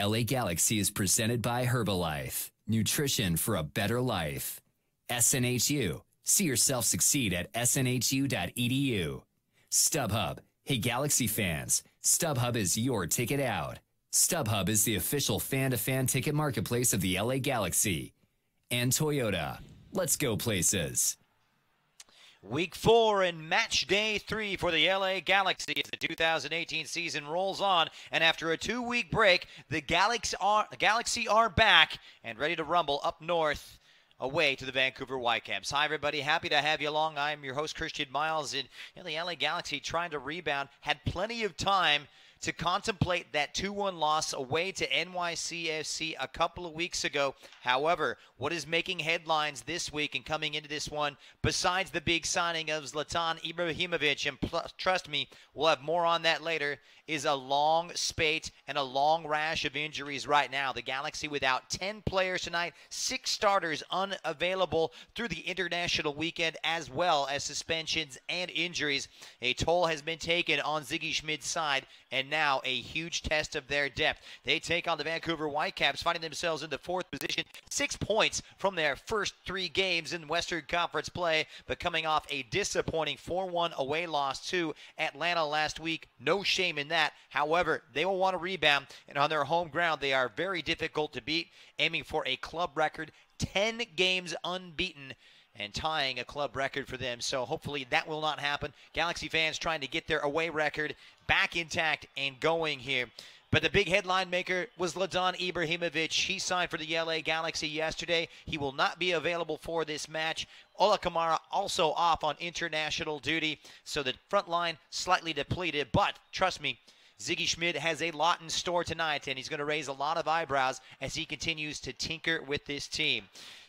LA Galaxy is presented by Herbalife. Nutrition for a better life. SNHU. See yourself succeed at snhu.edu. StubHub. Hey Galaxy fans, StubHub is your ticket out. StubHub is the official fan-to-fan ticket marketplace of the LA Galaxy. And Toyota. Let's go places. Week 4 and match day 3 for the LA Galaxy as the 2018 season rolls on. And after a 2-week break, the Galaxy are back and ready to rumble up north away to the Vancouver Whitecaps. Hi, everybody. Happy to have you along. I'm your host, Christian Miles. And the LA Galaxy trying to rebound. Had plenty of time to contemplate that 2-1 loss away to NYCFC a couple of weeks ago. However, what is making headlines this week and coming into this one, besides the big signing of Ladon Ibrahimovic, and trust me, we'll have more on that later, is a long spate and a long rash of injuries right now. The Galaxy without 10 players tonight, 6 starters unavailable through the international weekend, as well as suspensions and injuries. A toll has been taken on Ziggy Schmid's side, and now a huge test of their depth. They take on the Vancouver Whitecaps, finding themselves in the 4th position, 6 points from their first 3 games in Western Conference play, but coming off a disappointing 4-1 away loss to Atlanta last week. No shame in that. However, they will want to rebound, and on their home ground, they are very difficult to beat, aiming for a club record, 10 games unbeaten, and tying a club record for them. So hopefully that will not happen. Galaxy fans trying to get their away record back intact and going here. But the big headline maker was Ladon Ibrahimovic. He signed for the LA Galaxy yesterday. He will not be available for this match. Ola Kamara also off on international duty. So the front line slightly depleted. But trust me, Ziggy Schmid has a lot in store tonight, and he's going to raise a lot of eyebrows as he continues to tinker with this team.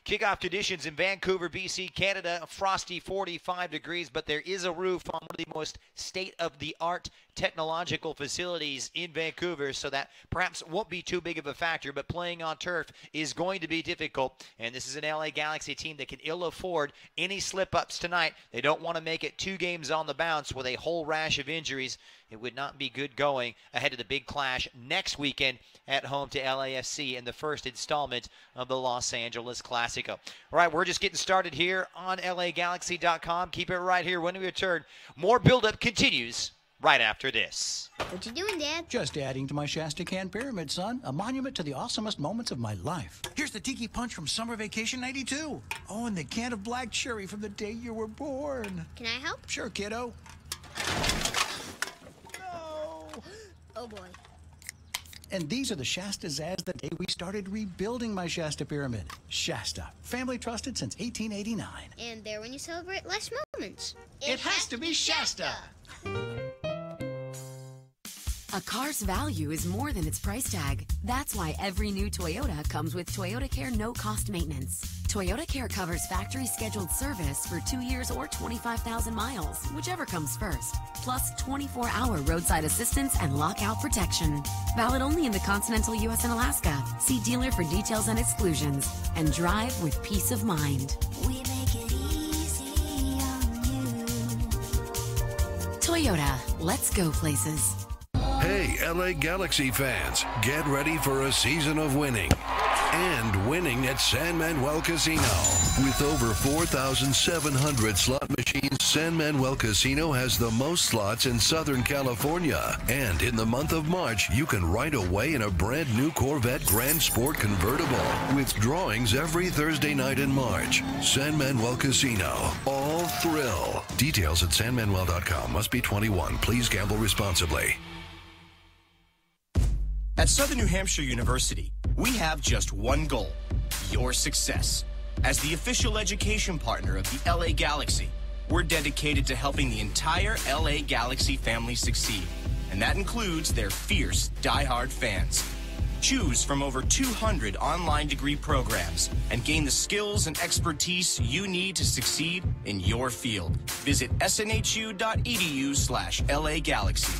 Kickoff conditions in Vancouver, BC, Canada, a frosty 45 degrees, but there is a roof on one of the most state-of-the-art technological facilities in Vancouver, so that perhaps won't be too big of a factor, but playing on turf is going to be difficult, and this is an LA Galaxy team that can ill afford any slip-ups tonight. They don't want to make it 2 games on the bounce with a whole rash of injuries. It would not be good going ahead of the big clash next weekend at home to LAFC in the first installment of the Los Angeles Classico. All right, we're just getting started here on LAGalaxy.com. Keep it right here when we return. More build-up continues right after this. What you doing, Dad? Just adding to my Shasta Can Pyramid, son. A monument to the awesomest moments of my life. Here's the Tiki Punch from Summer Vacation 92. Oh, and the can of black cherry from the day you were born. Can I help? Sure, kiddo. Oh, boy. And these are the Shastas as the day we started rebuilding my Shasta Pyramid. Shasta, family trusted since 1889. And there when you celebrate life's moments. It has to be Shasta. A car's value is more than its price tag. That's why every new Toyota comes with Toyotacare no-cost maintenance. Toyotacare covers factory-scheduled service for 2 years or 25,000 miles, whichever comes first. Plus 24-hour roadside assistance and lockout protection. Valid only in the continental U.S. and Alaska. See dealer for details and exclusions. And drive with peace of mind. We make it easy on you. Toyota, let's go places. Hey, LA Galaxy fans, get ready for a season of winning. And winning at San Manuel Casino. With over 4,700 slot machines, San Manuel Casino has the most slots in Southern California. And in the month of March, you can ride away in a brand new Corvette Grand Sport convertible with drawings every Thursday night in March. San Manuel Casino. All thrill. Details at sanmanuel.com. Must be 21. Please gamble responsibly. At Southern New Hampshire University, we have just one goal: your success. As the official education partner of the LA Galaxy, we're dedicated to helping the entire LA Galaxy family succeed, and that includes their fierce, diehard fans. Choose from over 200 online degree programs and gain the skills and expertise you need to succeed in your field. Visit snhu.edu/LA Galaxy.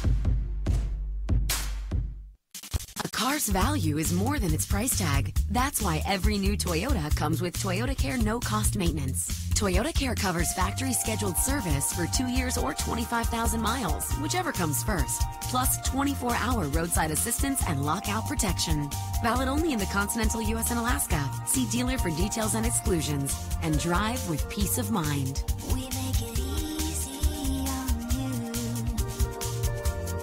A car's value is more than its price tag. That's why every new Toyota comes with Toyotacare no-cost maintenance. Toyotacare covers factory scheduled service for 2 years or 25,000 miles, whichever comes first. Plus 24-hour roadside assistance and lockout protection. Valid only in the continental U.S. and Alaska. See dealer for details and exclusions. And drive with peace of mind. We make it easy on you.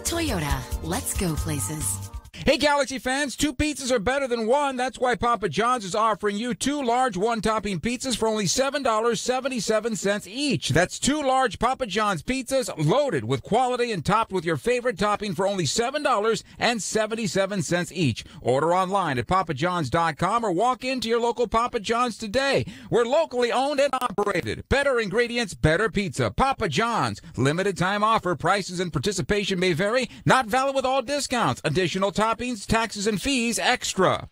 Toyota, let's go places. Hey, Galaxy fans, 2 pizzas are better than 1. That's why Papa John's is offering you 2 large one-topping pizzas for only $7.77 each. That's 2 large Papa John's pizzas loaded with quality and topped with your favorite topping for only $7.77 each. Order online at papajohns.com or walk into your local Papa John's today. We're locally owned and operated. Better ingredients, better pizza. Papa John's. Limited time offer. Prices and participation may vary. Not valid with all discounts. Additional toppings, taxes, and fees extra.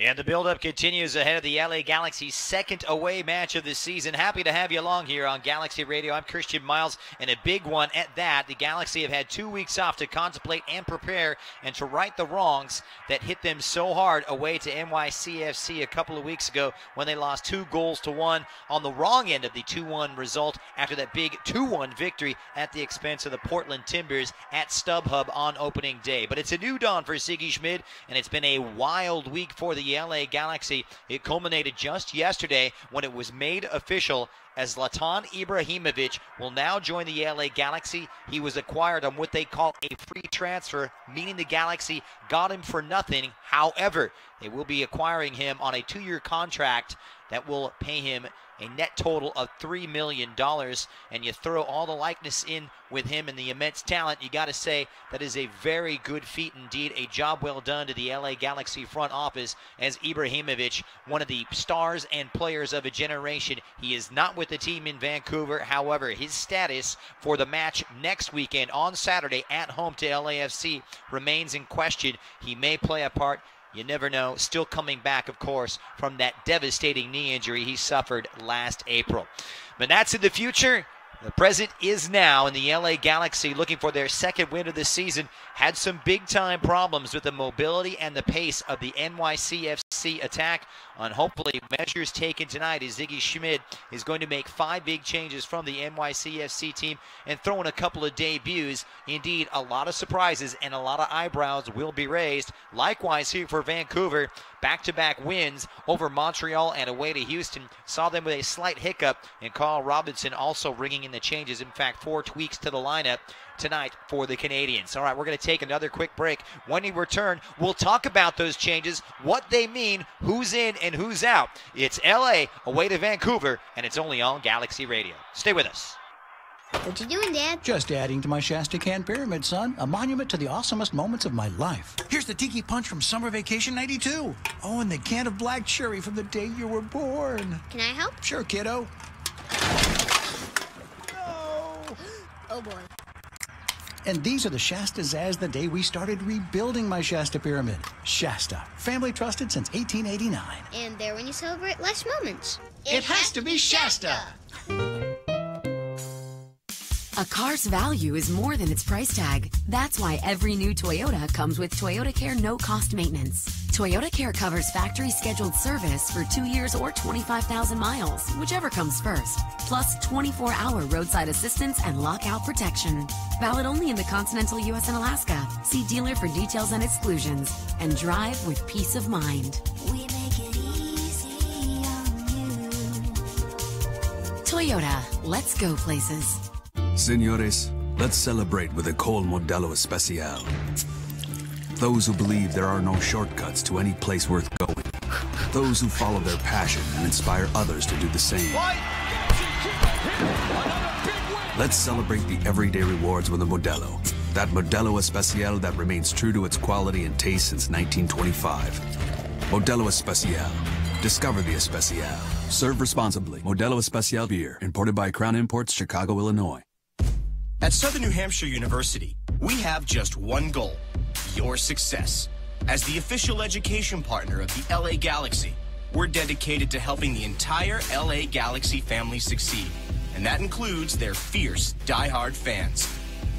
And the build-up continues ahead of the LA Galaxy's second away match of the season. Happy to have you along here on Galaxy Radio. I'm Christian Miles, and a big one at that. The Galaxy have had 2 weeks off to contemplate and prepare and to right the wrongs that hit them so hard away to NYCFC a couple of weeks ago when they lost 2-1 on the wrong end of the 2-1 result after that big 2-1 victory at the expense of the Portland Timbers at StubHub on opening day. But it's a new dawn for Sigi Schmid, and it's been a wild week for the LA Galaxy. It culminated just yesterday when it was made official as Ladon Ibrahimovic will now join the LA Galaxy. He was acquired on what they call a free transfer, meaning the Galaxy got him for nothing. However, they will be acquiring him on a 2-year contract that will pay him a net total of $3 million, and you throw all the likeness in with him and the immense talent, you got to say that is a very good feat indeed. A job well done to the LA Galaxy front office, as Ibrahimovic, one of the stars and players of a generation. He is not with the team in Vancouver. However, his status for the match next weekend on Saturday at home to LAFC remains in question. He may play a part. You never know. Still coming back, of course, from that devastating knee injury he suffered last April. But that's in the future. The present is now, and the LA Galaxy, looking for their second win of the season, had some big-time problems with the mobility and the pace of the NYCFC attack. On hopefully measures taken tonight, as Sigi Schmid is going to make 5 big changes from the NYCFC team and throw in a couple of debuts. Indeed, a lot of surprises and a lot of eyebrows will be raised. Likewise here for Vancouver, back-to-back wins over Montreal and away to Houston saw them with a slight hiccup, and Carl Robinson also ringing in the changes. In fact, 4 tweaks to the lineup tonight for the Canadians. All right, we're going to take another quick break. When we return, we'll talk about those changes, what they mean, who's in and who's out. It's LA away to Vancouver, and it's only on Galaxy Radio. Stay with us. What you doing, Dad? Just adding to my Shasta Can Pyramid, son. A monument to the awesomest moments of my life. Here's the Tiki Punch from Summer Vacation '92. Oh, and the can of black cherry from the day you were born. Can I help? Sure, kiddo. Oh, boy. And these are the Shastas as the day we started rebuilding my Shasta Pyramid. Shasta, family trusted since 1889. And there when you celebrate life's moments. It has to be Shasta. A car's value is more than its price tag. That's why every new Toyota comes with Toyotacare no-cost maintenance. Toyotacare covers factory scheduled service for 2 years or 25,000 miles, whichever comes first. Plus 24-hour roadside assistance and lockout protection. Valid only in the continental U.S. and Alaska. See dealer for details and exclusions. And drive with peace of mind. We make it easy on you. Toyota, let's go places. Señores, let's celebrate with a cold Modelo Especial. Those who believe there are no shortcuts to any place worth going. Those who follow their passion and inspire others to do the same. Let's celebrate the everyday rewards with a Modelo. That Modelo Especial that remains true to its quality and taste since 1925. Modelo Especial. Discover the Especial. Serve responsibly. Modelo Especial beer, imported by Crown Imports, Chicago, Illinois. At Southern New Hampshire University, we have just one goal: your success. As the official education partner of the LA Galaxy, we're dedicated to helping the entire LA Galaxy family succeed, and that includes their fierce, die-hard fans.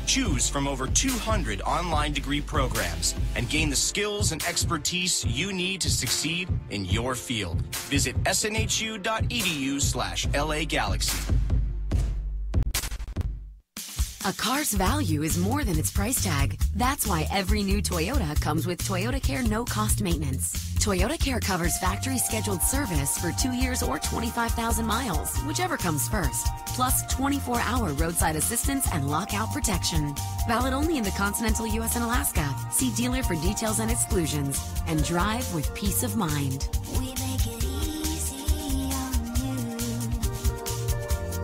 Choose from over 200 online degree programs and gain the skills and expertise you need to succeed in your field. Visit snhu.edu/LA Galaxy. A car's value is more than its price tag. That's why every new Toyota comes with Toyotacare no-cost maintenance. Toyotacare covers factory scheduled service for 2 years or 25,000 miles, whichever comes first. Plus 24-hour roadside assistance and lockout protection. Valid only in the continental U.S. and Alaska. See dealer for details and exclusions. And drive with peace of mind. We make it easy on you.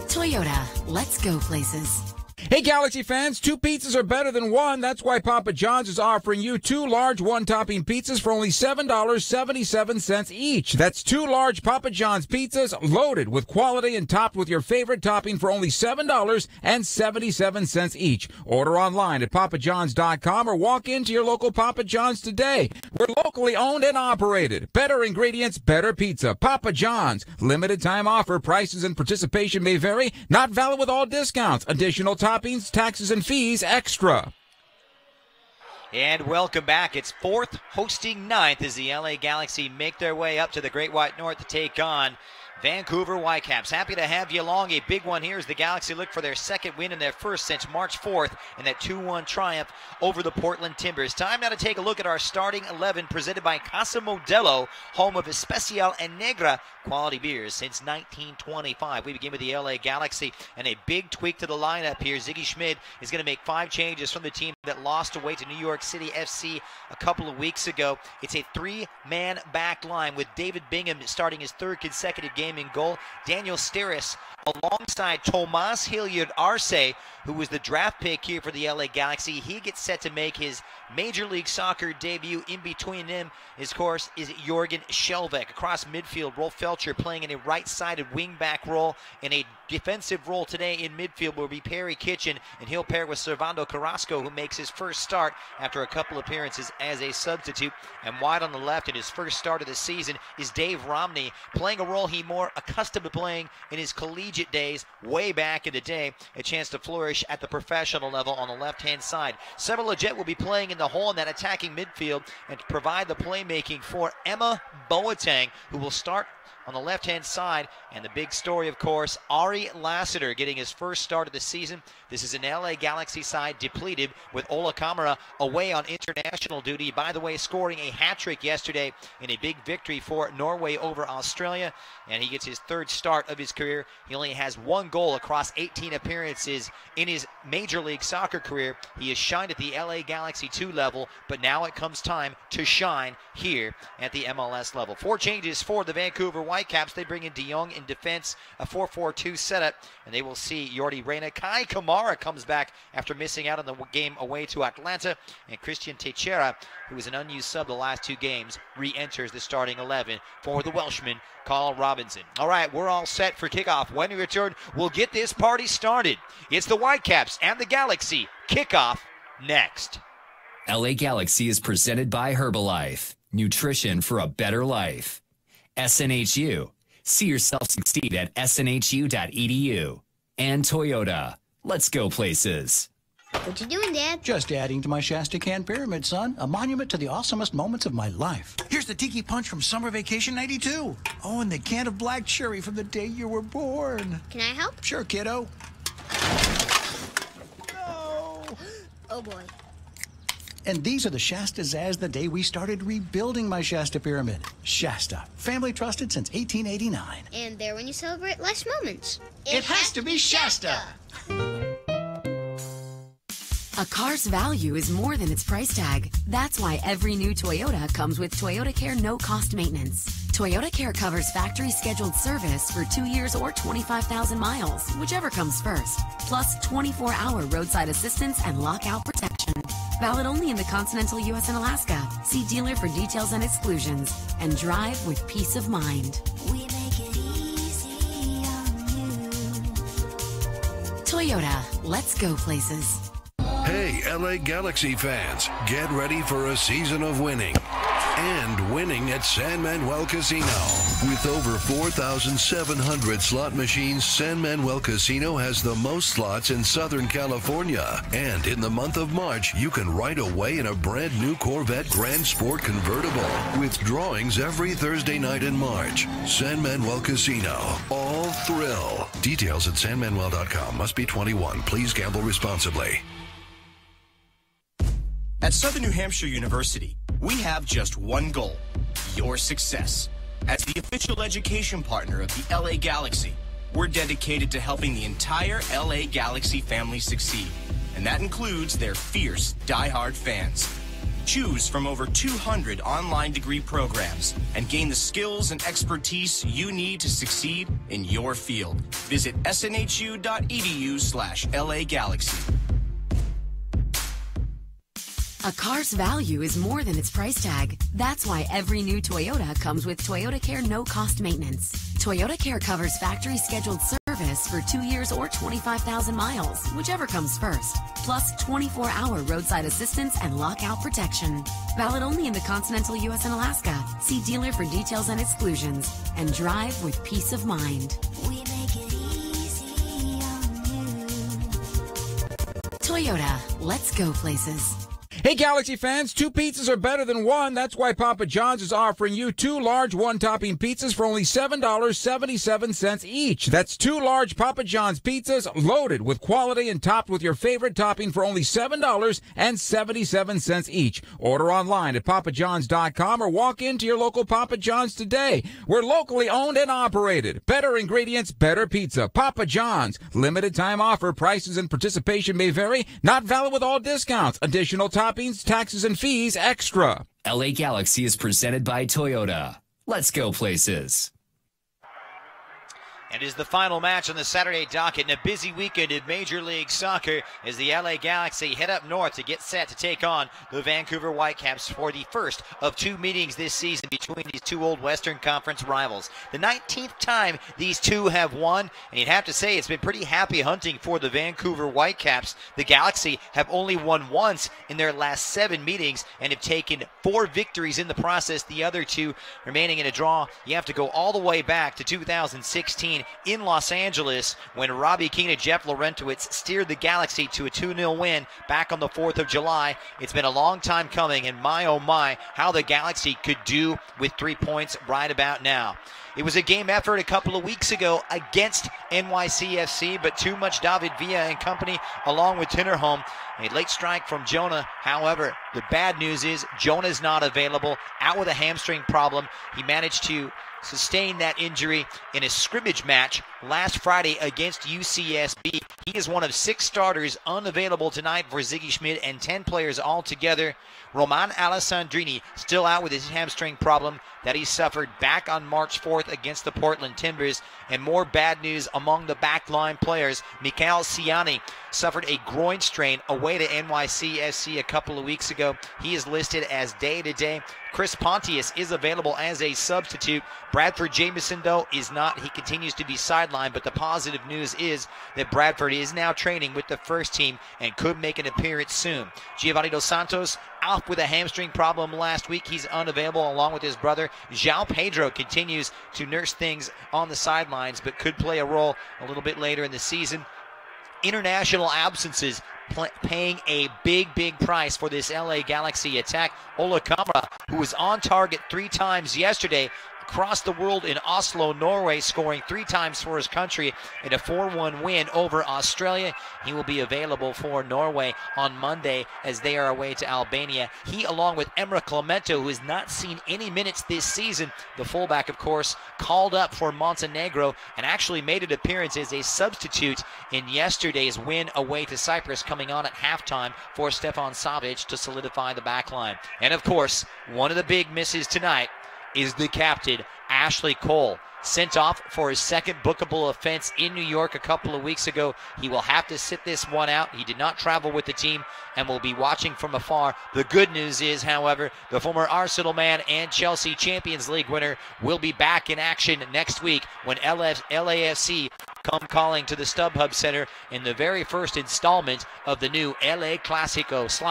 Toyota, let's go places. Hey, Galaxy fans, 2 pizzas are better than 1. That's why Papa John's is offering you 2 large one-topping pizzas for only $7.77 each. That's 2 large Papa John's pizzas loaded with quality and topped with your favorite topping for only $7.77 each. Order online at papajohns.com or walk into your local Papa John's today. We're locally owned and operated. Better ingredients, better pizza. Papa John's. Limited time offer. Prices and participation may vary. Not valid with all discounts. Additional toppings, taxes, and fees extra. And welcome back. It's 4th hosting 9th as the LA Galaxy make their way up to the Great White North to take on Vancouver Whitecaps. Happy to have you along. A big one here as the Galaxy look for their second win and their first since March 4th in that 2-1 triumph over the Portland Timbers. Time now to take a look at our starting 11 presented by Casa Modelo, home of Especial and Negra quality beers since 1925. We begin with the LA Galaxy and a big tweak to the lineup here. Ziggy Schmid is going to make 5 changes from the team that lost away to New York City FC a couple of weeks ago. It's a 3-man back line with David Bingham starting his 3rd consecutive game in goal. Daniel Steris alongside Tomas Hilliard Arce, who was the draft pick here for the LA Galaxy. He gets set to make his Major League Soccer debut. In between them, of course, is Jorgen Schelvek. Across midfield, Rolf Felcher playing in a right-sided wing-back role. In a defensive role today in midfield will be Perry Kitchen, and he'll pair with Servando Carrasco, who makes his first start after a couple appearances as a substitute. And wide on the left in his first start of the season is Dave Romney, playing a role he more accustomed to playing in his collegiate days way back in the day. A chance to flourish at the professional level on the left-hand side. Several Leggett will be playing in the hole in that attacking midfield and provide the playmaking for Emma Boateng, who will start on the left-hand side. And the big story, of course, Ari Lassiter getting his first start of the season. This is an LA Galaxy side depleted with Ola Kamara away on international duty. By the way, scoring a hat-trick yesterday in a big victory for Norway over Australia. And he gets his 3rd start of his career. He only has 1 goal across 18 appearances in his Major League Soccer career. He has shined at the LA Galaxy 2 level, but now it comes time to shine here at the MLS level. 4 changes for the Vancouver Whitecaps. They bring in De Jong in defense, a 4-4-2 setup, and they will see Jordi Reyna. Kai Kamara comes back after missing out on the game away to Atlanta, and Christian Teixeira, who was an unused sub the last 2 games, re-enters the starting 11 for the Welshman, Carl Robinson. All right, we're all set for kickoff. When we return, we'll get this party started. It's the Whitecaps and the Galaxy. Kickoff next. LA Galaxy is presented by Herbalife. Nutrition for a better life. SNHU. See yourself succeed at snhu.edu. And Toyota. Let's go places. What you doing, Dad? Just adding to my Shasta Can Pyramid, son. A monument to the awesomest moments of my life. Here's the Tiki Punch from Summer Vacation 92. Oh, and the can of black cherry from the day you were born. Can I help? Sure, kiddo. No. Oh, boy. And these are the Shastas as the day we started rebuilding my Shasta Pyramid. Shasta, family trusted since 1889. And there when you celebrate life's moments. It has to be Shasta. A car's value is more than its price tag. That's why every new Toyota comes with Toyotacare no-cost maintenance. Toyotacare covers factory scheduled service for 2 years or 25,000 miles, whichever comes first. Plus 24-hour roadside assistance and lockout protection. Valid only in the continental U.S. and Alaska. See dealer for details and exclusions. And drive with peace of mind. We make it easy on you. Toyota, let's go places. Hey, LA Galaxy fans, get ready for a season of winning and winning at San Manuel Casino. With over 4,700 slot machines, San Manuel Casino has the most slots in Southern California. And in the month of March, you can ride away in a brand new Corvette Grand Sport convertible with drawings every Thursday night in March. San Manuel Casino. All thrill. Details at sanmanuel.com. Must be 21. Please gamble responsibly. At Southern New Hampshire University, we have just one goal: your success. As the official education partner of the LA Galaxy, we're dedicated to helping the entire LA Galaxy family succeed, and that includes their fierce, die-hard fans. Choose from over 200 online degree programs and gain the skills and expertise you need to succeed in your field. Visit snhu.edu/LA Galaxy. A car's value is more than its price tag. That's why every new Toyota comes with Toyotacare no-cost maintenance. Toyotacare covers factory scheduled service for 2 years or 25,000 miles, whichever comes first. Plus 24-hour roadside assistance and lockout protection. Valid only in the continental U.S. and Alaska. See dealer for details and exclusions. And drive with peace of mind. We make it easy on you. Toyota, let's go places. Hey, Galaxy fans, 2 pizzas are better than 1. That's why Papa John's is offering you 2 large 1-topping pizzas for only $7.77 each. That's 2 large Papa John's pizzas loaded with quality and topped with your favorite topping for only $7.77 each. Order online at papajohns.com or walk into your local Papa John's today. We're locally owned and operated. Better ingredients, better pizza. Papa John's. Limited time offer. Prices and participation may vary. Not valid with all discounts. Additional toppings, taxes, and fees extra. LA Galaxy is presented by Toyota. Let's go places. And is the final match on the Saturday docket in a busy weekend in Major League Soccer as the LA Galaxy head up north to get set to take on the Vancouver Whitecaps for the first of 2 meetings this season between these 2 old Western Conference rivals. The 19th time these 2 have won, and you'd have to say it's been pretty happy hunting for the Vancouver Whitecaps. The Galaxy have only won once in their last 7 meetings and have taken 4 victories in the process, the other 2 remaining in a draw. You have to go all the way back to 2016 in Los Angeles when Robbie Keane and Jeff Laurentowicz steered the Galaxy to a 2-0 win back on the 4th of July. It's been a long time coming, and my oh my, how the Galaxy could do with 3 points right about now. It was a game effort a couple of weeks ago against NYCFC, but too much David Villa and company along with Tinnerholm. A late strike from Jonah. However, the bad news is Jonah's not available, out with a hamstring problem. He managed to sustain that injury in a scrimmage match last Friday against UCSB. He is one of 6 starters unavailable tonight for Ziggy Schmidt and 10 players altogether. Roman Alessandrini still out with his hamstring problem that he suffered back on March 4th against the Portland Timbers. And more bad news among the backline players. Mikhail Ciani suffered a groin strain away to NYCFC a couple of weeks ago. He is listed as day-to-day. Chris Pontius is available as a substitute. Bradford Jameson, though, is not. He continues to be sidelined, but the positive news is that Bradford is now training with the first team and could make an appearance soon. Giovanni Dos Santos out with a hamstring problem last week. He's unavailable along with his brother. João Pedro continues to nurse things on the sidelines, but could play a role a little bit later in the season. International absences paying a big price for this LA Galaxy attack. Ola Kamara, who was on target 3 times yesterday, across the world in Oslo, Norway, scoring 3 times for his country in a 4-1 win over Australia. He will be available for Norway on Monday as they are away to Albania. He, along with Emre Clemento, who has not seen any minutes this season, the fullback, of course, called up for Montenegro and actually made an appearance as a substitute in yesterday's win away to Cyprus, coming on at halftime for Stefan Savic to solidify the back line. And, of course, one of the big misses tonight is the captain, Ashley Cole. Sent off for his second bookable offense in New York a couple of weeks ago. He will have to sit this one out. He did not travel with the team and will be watching from afar. The good news is, however, the former Arsenal man and Chelsea Champions League winner will be back in action next week when LAFC come calling to the StubHub Center in the very first installment of the new LA Clasico /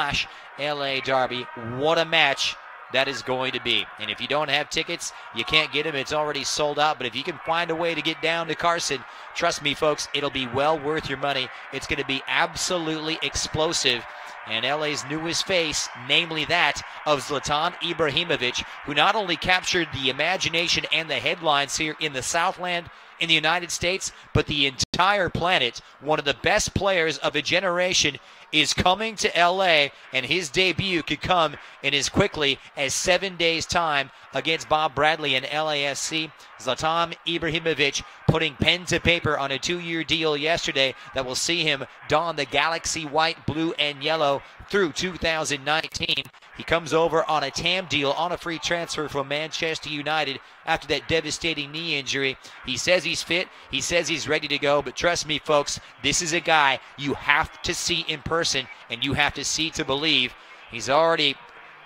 LA Derby. What a match that is going to be. And if you don't have tickets, you can't get them. It's already sold out. But if you can find a way to get down to Carson, trust me, folks, it'll be well worth your money. It's going to be absolutely explosive. And LA's newest face, namely that of Ladon Ibrahimovic, who not only captured the imagination and the headlines here in the Southland in the United States, but the entire planet. One of the best players of a generation is coming to LA, and his debut could come in as quickly as 7 days' time against Bob Bradley and LAFC. Ladon Ibrahimovic putting pen to paper on a 2-year deal yesterday that will see him don the Galaxy white, blue, and yellow through 2019. He comes over on a TAM deal on a free transfer from Manchester United after that devastating knee injury. He says he's fit. He says he's ready to go. But trust me, folks, this is a guy you have to see in person, and you have to see to believe. He's already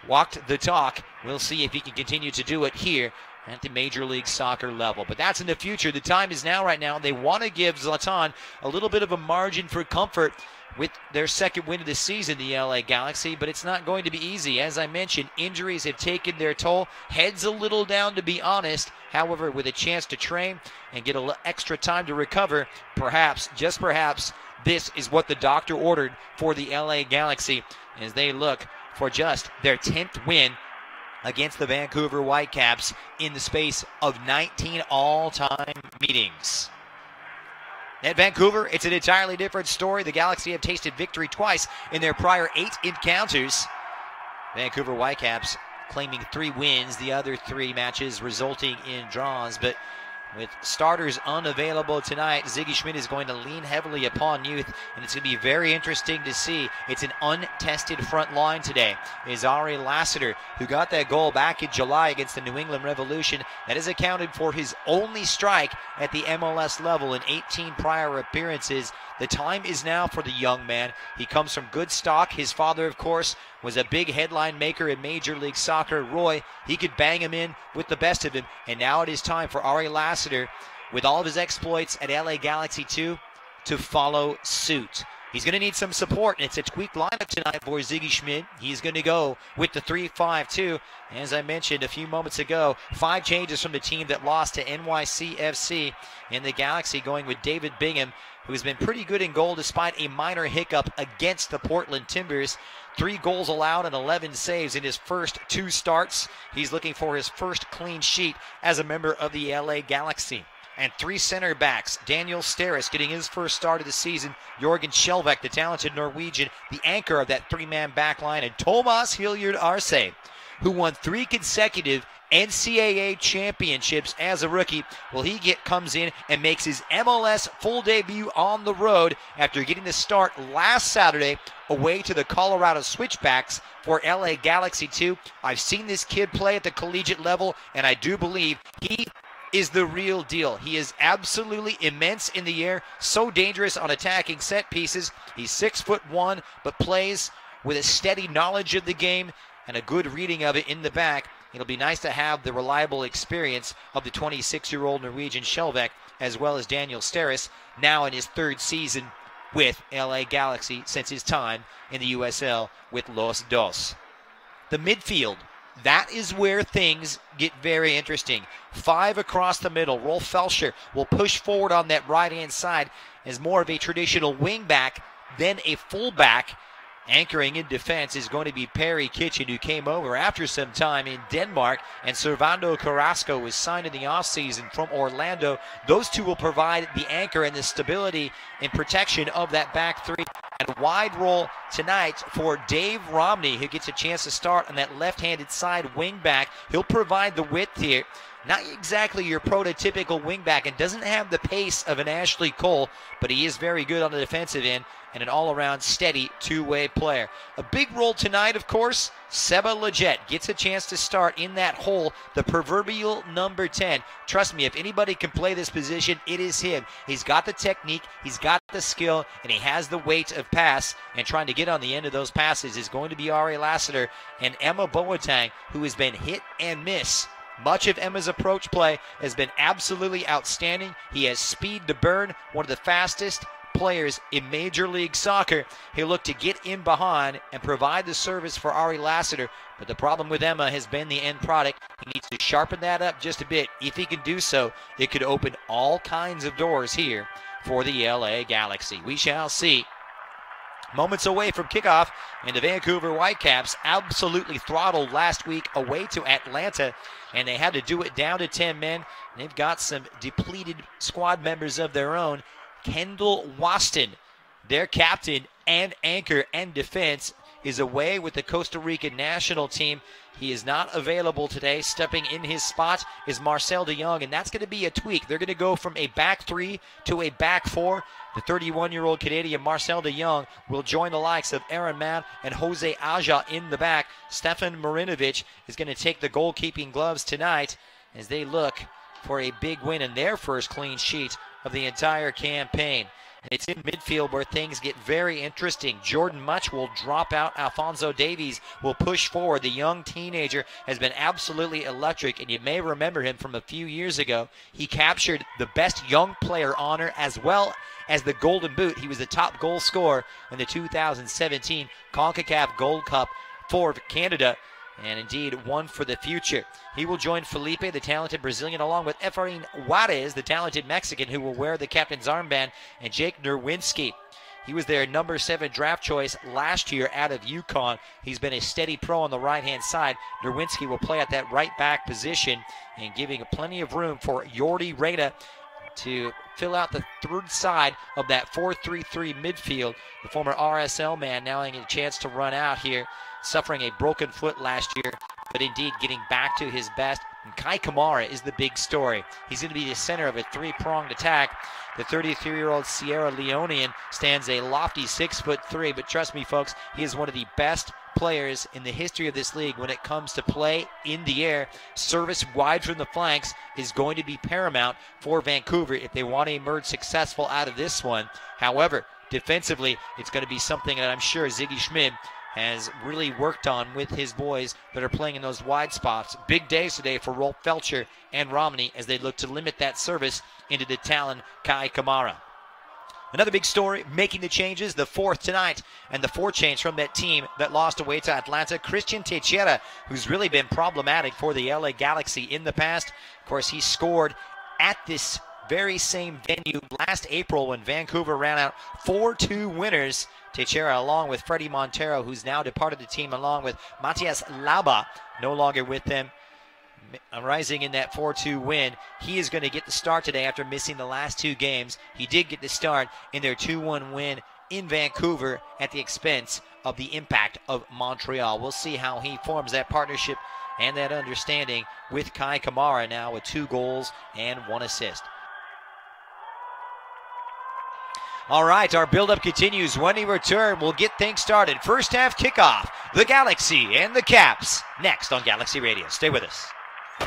walked the talk. We'll see if he can continue to do it here at the Major League Soccer level. But that's in the future. The time is now right now. They want to give Zlatan a little bit of a margin for comfort with their second win of the season, the LA Galaxy, but it's not going to be easy. As I mentioned, injuries have taken their toll. Heads a little down, to be honest. However, with a chance to train and get a little extra time to recover, perhaps, just perhaps, this is what the doctor ordered for the LA Galaxy as they look for just their 10th win against the Vancouver Whitecaps in the space of 19 all-time meetings. At Vancouver, it's an entirely different story. The Galaxy have tasted victory twice in their prior 8 encounters. Vancouver Whitecaps claiming 3 wins, the other 3 matches resulting in draws. But with starters unavailable tonight, Ziggy Schmidt is going to lean heavily upon youth, and it's going to be very interesting to see. It's an untested front line today. Is Ari Lassiter, who got that goal back in July against the New England Revolution. That is accounted for his only strike at the MLS level in 18 prior appearances. The time is now for the young man. He comes from good stock. His father, of course, was a big headline maker in Major League Soccer. Roy, he could bang him in with the best of him. And now it is time for Ari Lassiter, with all of his exploits at LA Galaxy 2, to follow suit. He's going to need some support, and it's a tweaked lineup tonight for Ziggy Schmidt. He's going to go with the 3-5-2. As I mentioned a few moments ago, 5 changes from the team that lost to NYCFC, and the Galaxy going with David Bingham, who's been pretty good in goal despite a minor hiccup against the Portland Timbers. 3 goals allowed and 11 saves in his first 2 starts. He's looking for his first clean sheet as a member of the LA Galaxy. And 3 center backs. Daniel Steris getting his first start of the season. Jorgen Skjelvik, the talented Norwegian, the anchor of that 3-man back line. And Thomas Hilliard Arce, who won 3 consecutive NCAA championships as a rookie. Well, he comes in and makes his MLS full debut on the road after getting the start last Saturday away to the Colorado Switchbacks for LA Galaxy 2. I've seen this kid play at the collegiate level, and I do believe he is the real deal. He is absolutely immense in the air, so dangerous on attacking set pieces. He's 6'1", but plays with a steady knowledge of the game and a good reading of it in the back. It'll be nice to have the reliable experience of the 26-year-old Norwegian Skjelvik, as well as Daniel Steris, now in his 3rd season with LA Galaxy since his time in the USL with Los Dos. The midfield, that is where things get very interesting. 5 across the middle. Rolf Felscher will push forward on that right-hand side as more of a traditional wing-back than a full-back. Anchoring in defense is going to be Perry Kitchen, who came over after some time in Denmark, and Servando Carrasco was signed in the offseason from Orlando. Those 2 will provide the anchor and the stability and protection of that back 3. And a wide role tonight for Dave Romney, who gets a chance to start on that left-handed side wing back. He'll provide the width here. Not exactly your prototypical wingback, and doesn't have the pace of an Ashley Cole, but he is very good on the defensive end and an all-around steady 2-way player. A big role tonight, of course, Seba Leggett gets a chance to start in that hole, the proverbial number 10. Trust me, if anybody can play this position, it is him. He's got the technique, he's got the skill, and he has the weight of pass, and trying to get on the end of those passes is going to be Ari Lassiter and Emma Boateng, who has been hit and miss. Much of Emma's approach play has been absolutely outstanding. He has speed to burn, one of the fastest, players in Major League Soccer. He'll look to get in behind and provide the service for Ari Lassiter. But the problem with Emma has been the end product. He needs to sharpen that up just a bit. If he can do so, it could open all kinds of doors here for the LA Galaxy. We shall see. Moments away from kickoff, and the Vancouver Whitecaps absolutely throttled last week away to Atlanta, and they had to do it down to 10 men. They've got some depleted squad members of their own. Kendall Waston, their captain and anchor and defense, is away with the Costa Rican national team. He is not available today. Stepping in his spot is Marcel de Jong, and that's going to be a tweak. They're going to go from a back three to a back four. The 31-year-old Canadian Marcel de Jong will join the likes of Aaron Mann and Jose Aja in the back. Stefan Marinovic is going to take the goalkeeping gloves tonight as they look for a big win and their first clean sheet of the entire campaign. And it's in midfield where things get very interesting. Jordan Much will drop out. Alfonso Davies will push forward. The young teenager has been absolutely electric, and you may remember him from a few years ago. He captured the best young player honor as well as the Golden Boot. He was the top goal scorer in the 2017 CONCACAF Gold Cup for Canada, and indeed one for the future. He will join Felipe, the talented Brazilian, along with Efrain Juarez, the talented Mexican, who will wear the captain's armband, and Jake Nerwinski. He was their number 7 draft choice last year out of UConn. He's been a steady pro on the right-hand side. Nerwinski will play at that right back position and giving plenty of room for Jordi Reyna to fill out the third side of that 4-3-3 midfield. The former RSL man now getting a chance to run out here, suffering a broken foot last year, but indeed getting back to his best. And Kai Kamara is the big story. He's going to be the center of a three-pronged attack. The 33-year-old Sierra Leonean stands a lofty 6'3", but trust me, folks, he is one of the best players in the history of this league when it comes to play in the air. Service wide from the flanks is going to be paramount for Vancouver if they want to emerge successful out of this one. However, defensively, it's going to be something that I'm sure Ziggy Schmid has really worked on with his boys that are playing in those wide spots. Big days today for Rolf Felcher and Romney as they look to limit that service into the talon Kai Kamara. Another big story, making the changes, the fourth tonight, and the fourth change from that team that lost away to Atlanta, Christian Teixeira, who's really been problematic for the LA Galaxy in the past. Of course, he scored at this very same venue last April when Vancouver ran out 4-2 winners. Teixeira, along with Freddie Montero, who's now departed the team, along with Matias Laba, no longer with them, rising in that 4-2 win. He is going to get the start today after missing the last 2 games. He did get the start in their 2-1 win in Vancouver at the expense of the Impact of Montreal. We'll see how he forms that partnership and that understanding with Kai Kamara now with 2 goals and 1 assist. All right, our build-up continues. When we return, we'll get things started. First half kickoff, the Galaxy and the Caps, next on Galaxy Radio. Stay with us.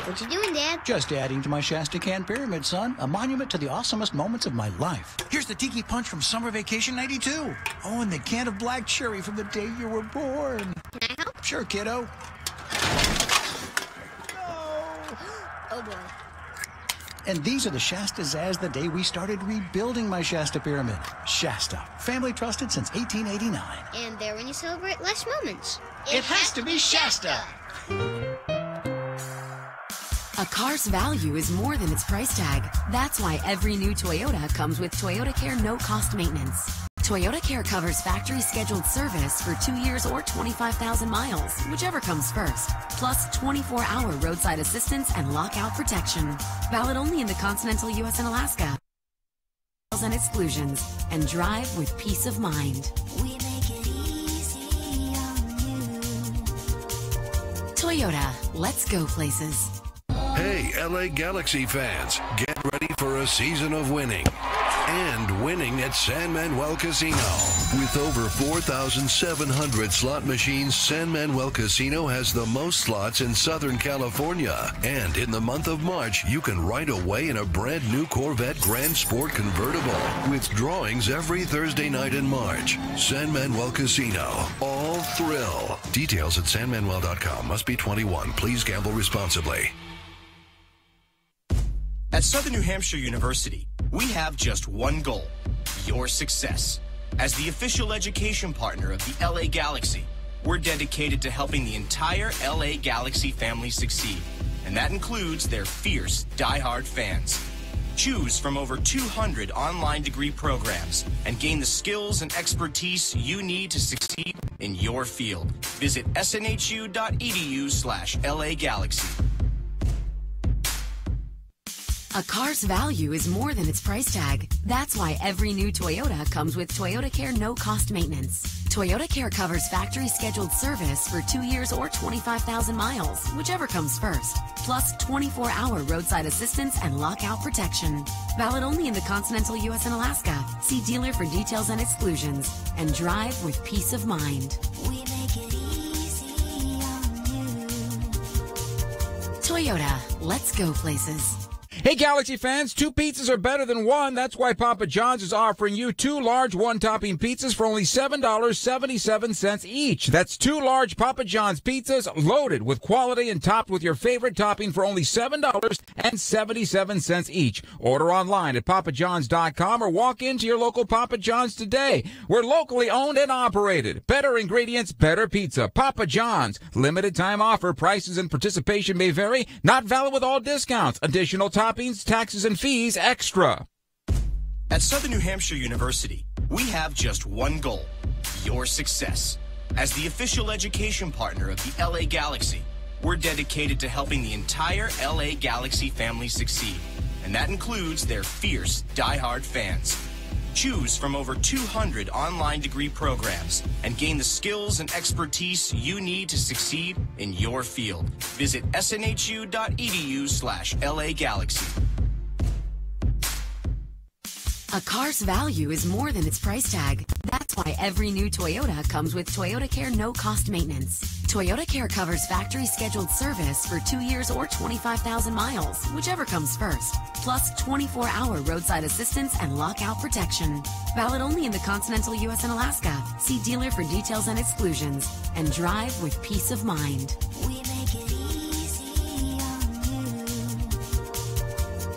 What you doing, Dad? Just adding to my Shasta Can Pyramid, son. A monument to the awesomest moments of my life. Here's the Tiki Punch from Summer Vacation 92. Oh, and the can of black cherry from the day you were born. Can I help? Sure, kiddo. Oh, boy. And these are the Shastas as the day we started rebuilding my Shasta Pyramid. Shasta, family trusted since 1889. And there when you celebrate life's moments. It has to be Shasta. A car's value is more than its price tag. That's why every new Toyota comes with Toyotacare no-cost maintenance. Toyotacare covers factory-scheduled service for 2 years or 25,000 miles, whichever comes first. Plus 24-hour roadside assistance and lockout protection. Valid only in the continental U.S. and Alaska. And exclusions. And drive with peace of mind. We make it easy on you. Toyota, let's go places. Hey, LA Galaxy fans, get ready for a season of winning. And winning at San Manuel Casino. With over 4,700 slot machines, San Manuel Casino has the most slots in Southern California. And in the month of March, you can ride away in a brand new Corvette Grand Sport convertible with drawings every Thursday night in March. San Manuel Casino. All thrill. Details at sanmanuel.com. Must be 21. Please gamble responsibly. At Southern New Hampshire University, we have just one goal: your success. As the official education partner of the LA Galaxy, we're dedicated to helping the entire LA Galaxy family succeed, and that includes their fierce, die-hard fans. Choose from over 200 online degree programs and gain the skills and expertise you need to succeed in your field. Visit snhu.edu/LA Galaxy. A car's value is more than its price tag. That's why every new Toyota comes with Toyotacare no-cost maintenance. Toyotacare covers factory-scheduled service for 2 years or 25,000 miles, whichever comes first. Plus 24-hour roadside assistance and lockout protection. Valid only in the continental U.S. and Alaska. See dealer for details and exclusions. And drive with peace of mind. We make it easy on you. Toyota, let's go places. Hey, Galaxy fans, 2 pizzas are better than 1. That's why Papa John's is offering you 2 large one-topping pizzas for only $7.77 each. That's 2 large Papa John's pizzas loaded with quality and topped with your favorite topping for only $7.77 each. Order online at papajohns.com or walk into your local Papa John's today. We're locally owned and operated. Better ingredients, better pizza. Papa John's. Limited time offer. Prices and participation may vary. Not valid with all discounts. Additional toppings, taxes, and fees extra. At Southern New Hampshire University, we have just one goal: your success. As the official education partner of the LA Galaxy, we're dedicated to helping the entire LA Galaxy family succeed, and that includes their fierce, die-hard fans. Choose from over 200 online degree programs and gain the skills and expertise you need to succeed in your field. Visit snhu.edu/LA Galaxy. A car's value is more than its price tag. That's why every new Toyota comes with Toyotacare no-cost maintenance. Toyotacare covers factory-scheduled service for 2 years or 25,000 miles, whichever comes first. Plus 24-hour roadside assistance and lockout protection. Valid only in the continental U.S. and Alaska. See dealer for details and exclusions. And drive with peace of mind. We make it easy on you.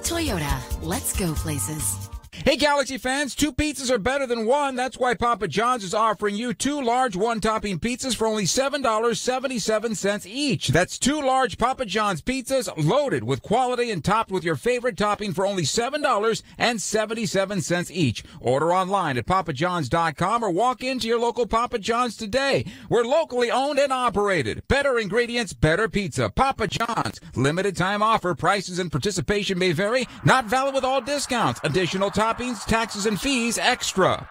Toyota, let's go places. Hey, Galaxy fans, 2 pizzas are better than 1. That's why Papa John's is offering you 2 large one-topping pizzas for only $7.77 each. That's 2 large Papa John's pizzas loaded with quality and topped with your favorite topping for only $7.77 each. Order online at papajohns.com or walk into your local Papa John's today. We're locally owned and operated. Better ingredients, better pizza. Papa John's. Limited time offer. Prices and participation may vary. Not valid with all discounts. Additional toppings, taxes, and fees extra.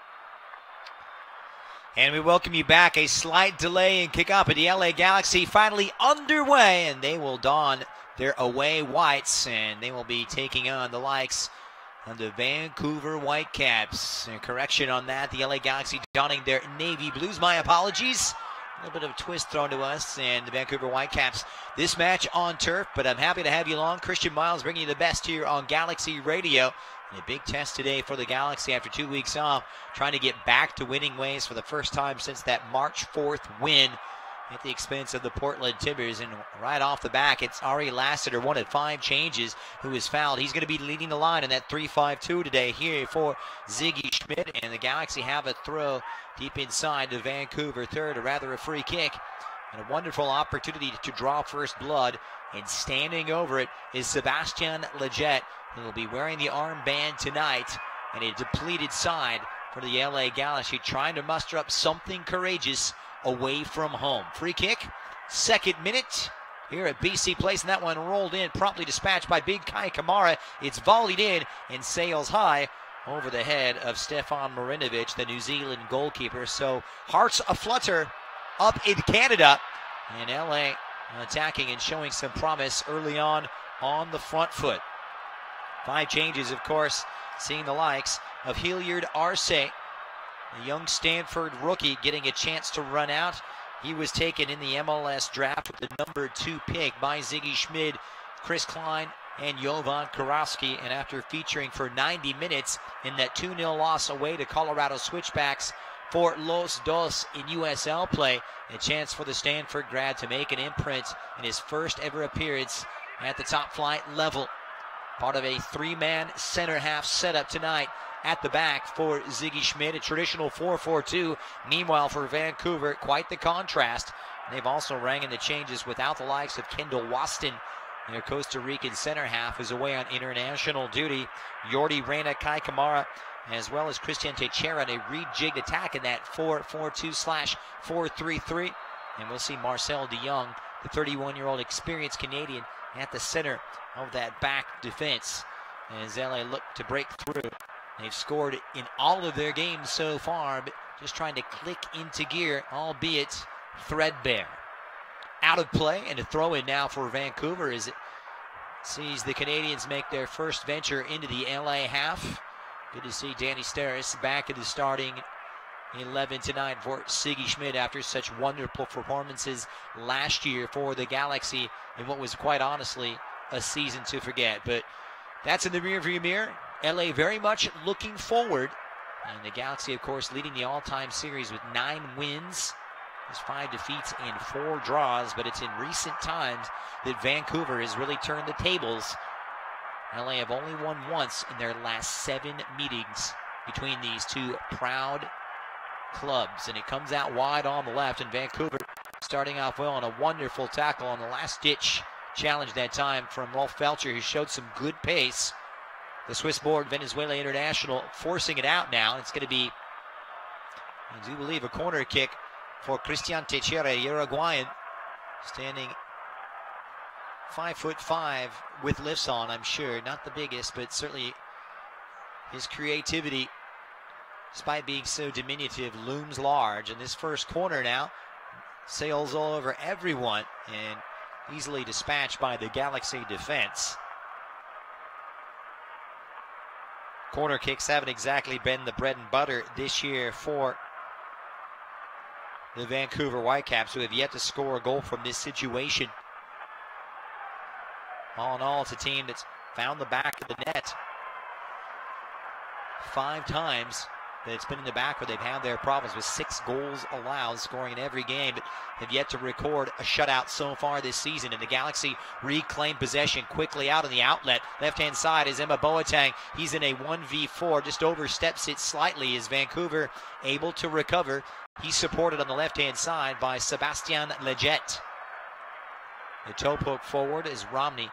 And we welcome you back. A slight delay in kickoff at the LA Galaxy finally underway, and they will don their away whites, and they will be taking on the likes of the Vancouver Whitecaps. A correction on that, the LA Galaxy donning their navy blues. My apologies. A little bit of a twist thrown to us, and the Vancouver Whitecaps this match on turf, but I'm happy to have you along. Christian Miles bringing you the best here on Galaxy Radio. And a big test today for the Galaxy after 2 weeks off, trying to get back to winning ways for the first time since that March 4th win at the expense of the Portland Timbers. And right off the back, it's Ari Lassiter, one of 5 changes, who is fouled. He's going to be leading the line in that 3-5-2 today here for Ziggy Schmidt. And the Galaxy have a throw deep inside to Vancouver third, or rather a free kick. And a wonderful opportunity to draw first blood. And standing over it is Sebastian Leggett, who will be wearing the armband tonight, and a depleted side for the LA Galaxy, trying to muster up something courageous away from home. Free kick, 2nd minute here at BC Place, and that one rolled in, promptly dispatched by Big Kai Kamara. It's volleyed in and sails high over the head of Stefan Marinovic, the New Zealand goalkeeper. So hearts aflutter up in Canada, and LA attacking and showing some promise early on the front foot. 5 changes, of course, seeing the likes of Hilliard Arce, the young Stanford rookie, getting a chance to run out. He was taken in the MLS draft with the number 2 pick by Ziggy Schmid, Chris Klein, and Jovan Karowski. And after featuring for 90 minutes in that 2-0 loss away to Colorado Switchbacks for Los Dos in USL play, a chance for the Stanford grad to make an imprint in his first ever appearance at the top flight level. Part of a three-man center half setup tonight at the back for Ziggy Schmidt, a traditional 4-4-2. Meanwhile, for Vancouver, quite the contrast. They've also rang in the changes without the likes of Kendall Waston. Their Costa Rican center half is away on international duty. Yordi Reyna, Kai Kamara, as well as Christian Teixeira, a rejigged attack in that 4-4-2/4-3-3. And we'll see Marcel de Jong, the 31-year-old experienced Canadian, at the center of that back defense as LA look to break through. They've scored in all of their games so far, but just trying to click into gear, albeit threadbare. Out of play, and a throw in now for Vancouver as it sees the Canadians make their first venture into the LA half. Good to see Danny Steris back in the starting 11 tonight for Ziggy Schmidt after such wonderful performances last year for the Galaxy in what was quite honestly a season to forget. But that's in the rearview mirror. LA very much looking forward. And the Galaxy, of course, leading the all-time series with 9 wins. There's 5 defeats and 4 draws, but it's in recent times that Vancouver has really turned the tables. LA have only won once in their last 7 meetings between these two proud clubs, and it comes out wide on the left, and Vancouver starting off well on a wonderful tackle on the last-ditch challenge that time from Rolf Felcher, who showed some good pace. The Swiss-born Venezuela international forcing it out now. It's going to be, I do believe, a corner kick for Christian Teixeira, Uruguayan, standing 5'5" with lifts on, I'm sure. Not the biggest, but certainly his creativity, despite being so diminutive, looms large. And this first corner now sails all over everyone and easily dispatched by the Galaxy defense. Corner kicks haven't exactly been the bread and butter this year for the Vancouver Whitecaps, who have yet to score a goal from this situation. All in all, it's a team that's found the back of the net 5 times that it's been in the back where they've had their problems, with 6 goals allowed, scoring in every game, but have yet to record a shutout so far this season. And the Galaxy reclaim possession quickly out on the outlet. Left-hand side is Emma Boateng. He's in a 1v4, just oversteps it slightly. Is Vancouver able to recover? He's supported on the left-hand side by Sebastian Leggett. The toe poke forward is Romney.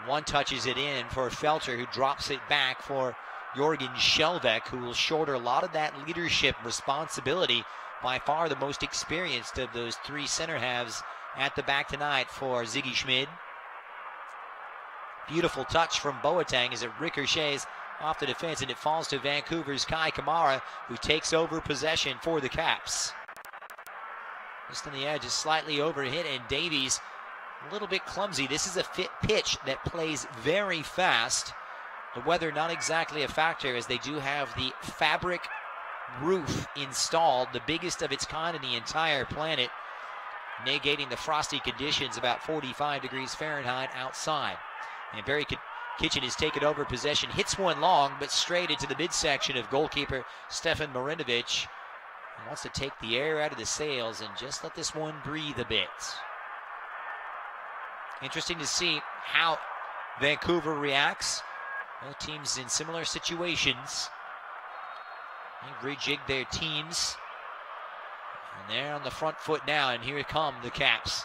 One touches it in for Felcher, who drops it back for Jorgen Schelbeck, who will shoulder a lot of that leadership responsibility. By far the most experienced of those 3 center halves at the back tonight for Ziggy Schmidt. Beautiful touch from Boateng as it ricochets off the defense, and it falls to Vancouver's Kai Kamara, who takes over possession for the Caps. Just on the edge, is slightly overhit, and Davies a little bit clumsy. This is a fit pitch that plays very fast. The weather not exactly a factor, as they do have the fabric roof installed, the biggest of its kind in the entire planet, negating the frosty conditions, about 45 degrees Fahrenheit outside. And Barry Kitchen has taken over possession, hits one long, but straight into the midsection of goalkeeper Stefan Marinovic. He wants to take the air out of the sails and just let this one breathe a bit. Interesting to see how Vancouver reacts. Both teams in similar situations. They've rejigged their teams. And they're on the front foot now, and here come the Caps.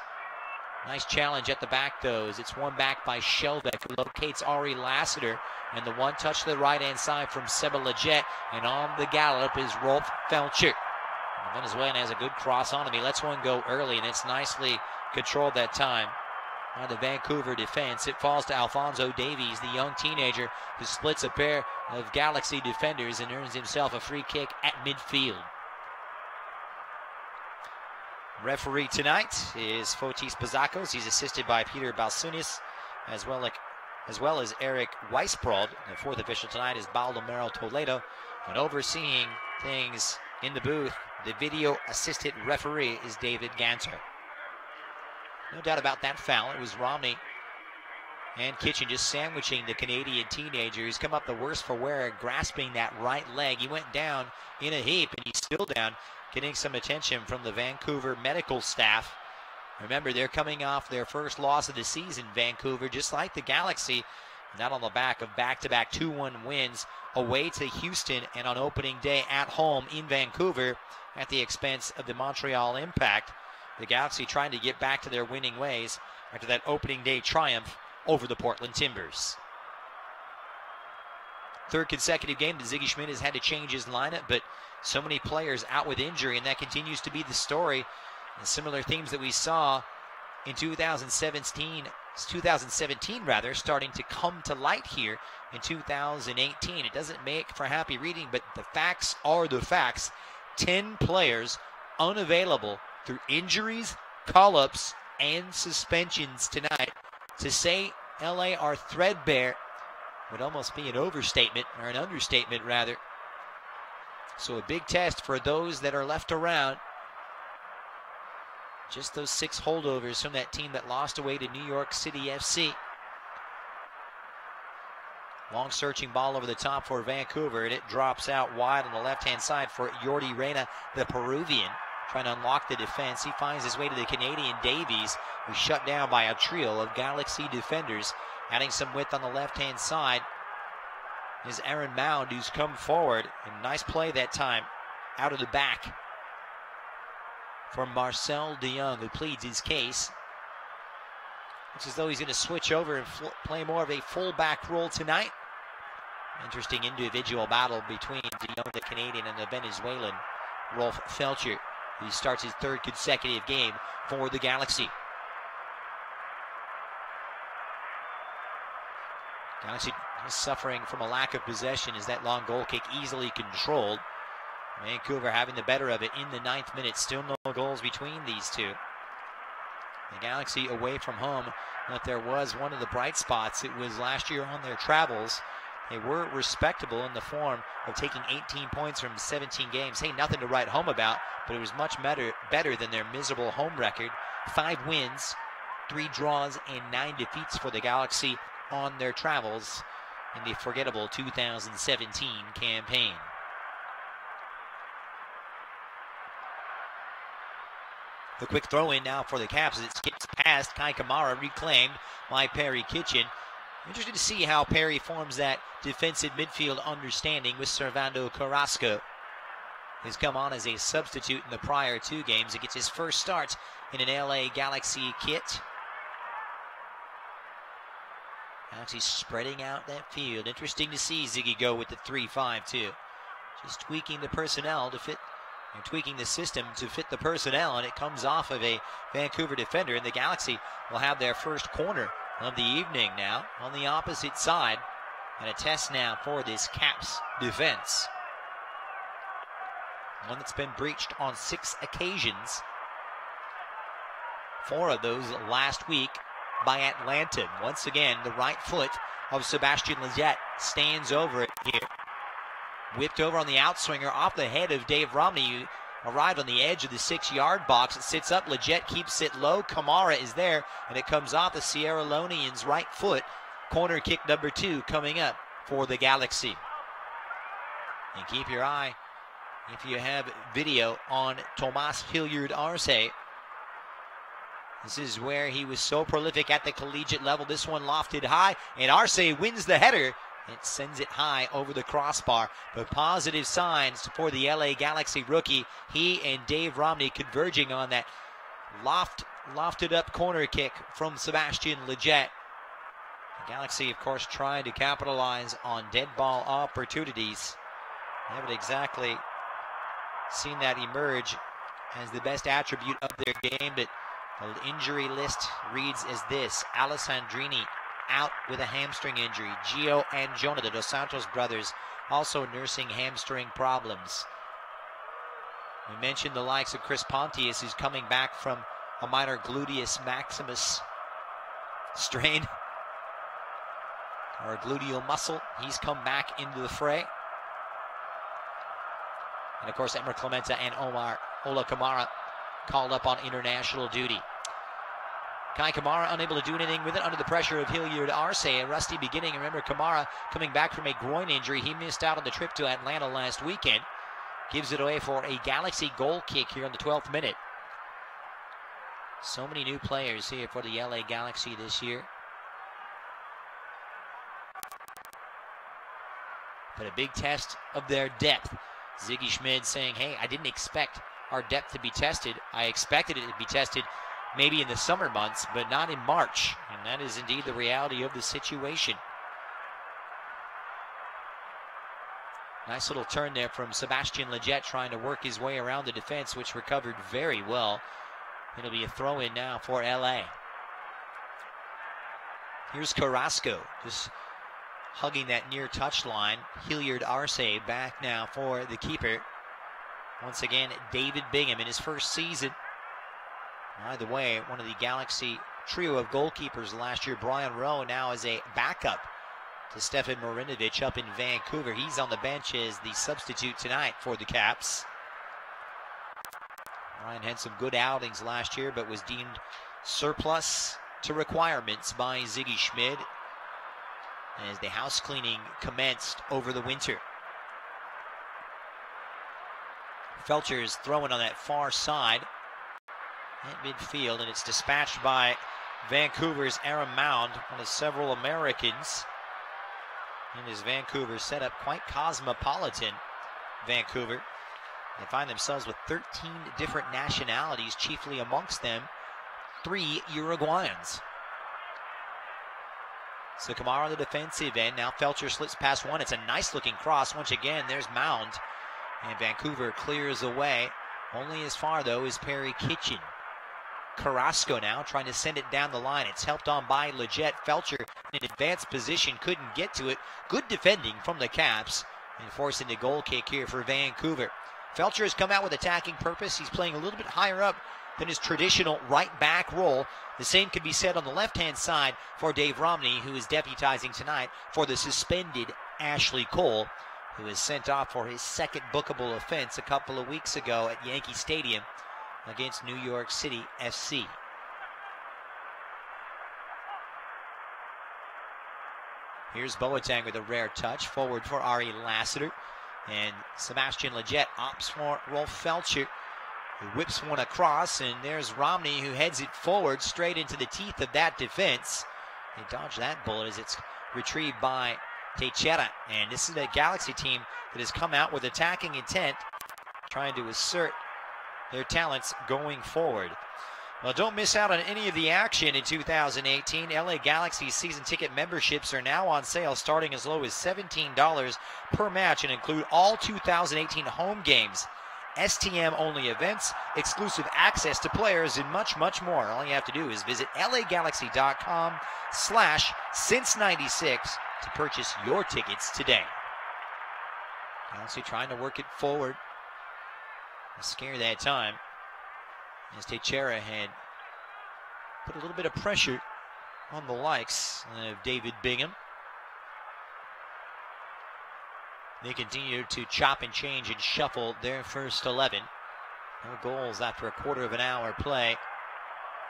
Nice challenge at the back, though, as it's won back by Schelbeck, who locates Ari Lassiter. And the one touch to the right-hand side from Seba Leggett. And on the gallop is Rolf Felcher. The Venezuelan has a good cross on him. He lets one go early, and it's nicely controlled that time by the Vancouver defense. It falls to Alfonso Davies, the young teenager who splits a pair of Galaxy defenders and earns himself a free kick at midfield. Referee tonight is Fotis Bazakos. He's assisted by Peter Balsunis, as well as Eric Weisbrod. The 4th official tonight is Baldomero Toledo. And overseeing things in the booth, the video assistant referee is David Ganser. No doubt about that foul. It was Romney and Kitchen just sandwiching the Canadian teenager, who's come up the worst for wear, grasping that right leg. He went down in a heap, and he's still down, getting some attention from the Vancouver medical staff. Remember, they're coming off their first loss of the season, Vancouver, just like the Galaxy. That on the back of back-to-back 2-1 wins away to Houston and on opening day at home in Vancouver at the expense of the Montreal Impact. The Galaxy trying to get back to their winning ways after that opening day triumph over the Portland Timbers. Third consecutive game that Ziggy Schmidt has had to change his lineup, but so many players out with injury, and that continues to be the story. And similar themes that we saw in 2017 starting to come to light here in 2018. It doesn't make for happy reading, but the facts are the facts. 10 players unavailable through injuries, call-ups, and suspensions tonight. To say LA are threadbare would almost be an overstatement, or an understatement rather. So a big test for those that are left around. Just those 6 holdovers from that team that lost away to New York City FC. Long searching ball over the top for Vancouver, and it drops out wide on the left-hand side for Jordi Reyna, the Peruvian, trying to unlock the defense. He finds his way to the Canadian Davies, who's shut down by a trio of Galaxy defenders. Adding some width on the left-hand side is Aaron Mound, who's come forward. And nice play that time out of the back for Marcel de Jong, who pleads his case. Looks as though he's going to switch over and play more of a fullback role tonight. Interesting individual battle between de Jong, the Canadian, and the Venezuelan Rolf Felcher. He starts his 3rd consecutive game for the Galaxy. Galaxy is suffering from a lack of possession as that long goal kick easily controlled. Vancouver having the better of it in the 9th minute. Still no goals between these two. The Galaxy away from home, but there was one of the bright spots. It was last year on their travels. They were respectable in the form of taking 18 points from 17 games. Hey, nothing to write home about, but it was much better than their miserable home record. 5 wins, 3 draws, and 9 defeats for the Galaxy on their travels in the forgettable 2017 campaign. The quick throw in now for the Caps as it skips past Kai Kamara, reclaimed by Perry Kitchen. Interested to see how Perry forms that defensive midfield understanding with Servando Carrasco. He's come on as a substitute in the prior 2 games. He gets his first start in an LA Galaxy kit. Galaxy spreading out that field. Interesting to see Ziggy go with the 3-5-2. Just tweaking the personnel to fit, and tweaking the system to fit the personnel, and it comes off of a Vancouver defender, and the Galaxy will have their first corner of the evening now on the opposite side, and a test now for this Caps defense. One that's been breached on 6 occasions. 4 of those last week by Atlanta. Once again, the right foot of Sebastian Lletget stands over it here. Whipped over on the outswinger off the head of Dave Romney, who arrived on the edge of the 6-yard box. It sits up, Lletget keeps it low. Kamara is there, and it comes off the Sierra Leoneans' right foot. Corner kick number 2 coming up for the Galaxy. And keep your eye, if you have video, on Tomas Hilliard Arce. This is where he was so prolific at the collegiate level. This one lofted high, and Arce wins the header. It sends it high over the crossbar. But positive signs for the LA Galaxy rookie. He and Dave Romney converging on that lofted up corner kick from Sebastian Lletget. The Galaxy, of course, trying to capitalize on dead ball opportunities. They haven't exactly seen that emerge as the best attribute of their game, but the injury list reads as this: Alessandrini out with a hamstring injury. Gio and Jonah, the Dos Santos brothers, also nursing hamstring problems. We mentioned the likes of Chris Pontius, who's coming back from a minor gluteus maximus strain, or a gluteal muscle. He's come back into the fray. And of course, Emmer Clementa and Ola Kamara called up on international duty. Kai Kamara unable to do anything with it under the pressure of Hilliard Arce. A rusty beginning. Remember, Kamara coming back from a groin injury. He missed out on the trip to Atlanta last weekend. Gives it away for a Galaxy goal kick here in the 12th minute. So many new players here for the LA Galaxy this year. but a big test of their depth. Ziggy Schmid saying, hey, I didn't expect our depth to be tested. I expected it to be tested maybe in the summer months, but not in March. And that is indeed the reality of the situation. Nice little turn there from Sebastian Leggett, trying to work his way around the defense, which recovered very well. It'll be a throw-in now for LA. Here's Carrasco, just hugging that near touchline. Hilliard Arce back now for the keeper. Once again, David Bingham in his first season. By the way, one of the Galaxy trio of goalkeepers last year, Brian Rowe, now as a backup to Stefan Marinovic up in Vancouver. He's on the bench as the substitute tonight for the Caps. Ryan had some good outings last year, but was deemed surplus to requirements by Ziggy Schmid as the house cleaning commenced over the winter. Felcher is throwing on that far side at midfield, and it's dispatched by Vancouver's Aaron Mound, one of several Americans. And as Vancouver set up quite cosmopolitan, Vancouver, they find themselves with 13 different nationalities, chiefly amongst them 3 Uruguayans. So Kamara on the defensive end. Now Felcher slips past one. It's a nice looking cross. Once again, there's Mound. And Vancouver clears away. Only as far, though, as Perry Kitchen. Carrasco now trying to send it down the line. It's helped on by Leggett. Felcher in an advanced position, couldn't get to it. Good defending from the Caps. And forcing the goal kick here for Vancouver. Felcher has come out with attacking purpose. He's playing a little bit higher up than his traditional right back role. The same could be said on the left-hand side for Dave Romney, who is deputizing tonight for the suspended Ashley Cole, who was sent off for his second bookable offense a couple of weeks ago at Yankee Stadium against New York City FC. Here's Boateng with a rare touch forward for Ari Lassiter. And Sebastian Leggett opts for Rolf Felcher, who whips one across, and there's Romney who heads it forward straight into the teeth of that defense. They dodge that bullet as it's retrieved by Teixeira. And this is a Galaxy team that has come out with attacking intent, trying to assert their talents going forward. Well, don't miss out on any of the action in 2018. LA Galaxy season ticket memberships are now on sale, starting as low as $17 per match, and include all 2018 home games, STM-only events, exclusive access to players, and much, much more. All you have to do is visit lagalaxy.com/since96 to purchase your tickets today. Galaxy trying to work it forward. Scare that time, as Teixeira had put a little bit of pressure on the likes of David Bingham. They continue to chop and change and shuffle their first 11. No goals after a quarter of an hour play.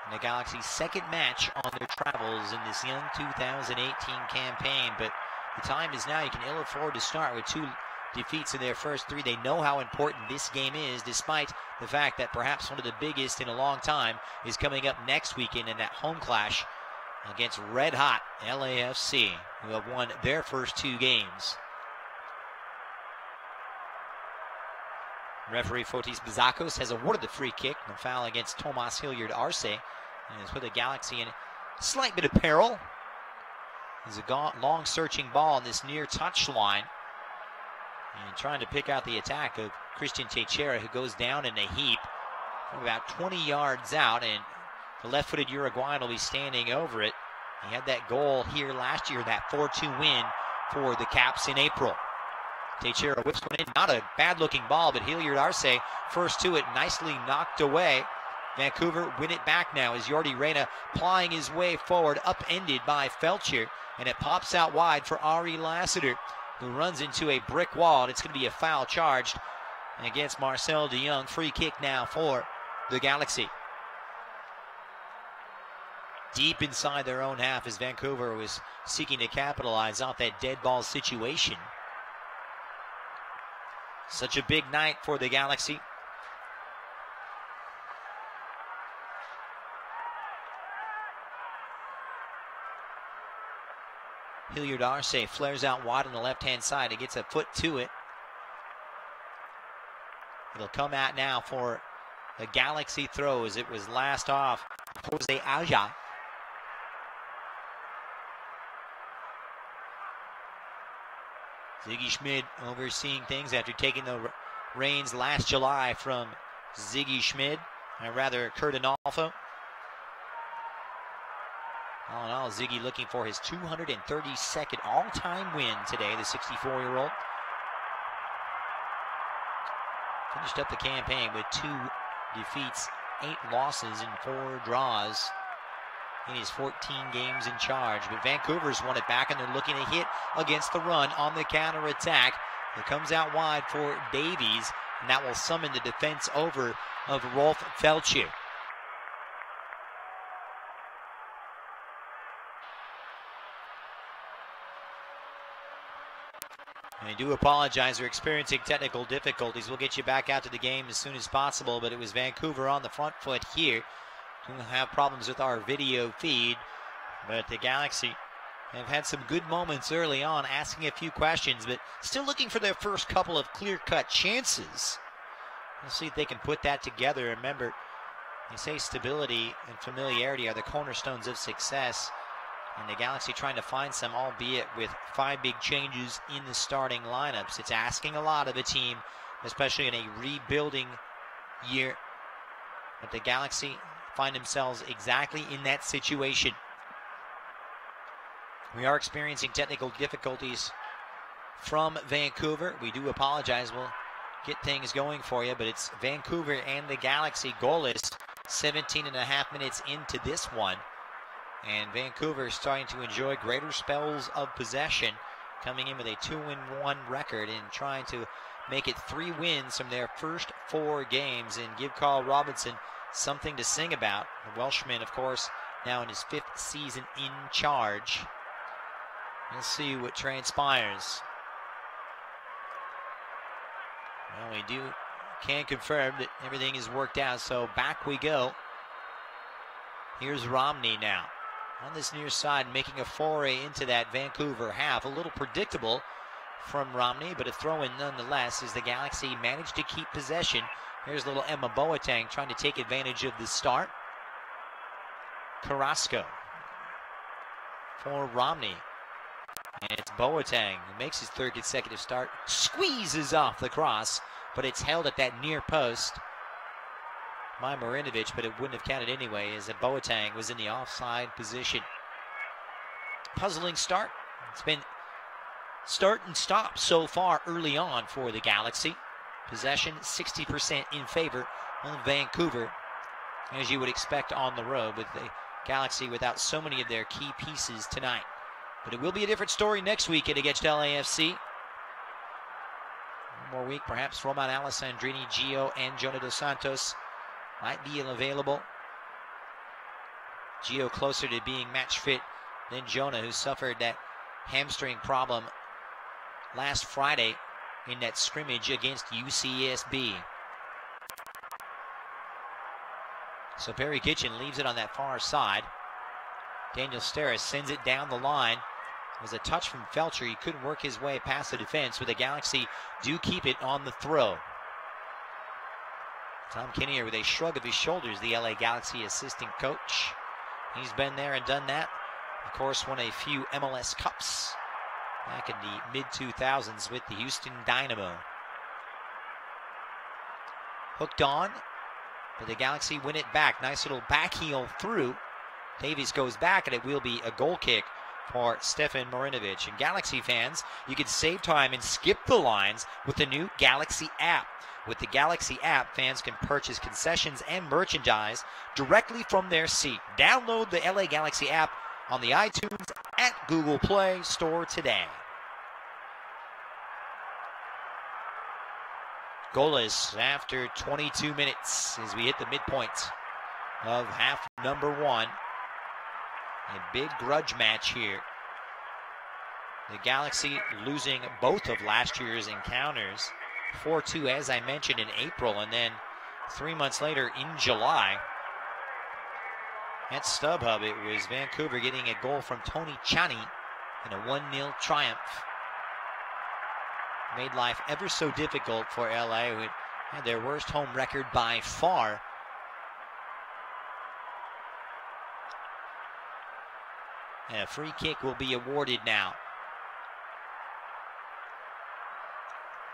And the Galaxy's second match on their travels in this young 2018 campaign. But the time is now. You can ill afford to start with 2 defeats in their first 3. They know how important this game is, despite the fact that perhaps one of the biggest in a long time is coming up next weekend in that home clash against red-hot LAFC, who have won their first 2 games. Referee Fotis Bizakos has awarded the free kick, the foul against Tomas Hilliard Arce, and has put the Galaxy in a slight bit of peril. There's a long searching ball on this near touchline, and trying to pick out the attack of Christian Teixeira, who goes down in a heap from about 20 yards out, and the left-footed Uruguayan will be standing over it. He had that goal here last year, that 4-2 win for the Caps in April. Teixeira whips one in, not a bad-looking ball, but Hilliard Arce first to it, nicely knocked away. Vancouver win it back now as Jordi Reyna plying his way forward, upended by Felcher, and it pops out wide for Ari Lassiter, who runs into a brick wall, and it's going to be a foul charged against Marcel de Jong. Free kick now for the Galaxy. Deep inside their own half as Vancouver was seeking to capitalize off that dead ball situation. Such a big night for the Galaxy. Hilliard Arce flares out wide on the left-hand side. He gets a foot to it. It'll come out now for the Galaxy throw as it was last off. Jose Aja. Ziggy Schmid overseeing things after taking the reins last July from Ziggy Schmid, or rather Kurt Analfo. All in all, Ziggy looking for his 232nd all-time win today, the 64-year-old. Finished up the campaign with 2 defeats, 8 losses, and 4 draws in his 14 games in charge. But Vancouver's won it back, and they're looking to hit against the run on the counter-attack. It comes out wide for Davies, and that will summon the defense over of Rolf Felcher. I do apologize, we're experiencing technical difficulties. We'll get you back out to the game as soon as possible, but it was Vancouver on the front foot here. We'll have problems with our video feed, but the Galaxy have had some good moments early on, asking a few questions, but still looking for their first couple of clear-cut chances. We'll see if they can put that together. Remember, they say stability and familiarity are the cornerstones of success. And the Galaxy trying to find some, albeit with 5 big changes in the starting lineups. It's asking a lot of a team, especially in a rebuilding year. But the Galaxy find themselves exactly in that situation. We are experiencing technical difficulties from Vancouver. We do apologize. We'll get things going for you, but it's Vancouver and the Galaxy goalless 17.5 minutes into this one. And Vancouver is starting to enjoy greater spells of possession, coming in with a 2-1 record and trying to make it 3 wins from their first 4 games and give Carl Robinson something to sing about. The Welshman, of course, now in his 5th season in charge. We'll see what transpires. Well, we can confirm that everything is worked out, so back we go. Here's Romney now on this near side, making a foray into that Vancouver half. A little predictable from Romney, but a throw-in nonetheless as the Galaxy managed to keep possession. Here's little Emma Boateng trying to take advantage of the start. Carrasco for Romney. And it's Boateng who makes his 3rd consecutive start. Squeezes off the cross, but it's held at that near post by Marinovic, but it wouldn't have counted anyway as Boateng was in the offside position. Puzzling start. It's been start and stop so far early on for the Galaxy. Possession 60% in favor of Vancouver, as you would expect on the road with the Galaxy without so many of their key pieces tonight. But it will be a different story next weekend against LAFC. One more week, perhaps Roman Alessandrini, Gio, and Jonah Dos Santos might be available. Gio closer to being match fit than Jonah, who suffered that hamstring problem last Friday in that scrimmage against UCSB. So Perry Kitchen leaves it on that far side. Daniel Steres sends it down the line. It was a touch from Felcher. He couldn't work his way past the defense, but the Galaxy do keep it on the throw. Tom Kinnear with a shrug of his shoulders, the LA Galaxy assistant coach. He's been there and done that. Of course, won a few MLS Cups back in the mid-2000s with the Houston Dynamo. Hooked on, but the Galaxy win it back. Nice little back heel through. Davies goes back, and it will be a goal kick for Stefan Marinovic. And Galaxy fans, you can save time and skip the lines with the new Galaxy app. With the Galaxy app, fans can purchase concessions and merchandise directly from their seat. Download the LA Galaxy app on the iTunes and Google Play Store today. Goalless after 22 minutes as we hit the midpoint of half number 1. A big grudge match here. The Galaxy losing both of last year's encounters. 4-2, as I mentioned, in April, and then 3 months later in July. At StubHub, it was Vancouver getting a goal from Tony Chani in a 1-0 triumph. Made life ever so difficult for LA, who had their worst home record by far. And a free kick will be awarded now.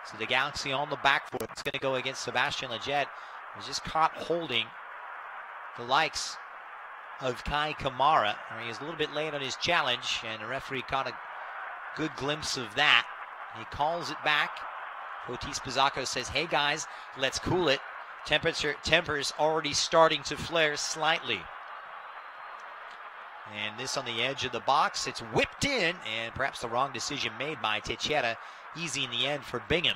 So the Galaxy on the back foot. It's going to go against Sebastian Lletget, who's just caught holding the likes of Kai Kamara. He was a little bit late on his challenge, and the referee caught a good glimpse of that. He calls it back. Otis Pizzacco says, hey guys, let's cool it. Temper's already starting to flare slightly. And this on the edge of the box. It's whipped in, and perhaps the wrong decision made by Teixeira. Easy in the end for Bingham.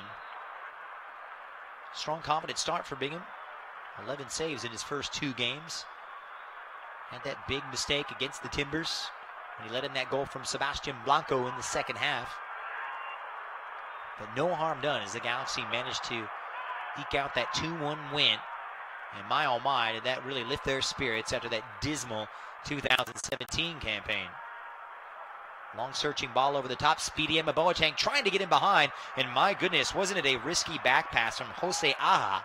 Strong, confident start for Bingham. 11 saves in his first 2 games. Had that big mistake against the Timbers when he let in that goal from Sebastian Blanco in the second half. But no harm done as the Galaxy managed to eke out that 2-1 win. And my oh my, did that really lift their spirits after that dismal 2017 campaign. Long searching ball over the top. Speedy Emma Boateng trying to get in behind. And my goodness, wasn't it a risky back pass from Jose Aja?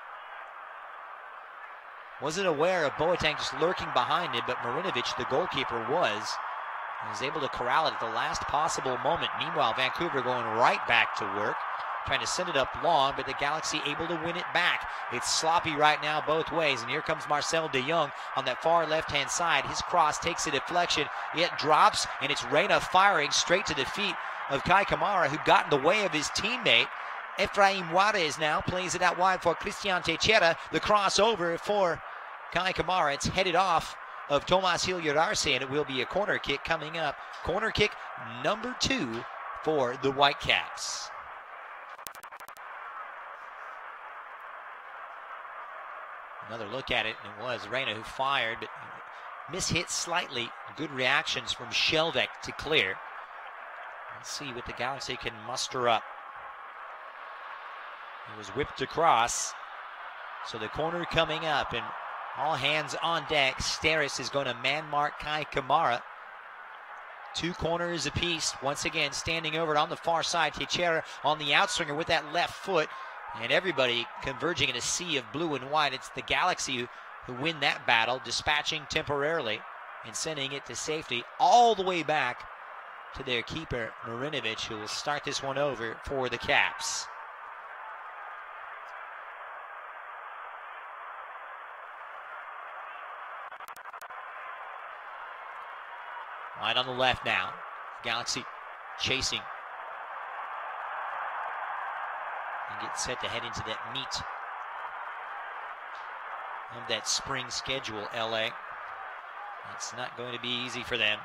Wasn't aware of Boateng just lurking behind him, but Marinovic, the goalkeeper, was able to corral it at the last possible moment. Meanwhile, Vancouver going right back to work, trying to send it up long, but the Galaxy able to win it back. It's sloppy right now both ways, and here comes Marcel de Jong on that far left-hand side. His cross takes a deflection. It drops, and it's Reina firing straight to the feet of Kai Kamara, who got in the way of his teammate. Efraim Juarez now plays it out wide for Christian Teixeira. The crossover for Kai Kamara. It's headed off of Tomas Hilliard Arce, and it will be a corner kick coming up. Corner kick number 2 for the Whitecaps. Another look at it, and it was Reina who fired, but mishit slightly. Good reactions from Shelvek to clear. Let's see what the Galaxy can muster up. It was whipped across. So the corner coming up, and all hands on deck. Steris is going to man-mark Kai Kamara. 2 corners apiece. Once again, standing over it on the far side. Teixeira on the outswinger with that left foot. And everybody converging in a sea of blue and white. It's the Galaxy who win that battle, dispatching temporarily and sending it to safety all the way back to their keeper, Marinovic, who will start this one over for the Caps. Wide on the left now. Galaxy chasing. And get set to head into that meat of that spring schedule, LA. It's not going to be easy for them.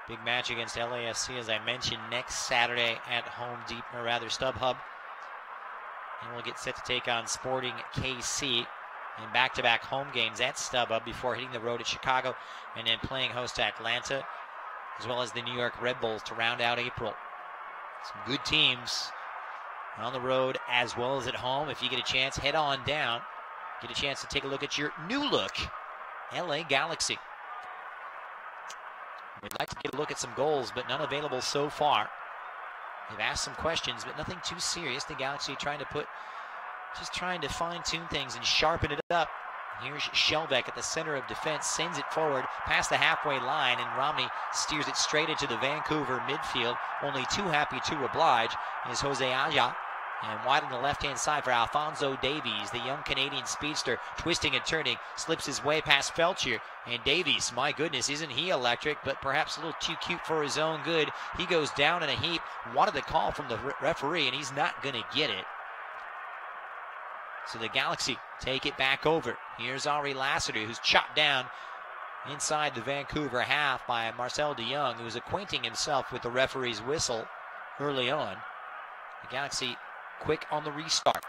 Big match against LAFC, as I mentioned, next Saturday at StubHub. And we'll get set to take on Sporting KC in back-to-back home games at StubHub before hitting the road at Chicago and then playing host to Atlanta, as well as the New York Red Bulls to round out April. Some good teams on the road as well as at home. If you get a chance, head on down. Get a chance to take a look at your new look, LA Galaxy. We'd like to get a look at some goals, but none available so far. They've asked some questions, but nothing too serious. The Galaxy trying to fine-tune things and sharpen it up. Here's Shelvek at the center of defense, sends it forward past the halfway line, and Romney steers it straight into the Vancouver midfield. Only too happy to oblige is Jose Aja. And wide on the left-hand side for Alfonso Davies, the young Canadian speedster, twisting and turning, slips his way past Felchier. And Davies, my goodness, isn't he electric, but perhaps a little too cute for his own good. He goes down in a heap, wanted the call from the referee, and he's not going to get it. So the Galaxy take it back over. Here's Ari Lassiter, who's chopped down inside the Vancouver half by Marcel de Jong, who's acquainting himself with the referee's whistle early on. The Galaxy quick on the restart.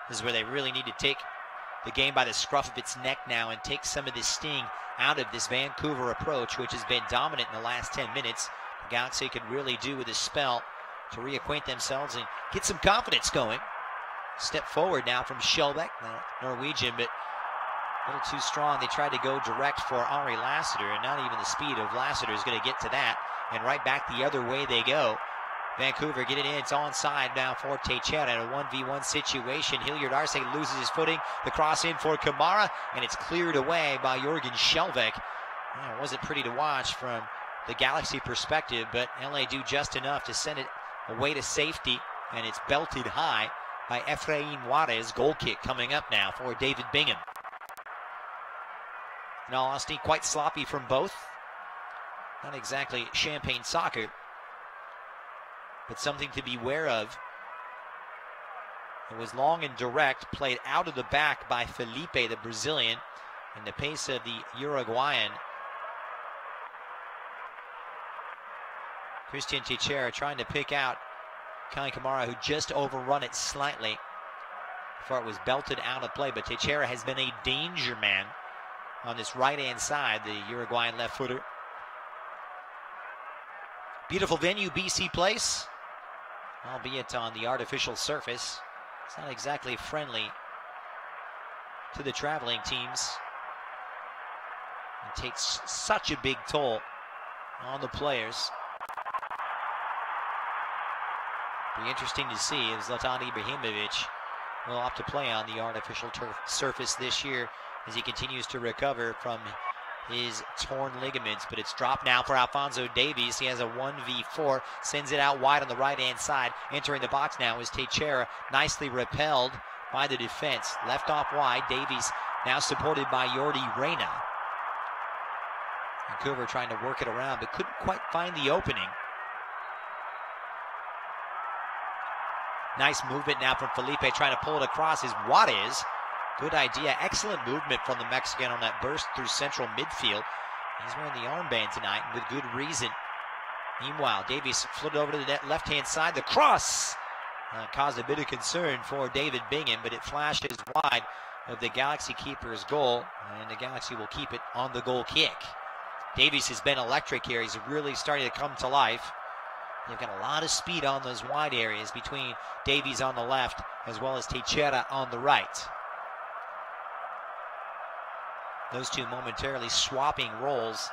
This is where they really need to take the game by the scruff of its neck now and take some of this sting out of this Vancouver approach, which has been dominant in the last 10 minutes. The Galaxy could really do with a spell to reacquaint themselves and get some confidence going. Step forward now from Shelbeck, Norwegian, but A little too strong. They tried to go direct for Henri Lassiter, and not even the speed of Lassiter is going to get to that. And right back the other way they go. Vancouver get it in. It's onside now for Teixeira in a 1v1 situation. Hilliard Arce loses his footing. The cross in for Kamara, and it's cleared away by Jorgen Skjelvik. It wasn't pretty to watch from the Galaxy perspective, but LA do just enough to send it away to safety, and it's belted high by Efrain Juarez. Goal kick coming up now for David Bingham. In all honesty, quite sloppy from both. Not exactly champagne soccer, but something to be aware of. It was long and direct, played out of the back by Felipe, the Brazilian, and the pace of the Uruguayan. Christian Teixeira trying to pick out Kai Kamara, who just overrun it slightly before it was belted out of play. But Teixeira has been a danger man on this right-hand side, the Uruguayan left footer. Beautiful venue, BC Place, albeit on the artificial surface. It's not exactly friendly to the traveling teams. It takes such a big toll on the players. Be interesting to see if Ladon Ibrahimovic will opt to play on the artificial turf surface this year as he continues to recover from his torn ligaments. But it's dropped now for Alfonso Davies. He has a 1v4, sends it out wide on the right-hand side. Entering the box now is Teixeira, nicely repelled by the defense. Left off wide, Davies now supported by Jordi Reyna. Vancouver trying to work it around, but couldn't quite find the opening. Nice movement now from Felipe, trying to pull it across. Is Juarez. Good idea. Excellent movement from the Mexican on that burst through central midfield. He's wearing the armband tonight, and with good reason. Meanwhile, Davies flipped over to the net left-hand side. The cross caused a bit of concern for David Bingham, but it flashes wide of the Galaxy keeper's goal, and the Galaxy will keep it on the goal kick. Davies has been electric here. He's really starting to come to life. They've got a lot of speed on those wide areas between Davies on the left as well as Teixeira on the right. Those two momentarily swapping roles.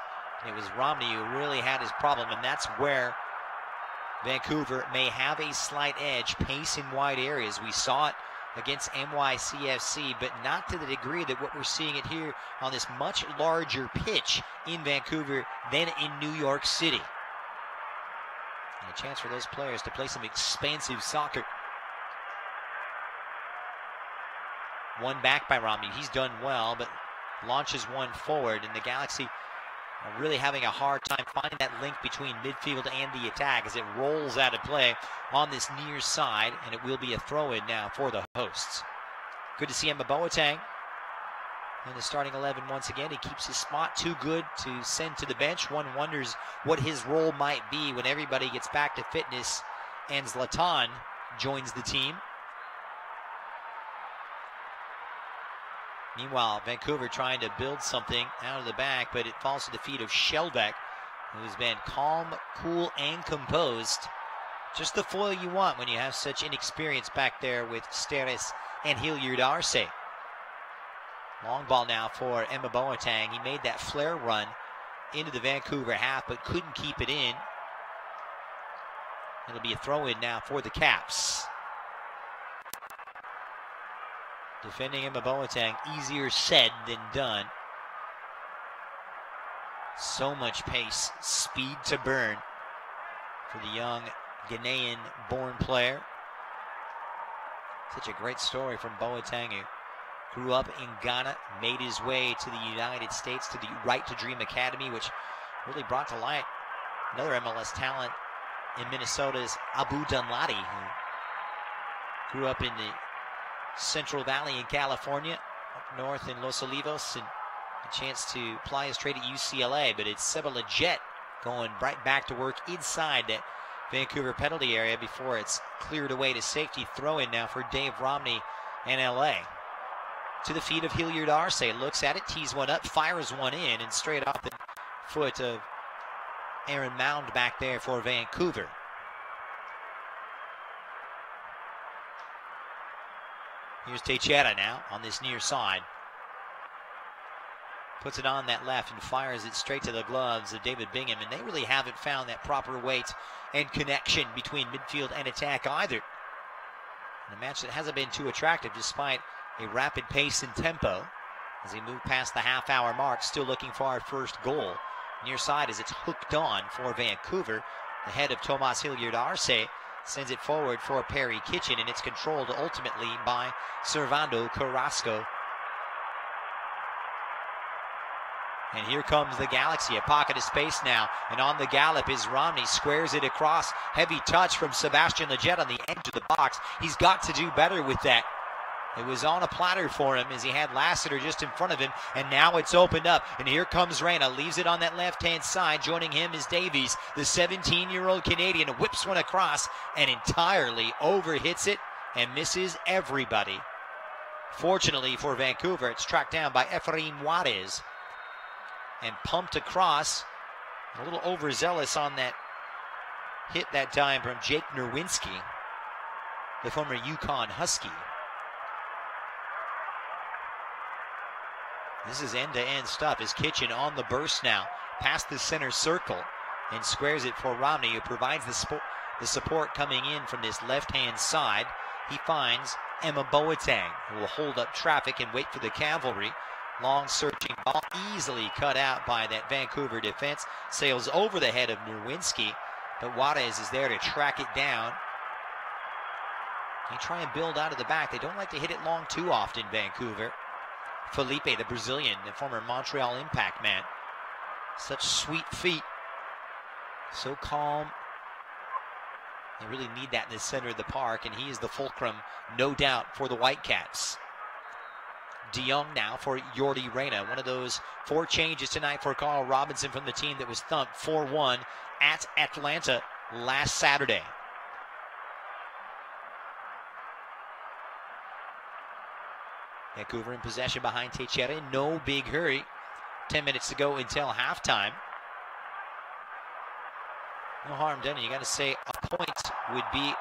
It was Romney who really had his problem, and that's where Vancouver may have a slight edge, pace in wide areas. We saw it against NYCFC, but not to the degree that what we're seeing it here on this much larger pitch in Vancouver than in New York City. And a chance for those players to play some expansive soccer. One back by Romney. He's done well, but launches one forward, and the Galaxy are really having a hard time finding that link between midfield and the attack as it rolls out of play on this near side, and it will be a throw-in now for the hosts. Good to see Emma Boateng in the starting 11 once again. He keeps his spot too good to send to the bench. One wonders what his role might be when everybody gets back to fitness and Zlatan joins the team. Meanwhile, Vancouver trying to build something out of the back, but it falls to the feet of Skjelvik, who's been calm, cool, and composed. Just the foil you want when you have such inexperience back there with Steres and Hilliard Arce. Long ball now for Emma Boateng. He made that flare run into the Vancouver half, but couldn't keep it in. It'll be a throw-in now for the Caps. Defending Emma Boateng, easier said than done. So much pace, speed to burn for the young Ghanaian-born player. Such a great story from Boateng, who grew up in Ghana, made his way to the United States, to the Right to Dream Academy, which really brought to light another MLS talent in Minnesota's Abu Danladi, who grew up in the Central Valley in California, up north in Los Olivos, and a chance to ply his trade at UCLA. But it's Seba Leggett going right back to work inside that Vancouver penalty area before it's cleared away to safety. Throw in now for Dave Romney and LA. To the feet of Hilliard Arce, looks at it, tees one up, fires one in, and straight off the foot of Aaron Mound back there for Vancouver. Here's Teixeira now on this near side. puts it on that left and fires it straight to the gloves of David Bingham, and they really haven't found that proper weight and connection between midfield and attack either. In a match that hasn't been too attractive despite a rapid pace and tempo as they move past the half-hour mark, still looking for our first goal. Near side as it's hooked on for Vancouver. The head of Tomas Hilliard Arce sends it forward for Perry Kitchen, and it's controlled ultimately by Servando Carrasco. And here comes the Galaxy, a pocket of space now, and on the gallop is Romney, squares it across, heavy touch from Sebastian Lletget on the edge of the box. He's got to do better with that. It was on a platter for him as he had Lassiter just in front of him, and now it's opened up, and here comes Reyna, leaves it on that left-hand side. Joining him is Davies, the 17-year-old Canadian, whips one across and entirely overhits it and misses everybody. Fortunately for Vancouver, it's tracked down by Efrain Juarez and pumped across, a little overzealous on that hit that time from Jake Nerwinski, the former Yukon Husky. This is end-to-end stuff. His Kitchen on the burst now, past the center circle, and squares it for Romney, who provides the support coming in from this left-hand side. He finds Emma Boateng, who will hold up traffic and wait for the cavalry. Long searching ball, easily cut out by that Vancouver defense. Sails over the head of Nerwinski, but Juarez is there to track it down. They try and build out of the back. They don't like to hit it long too often, Vancouver. Felipe, the Brazilian, the former Montreal Impact man. Such sweet feet. So calm. They really need that in the center of the park, and he is the fulcrum, no doubt, for the Whitecaps. De Jong now for Jordi Reyna. One of those 4 changes tonight for Carl Robinson from the team that was thumped 4-1 at Atlanta last Saturday. Vancouver in possession behind Teixeira. No big hurry. 10 minutes to go until halftime. No harm done. You got to say a point would be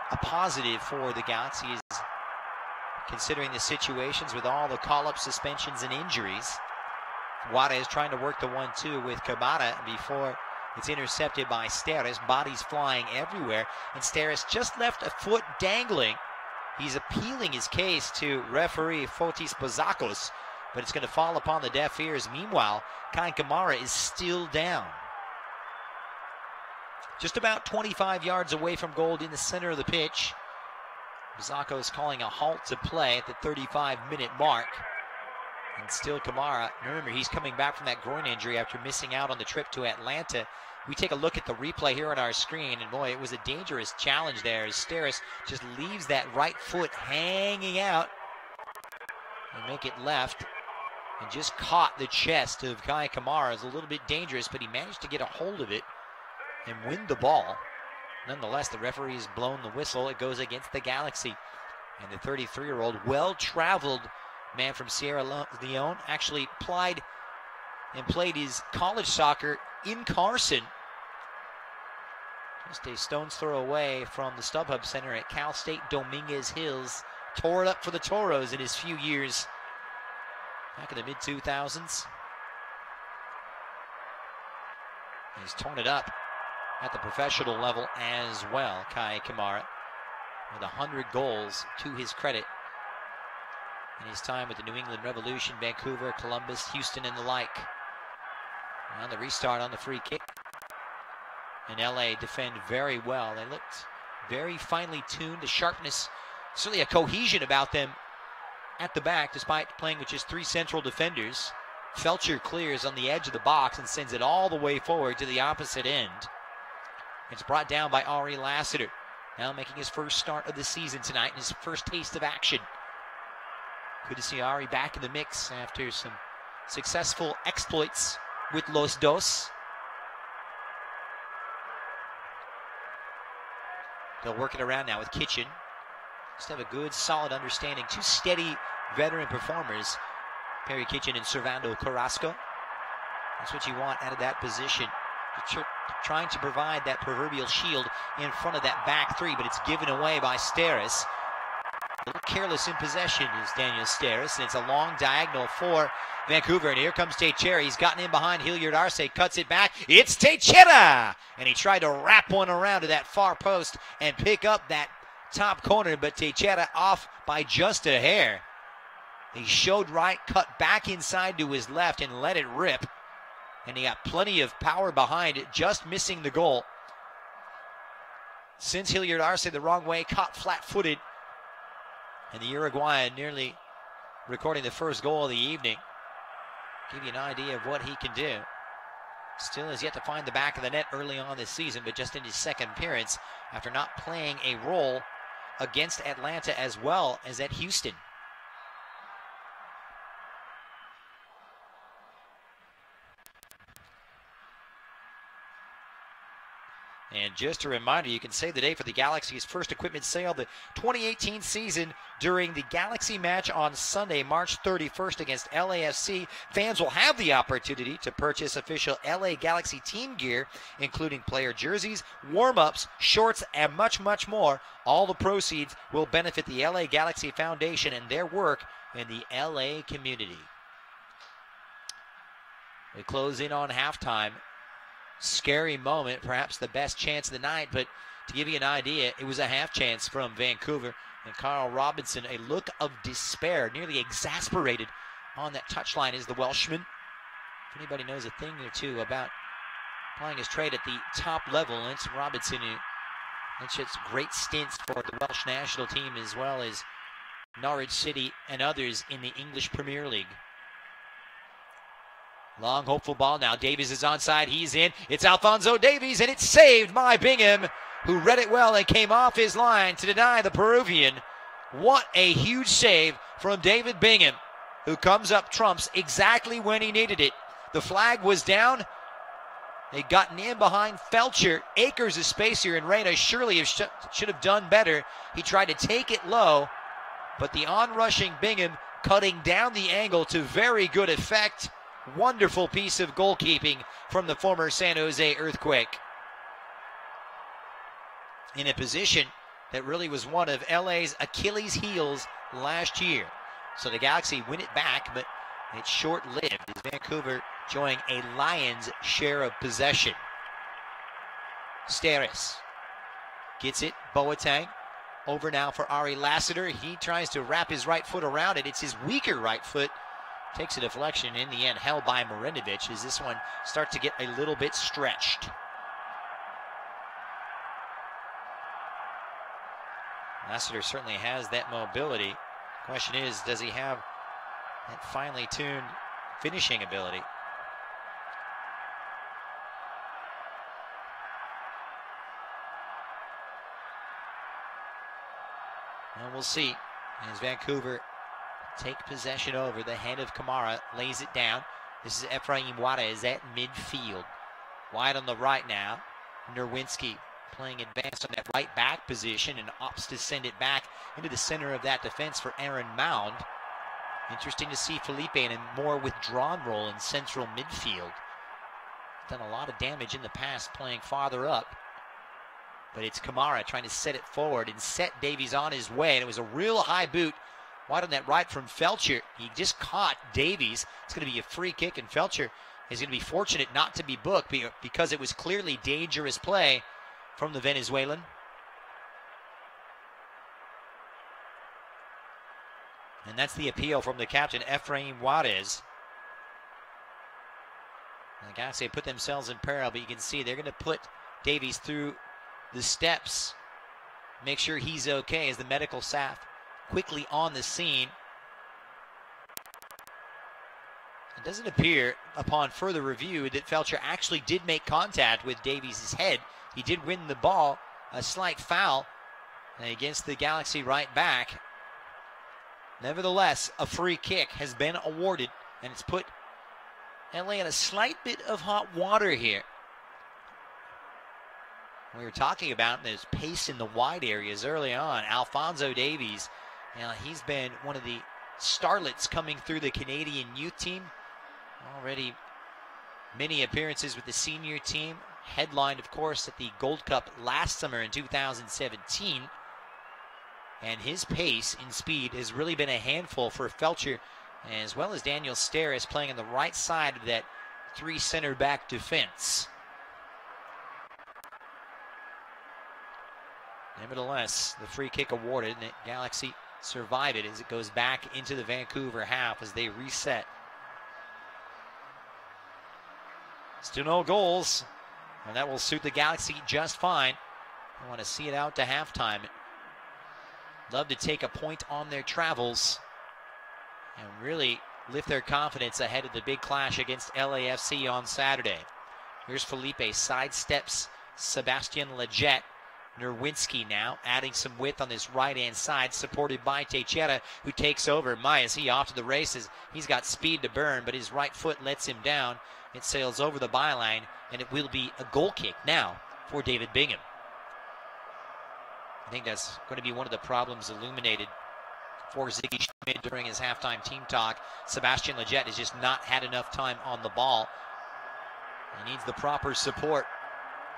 a positive for the Galaxy, considering the situations with all the call-up suspensions and injuries. Juarez trying to work the 1-2 with Cabada before it's intercepted by Steres. Bodies flying everywhere, and Steres just left a foot dangling. He's appealing his case to referee Fotis Bazakos, but it's going to fall upon the deaf ears. Meanwhile, Kai Kamara is still down. Just about 25 yards away from goal in the center of the pitch. Bazakos calling a halt to play at the 35-minute mark. And still Kamara, remember, he's coming back from that groin injury after missing out on the trip to Atlanta. We take a look at the replay here on our screen, and boy, it was a dangerous challenge there as Steres just leaves that right foot hanging out and make it left, and just caught the chest of Kai Kamara. It's a little bit dangerous, but he managed to get a hold of it and win the ball. Nonetheless, the referee has blown the whistle. It goes against the Galaxy, and the 33-year-old, well-traveled man from Sierra Leone actually played his college soccer in Carson. Just a stone's throw away from the StubHub Center at Cal State Dominguez Hills. Tore it up for the Toros in his few years back in the mid-2000s. He's torn it up at the professional level as well, Kai Kamara, with 100 goals to his credit in his time with the New England Revolution, Vancouver, Columbus, Houston, and the like. On the restart on the free kick. And LA defend very well. They looked very finely tuned. The sharpness, certainly a cohesion about them at the back, despite playing with just 3 central defenders. Felcher clears on the edge of the box and sends it all the way forward to the opposite end. It's brought down by Ari Lassiter, now making his first start of the season tonight and his first taste of action. Good to see Ari back in the mix after some successful exploits with Los Dos. They'll work it around now with Kitchen. Just have a good, solid understanding. 2 steady veteran performers, Perry Kitchen and Servando Carrasco. That's what you want out of that position. Trying to provide that proverbial shield in front of that back 3, but it's given away by Steres. A little careless in possession is Daniel Steres, and it's a long diagonal for Vancouver. And here comes Toyotacare. He's gotten in behind Hilliard Arce, cuts it back. It's Toyotacare! And he tried to wrap one around to that far post and pick up that top corner, but Toyotacare off by just a hair. He showed right, cut back inside to his left, and let it rip. And he got plenty of power behind it, just missing the goal. Since Hilliard Arce the wrong way, caught flat-footed. And the Uruguayan nearly recording the first goal of the evening. Give you an idea of what he can do. Still has yet to find the back of the net early on this season, but just in his second appearance after not playing a role against Atlanta as well as at Houston. And just a reminder, you can save the day for the Galaxy's first equipment sale, the 2018 season, during the Galaxy match on Sunday, March 31st against LAFC. Fans will have the opportunity to purchase official LA Galaxy team gear, including player jerseys, warm-ups, shorts, and much, much more. All the proceeds will benefit the LA Galaxy Foundation and their work in the LA community. We close in on halftime. Scary moment, perhaps the best chance of the night, but to give you an idea, it was a half chance from Vancouver. And Carl Robinson, a look of despair, nearly exasperated on that touchline is the Welshman. If anybody knows a thing or two about playing his trade at the top level, it's Robinson, who that's just great stints for the Welsh national team as well as Norwich City and others in the English Premier League. Long, hopeful ball now. Davies is onside. He's in. It's Alfonso Davies, and it's saved by Bingham, who read it well and came off his line to deny the Peruvian. What a huge save from David Bingham, who comes up trumps exactly when he needed it. The flag was down. They'd gotten in behind Felcher. Acres of space here, and Reyna surely should have done better. He tried to take it low, but the onrushing Bingham cutting down the angle to very good effect. Wonderful piece of goalkeeping from the former San Jose Earthquake. In a position that really was one of LA's Achilles' heels last year. So the Galaxy win it back, but it's short-lived as Vancouver enjoying a Lions share of possession. Steres gets it. Boateng over now for Ari Lassiter. He tries to wrap his right foot around it. It's his weaker right foot. Takes a deflection, in the end held by Marinovic as this one starts to get a little bit stretched. Lassiter certainly has that mobility. Question is, does he have that finely tuned finishing ability? Well, we'll see as Vancouver take possession over. The head of Kamara lays it down. This is Efraim Juarez at midfield. Wide on the right now. Nerwinski playing advanced on that right back position and opts to send it back into the center of that defense for Aaron Mound. Interesting to see Felipe in a more withdrawn role in central midfield. Done a lot of damage in the past playing farther up. But it's Kamara trying to set it forward and set Davies on his way. And it was a real high boot wide on that right from Felcher. He just caught Davies. It's going to be a free kick, and Felcher is going to be fortunate not to be booked because it was clearly dangerous play from the Venezuelan. And that's the appeal from the captain, Efraim Juarez. And the guys say put themselves in peril, but you can see they're going to put Davies through the steps. Make sure he's okay as the medical staff quickly on the scene. It doesn't appear upon further review that Felcher actually did make contact with Davies' head. He did win the ball, a slight foul against the Galaxy right back. Nevertheless, a free kick has been awarded, and it's put LA in a slight bit of hot water here. We were talking about this pace in the wide areas early on. Alfonso Davies, he's been one of the starlets coming through the Canadian youth team. Already many appearances with the senior team. Headlined, of course, at the Gold Cup last summer in 2017. And his pace and speed has really been a handful for Felcher, as well as Daniel Steres playing on the right side of that 3 center back defense. Nevertheless, the free kick awarded, and the Galaxy survive it as it goes back into the Vancouver half as they reset. Still no goals, and that will suit the Galaxy just fine. I want to see it out to halftime. Love to take a point on their travels and really lift their confidence ahead of the big clash against LAFC on Saturday. Here's Felipe, sidesteps Sebastian Lletget. Nerwinski now adding some width on this right-hand side, supported by Teixeira, who takes over. He off to the races. He's got speed to burn, but his right foot lets him down. It sails over the byline, and it will be a goal kick now for David Bingham. I think that's going to be one of the problems illuminated for Ziggy Schmidt during his halftime team talk. Sebastian Lletget has just not had enough time on the ball. He needs the proper support.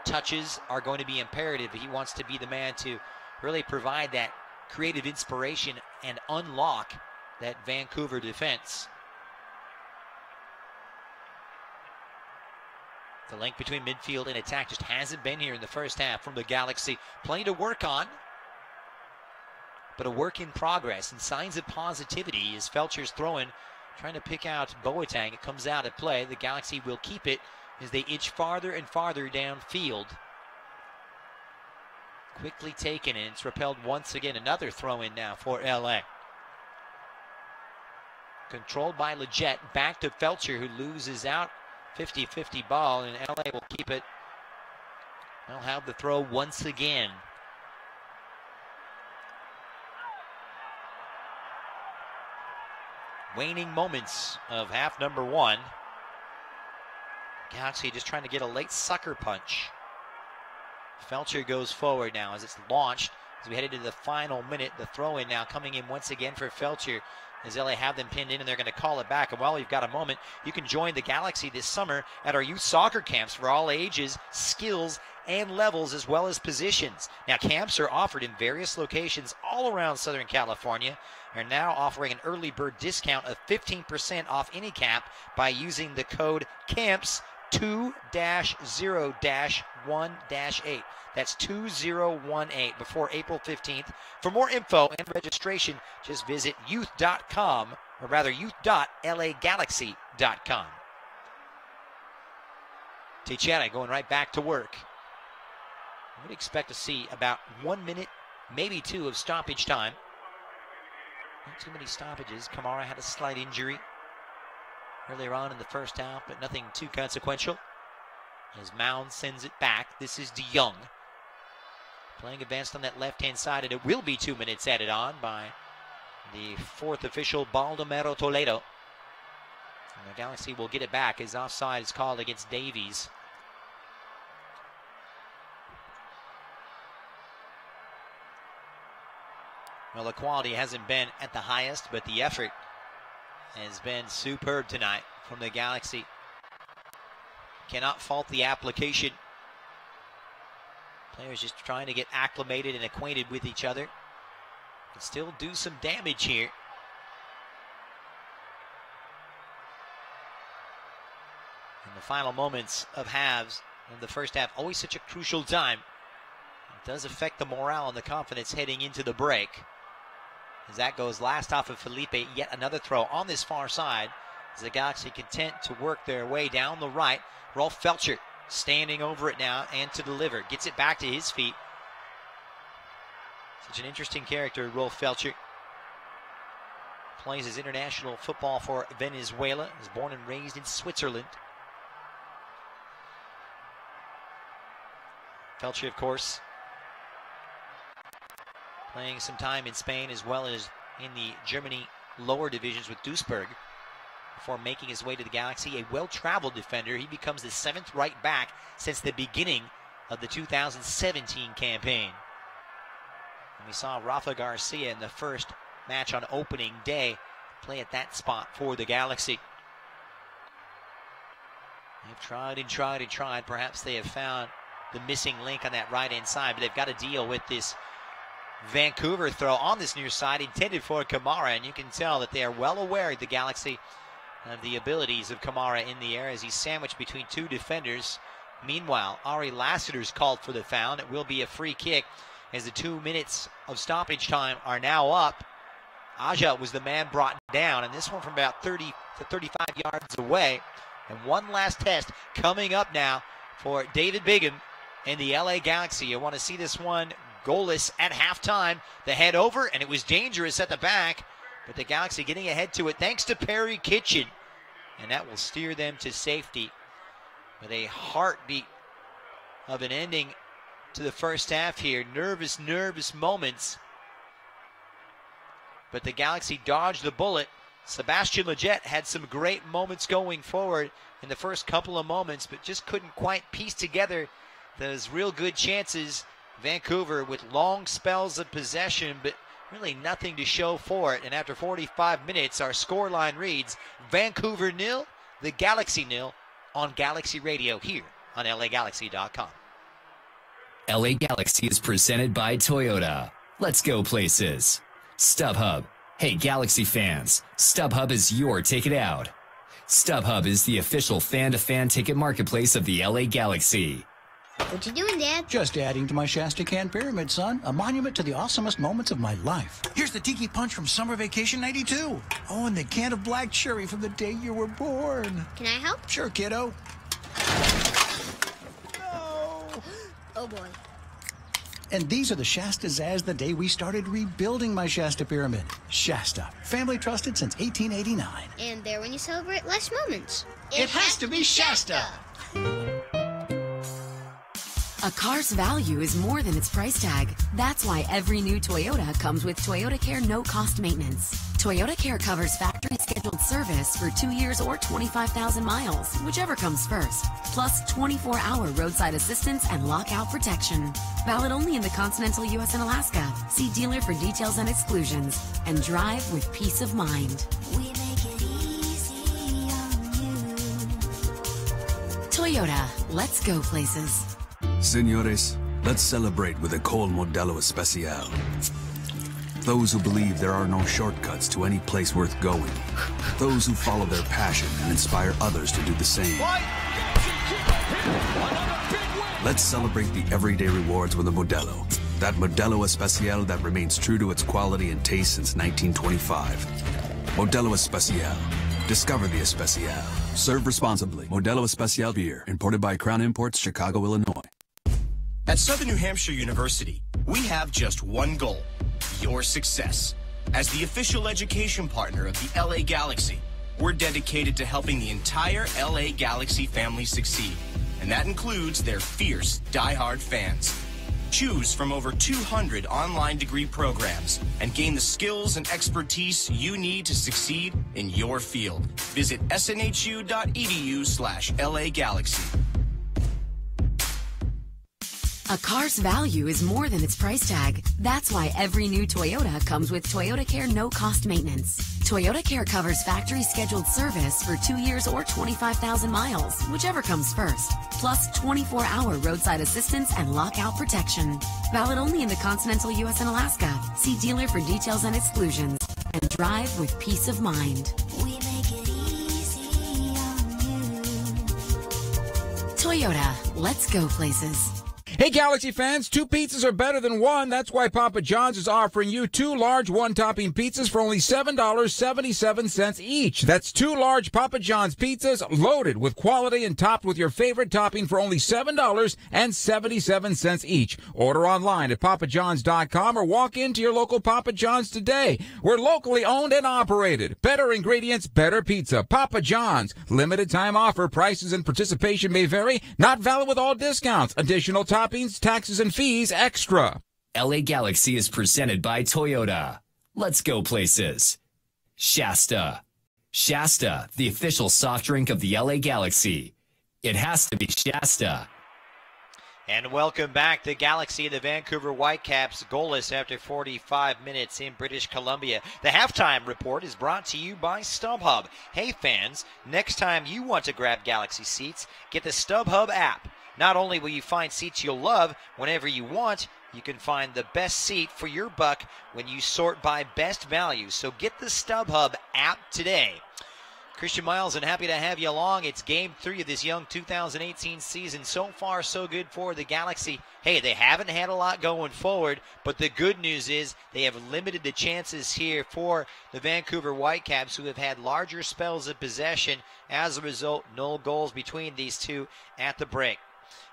Touches are going to be imperative. He wants to be the man to really provide that creative inspiration and unlock that Vancouver defense. The link between midfield and attack just hasn't been here in the first half from the Galaxy. Plenty to work on, but a work in progress and signs of positivity as Felcher's throwing, trying to pick out Boateng. It comes out at play. The Galaxy will keep it as they inch farther and farther downfield. Quickly taken, and it's repelled once again. Another throw-in now for LA. Controlled by Lletget, back to Felcher, who loses out. 50-50 ball, and LA will keep it. They'll have the throw once again. Waning moments of half number 1. Galaxy just trying to get a late sucker punch. Felcher goes forward now as it's launched. As we head into the final minute, the throw-in now coming in once again for Felcher. As LA have them pinned in, and they're going to call it back. And while you've got a moment, you can join the Galaxy this summer at our youth soccer camps for all ages, skills, and levels, as well as positions. Now, camps are offered in various locations all around Southern California. Are now offering an early bird discount of 15% off any camp by using the code CAMPS2-0-1-8. That's 2018 before April 15th. For more info and registration, just visit youth.com, or rather youth.lagalaxy.com. Teixeira going right back to work. I would expect to see about 1 minute, maybe 2 of stoppage time. Not too many stoppages. Kamara had a slight injury earlier on in the first half, but nothing too consequential. As Mound sends it back, this is De Jong. Playing advanced on that left-hand side, and it will be 2 minutes added on by the 4th official, Baldomero Toledo. And the Galaxy will get it back as offside is called against Davies. Well, the quality hasn't been at the highest, but the effort has been superb tonight from the Galaxy. Cannot fault the application. Players just trying to get acclimated and acquainted with each other. Can still do some damage here. In the final moments of halves of the first half, always such a crucial time. It does affect the morale and the confidence heading into the break. As that goes last off of Felipe, yet another throw on this far side. As the Galaxy content to work their way down the right. Rolf Felcher standing over it now and to deliver. Gets it back to his feet. Such an interesting character, Rolf Felcher. Plays his international football for Venezuela. Was born and raised in Switzerland. Felcher, of course, playing some time in Spain as well as in the Germany lower divisions with Duisburg before making his way to the Galaxy. A well-traveled defender. He becomes the 7th right back since the beginning of the 2017 campaign. And we saw Rafa Garcia in the first match on opening day play at that spot for the Galaxy. They've tried and tried and tried. Perhaps they have found the missing link on that right-hand side, but they've got to deal with this Vancouver throw on this near side intended for Kamara, and you can tell that they are well aware, the Galaxy, of the abilities of Kamara in the air as he's sandwiched between two defenders. Meanwhile, Ari Lassiter's called for the foul. It will be a free kick as the 2 minutes of stoppage time are now up. Aja was the man brought down, and this one from about 30 to 35 yards away. And one last test coming up now for David Bingham and the LA Galaxy. You want to see this one goalless at halftime. The head over, and it was dangerous at the back, but the Galaxy getting ahead to it thanks to Perry Kitchen, and that will steer them to safety with a heartbeat of an ending to the first half here. Nervous moments, but the Galaxy dodged the bullet. Sebastian Lletget had some great moments going forward in the first couple of moments, but just couldn't quite piece together those real good chances. Vancouver with long spells of possession, but really nothing to show for it. And after 45 minutes, our scoreline reads Vancouver 0, the Galaxy 0 on Galaxy Radio here on LAGalaxy.com. LA Galaxy is presented by Toyota. Let's go places. StubHub. Hey, Galaxy fans, StubHub is your ticket out. StubHub is the official fan-to-fan ticket marketplace of the LA Galaxy. What you doing, Dad? Just adding to my Shasta Can Pyramid, son. A monument to the awesomest moments of my life. Here's the Tiki Punch from Summer Vacation '92. Oh, and the can of black cherry from the day you were born. Can I help? Sure, kiddo. No. Oh, boy. And these are the Shasta Zaz the day we started rebuilding my Shasta Pyramid. Shasta, family trusted since 1889. And there when you celebrate less moments. It has to be Shasta. A car's value is more than its price tag. That's why every new Toyota comes with Toyotacare no-cost maintenance. Toyotacare covers factory-scheduled service for 2 years or 25,000 miles, whichever comes first. Plus 24-hour roadside assistance and lockout protection. Valid only in the continental U.S. and Alaska. See dealer for details and exclusions. And drive with peace of mind. We make it easy on you. Toyota, let's go places. Señores, let's celebrate with a cold Modelo Especial. Those who believe there are no shortcuts to any place worth going. Those who follow their passion and inspire others to do the same. Let's celebrate the everyday rewards with a Modelo. That Modelo Especial that remains true to its quality and taste since 1925. Modelo Especial. Discover the Especial. Serve responsibly. Modelo Especial beer, imported by Crown Imports, Chicago, Illinois. At Southern New Hampshire University, we have just one goal: your success. As the official education partner of the LA Galaxy, we're dedicated to helping the entire LA Galaxy family succeed, and that includes their fierce, die-hard fans. Choose from over 200 online degree programs and gain the skills and expertise you need to succeed in your field. Visit snhu.edu/LAGalaxy. A car's value is more than its price tag. That's why every new Toyota comes with Toyotacare no-cost maintenance. Toyotacare covers factory-scheduled service for 2 years or 25,000 miles, whichever comes first. Plus 24-hour roadside assistance and lockout protection. Valid only in the continental U.S. and Alaska. See dealer for details and exclusions. And drive with peace of mind. We make it easy on you. Toyota, let's go places. Hey, Galaxy fans, 2 pizzas are better than 1. That's why Papa John's is offering you 2 large one-topping pizzas for only $7.77 each. That's 2 large Papa John's pizzas loaded with quality and topped with your favorite topping for only $7.77 each. Order online at papajohns.com or walk into your local Papa John's today. We're locally owned and operated. Better ingredients, better pizza. Papa John's. Limited time offer. Prices and participation may vary. Not valid with all discounts. Additional toppings, taxes, and fees extra. LA Galaxy is presented by Toyota. Let's go places. Shasta. Shasta, the official soft drink of the LA Galaxy. It has to be Shasta. And welcome back. The Galaxy and the Vancouver Whitecaps goalless after 45 minutes in British Columbia. The halftime report is brought to you by StubHub. Hey fans, next time you want to grab Galaxy seats, get the StubHub app. Not only will you find seats you'll love whenever you want, you can find the best seat for your buck when you sort by best value. So get the StubHub app today. Christian Miles, and happy to have you along. It's game 3 of this young 2018 season. So far, so good for the Galaxy. Hey, they haven't had a lot going forward, but the good news is they have limited the chances here for the Vancouver Whitecaps, who have had larger spells of possession. As a result, no goals between these two at the break.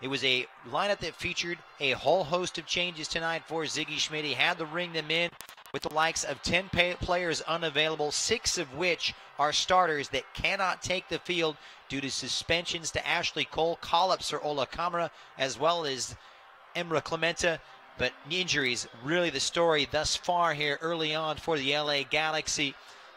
It was a lineup that featured a whole host of changes tonight for Ziggy Schmidt. He had to ring them in with the likes of 10 players unavailable, 6 of which are starters that cannot take the field due to suspensions to Ashley Cole, call-ups for Ola Kamara, as well as Emra Clementa. But injuries, really the story thus far here early on for the LA Galaxy.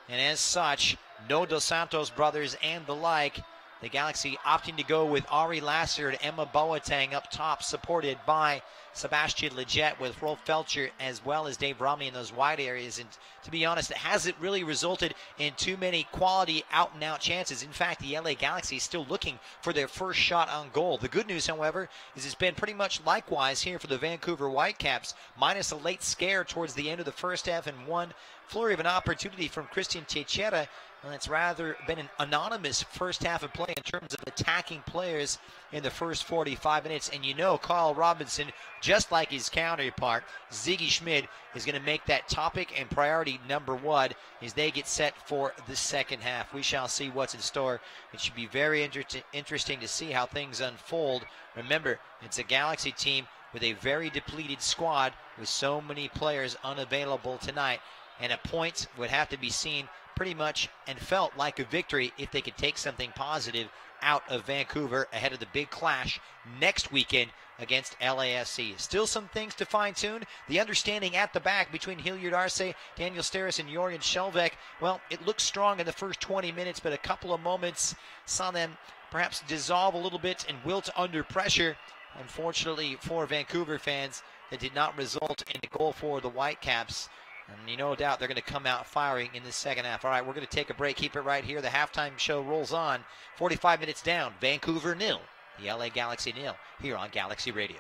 And as such, no Dos Santos brothers and the like. The Galaxy opting to go with Ari Lasser and Emma Boateng up top, supported by Sebastian Lletget with Rolf Felcher as well as Dave Romney in those wide areas. And to be honest, it hasn't really resulted in too many quality out-and-out chances. In fact, the LA Galaxy is still looking for their first shot on goal. The good news, however, is it's been pretty much likewise here for the Vancouver Whitecaps, minus a late scare towards the end of the first half and one flurry of an opportunity from Christian Teixeira. Well, it's rather been an anonymous first half of play in terms of attacking players in the first 45 minutes. And you know Carl Robinson, just like his counterpart, Ziggy Schmidt, is going to make that topic and priority number 1 as they get set for the second half. We shall see what's in store. It should be very interesting to see how things unfold. Remember, it's a Galaxy team with a very depleted squad with so many players unavailable tonight. And a point would have to be seen pretty much and felt like a victory if they could take something positive out of Vancouver ahead of the big clash next weekend against LAFC. Still some things to fine-tune. The understanding at the back between Hilliard Arce, Daniel Steres, and Jorgen Skjelvik, well, it looked strong in the first 20 minutes, but a couple of moments saw them perhaps dissolve a little bit and wilt under pressure. Unfortunately for Vancouver fans, that did not result in a goal for the Whitecaps. And you no doubt they're going to come out firing in the second half. All right, we're going to take a break. Keep it right here. The halftime show rolls on. 45 minutes down. Vancouver 0. The LA Galaxy 0 here on Galaxy Radio.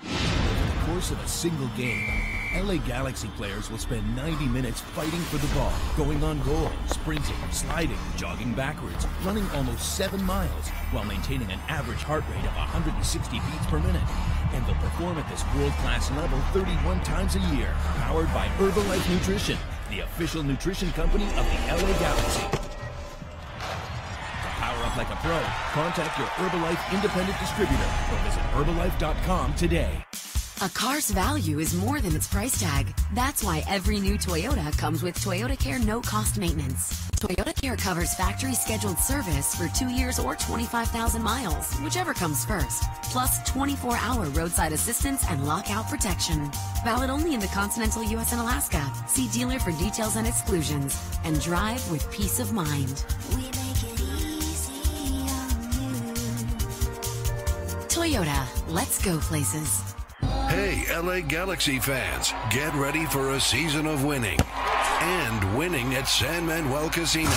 Over the course of a single game, LA Galaxy players will spend 90 minutes fighting for the ball, going on goal, sprinting, sliding, jogging backwards, running almost 7 miles, while maintaining an average heart rate of 160 beats per minute. And they'll perform at this world-class level 31 times a year, powered by Herbalife Nutrition, the official nutrition company of the LA Galaxy. To power up like a pro, contact your Herbalife independent distributor or visit Herbalife.com today. A car's value is more than its price tag. That's why every new Toyota comes with Toyotacare no-cost maintenance. Toyotacare covers factory-scheduled service for 2 years or 25,000 miles, whichever comes first. Plus 24-hour roadside assistance and lockout protection. Valid only in the continental U.S. and Alaska. See dealer for details and exclusions. And drive with peace of mind. We make it easy on you. Toyota, let's go places. Hey, LA Galaxy fans, get ready for a season of winning. And winning at San Manuel Casino.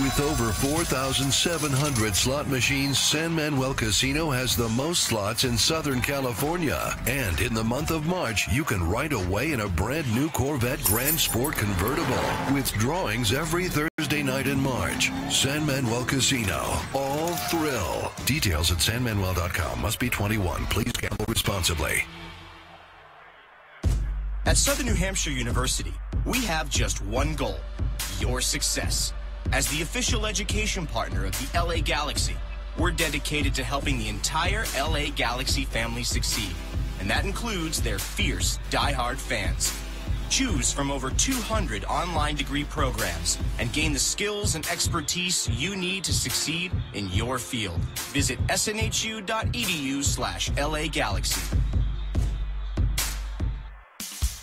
With over 4,700 slot machines, San Manuel Casino has the most slots in Southern California. And in the month of March, you can ride away in a brand new Corvette Grand Sport convertible with drawings every Thursday night in March. San Manuel Casino. All thrill. Details at sanmanuel.com. Must be 21. Please gamble responsibly. At Southern New Hampshire University, we have just one goal: your success. As the official education partner of the LA Galaxy, we're dedicated to helping the entire LA Galaxy family succeed. And that includes their fierce, die-hard fans. Choose from over 200 online degree programs and gain the skills and expertise you need to succeed in your field. Visit snhu.edu/LA Galaxy.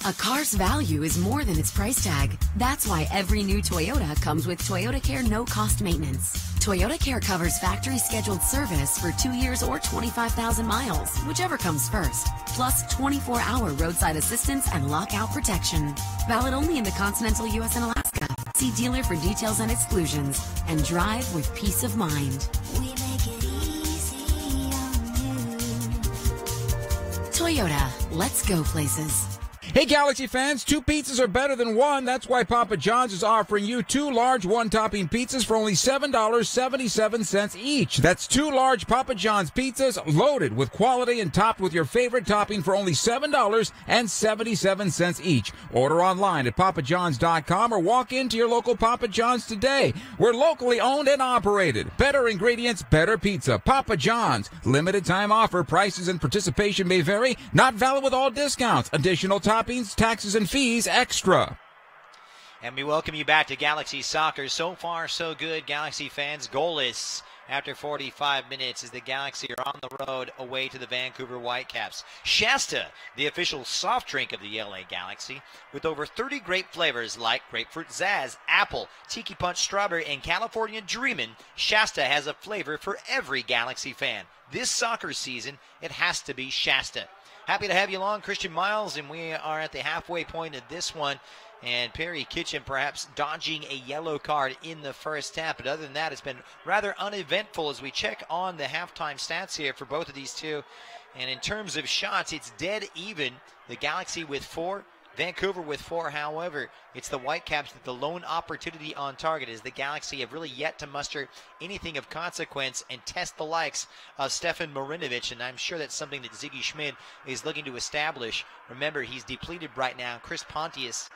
A car's value is more than its price tag. That's why every new Toyota comes with Toyotacare no-cost maintenance. Toyotacare covers factory-scheduled service for 2 years or 25,000 miles, whichever comes first. Plus 24-hour roadside assistance and lockout protection. Valid only in the continental U.S. and Alaska. See dealer for details and exclusions. And drive with peace of mind. We make it easy on you. Toyota, let's go places. Hey, Galaxy fans, 2 pizzas are better than 1. That's why Papa John's is offering you 2 large one-topping pizzas for only $7.77 each. That's 2 large Papa John's pizzas loaded with quality and topped with your favorite topping for only $7.77 each. Order online at papajohns.com or walk into your local Papa John's today. We're locally owned and operated. Better ingredients, better pizza. Papa John's. Limited time offer. Prices and participation may vary. Not valid with all discounts. Additional toppings, taxes, and fees extra. And we welcome you back to Galaxy Soccer. So far, so good, Galaxy fans. Goalless after 45 minutes as the Galaxy are on the road away to the Vancouver Whitecaps. Shasta, the official soft drink of the LA Galaxy, with over 30 grape flavors like grapefruit zazz, apple, tiki punch strawberry, and California dreamin', Shasta has a flavor for every Galaxy fan. This soccer season, it has to be Shasta. Happy to have you along, Christian Miles, and we are at the halfway point of this one. And Perry Kitchen perhaps dodging a yellow card in the first half. But other than that, it's been rather uneventful as we check on the halftime stats here for both of these two. And in terms of shots, it's dead even. The Galaxy with 4, Vancouver with 4. However, it's the Whitecaps with the lone opportunity on target, as the Galaxy have really yet to muster anything of consequence and test the likes of Stefan Marinovic, and I'm sure that's something that Ziggy Schmid is looking to establish. Remember, he's depleted right now. Chris Pontius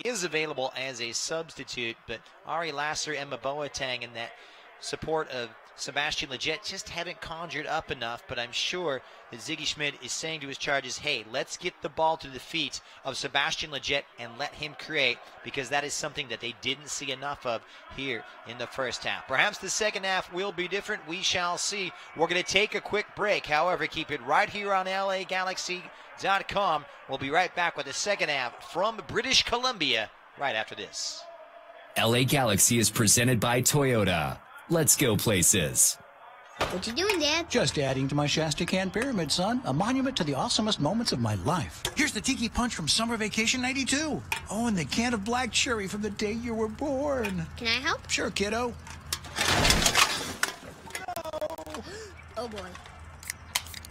is available as a substitute, but Ari Lasser, Emma Boateng, and that support of Sebastian Lletget just haven't conjured up enough. But I'm sure that Ziggy Schmid is saying to his charges, hey, let's get the ball to the feet of Sebastian Lletget and let him create, because that is something that they didn't see enough of here in the first half. Perhaps the second half will be different. We shall see. We're going to take a quick break. However, keep it right here on LAGalaxy.com. We'll be right back with the second half from British Columbia right after this. LA Galaxy is presented by Toyota. Let's go places. What you doing, Dad? Just adding to my Shasta Can Pyramid, son. A monument to the awesomest moments of my life. Here's the Tiki Punch from Summer Vacation '92. Oh, and the can of black cherry from the day you were born. Can I help? Sure, kiddo. Oh, boy.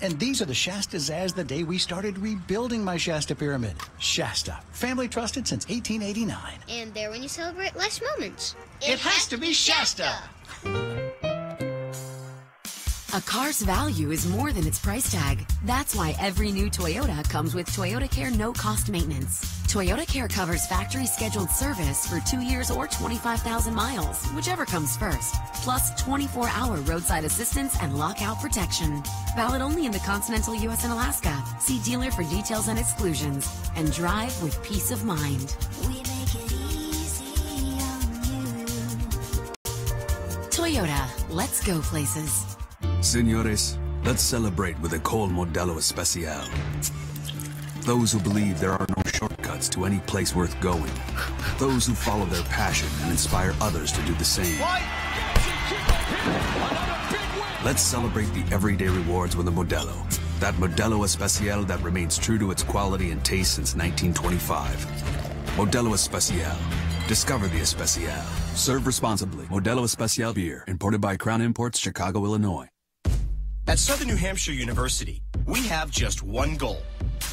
And these are the Shasta Zazz the day we started rebuilding my Shasta Pyramid. Shasta, family trusted since 1889. And there when you celebrate life's moments. It has to be Shasta. A car's value is more than its price tag. That's why every new Toyota comes with Toyotacare no-cost maintenance. Toyotacare covers factory-scheduled service for 2 years or 25,000 miles, whichever comes first, plus 24-hour roadside assistance and lockout protection. Valid only in the continental U.S. and Alaska. See dealer for details and exclusions. And drive with peace of mind. We make it easy on you. Toyota, let's go places. Señores, let's celebrate with a cold Modelo Especial. Those who believe there are no shortcuts to any place worth going. Those who follow their passion and inspire others to do the same. Let's celebrate the everyday rewards with a Modelo. That Modelo Especial that remains true to its quality and taste since 1925. Modelo Especial. Discover the Especial. Serve responsibly. Modelo Especial beer, imported by Crown Imports, Chicago, Illinois. At Southern New Hampshire University, we have just one goal: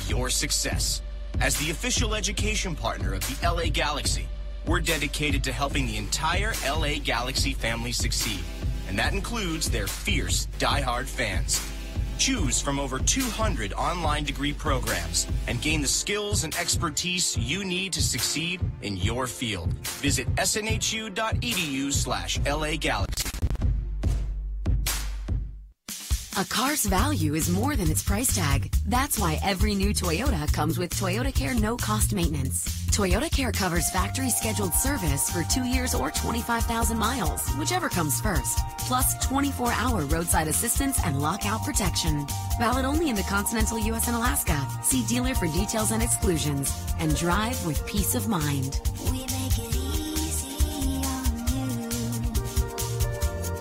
your success. As the official education partner of the LA Galaxy, we're dedicated to helping the entire LA Galaxy family succeed, and that includes their fierce, die-hard fans. Choose from over 200 online degree programs and gain the skills and expertise you need to succeed in your field. Visit snhu.edu/LAGalaxy. A car's value is more than its price tag. That's why every new Toyota comes with Toyotacare no-cost maintenance. Toyotacare covers factory-scheduled service for 2 years or 25,000 miles, whichever comes first, plus 24-hour roadside assistance and lockout protection. Valid only in the continental U.S. and Alaska. See dealer for details and exclusions. And drive with peace of mind. We make it easy on you.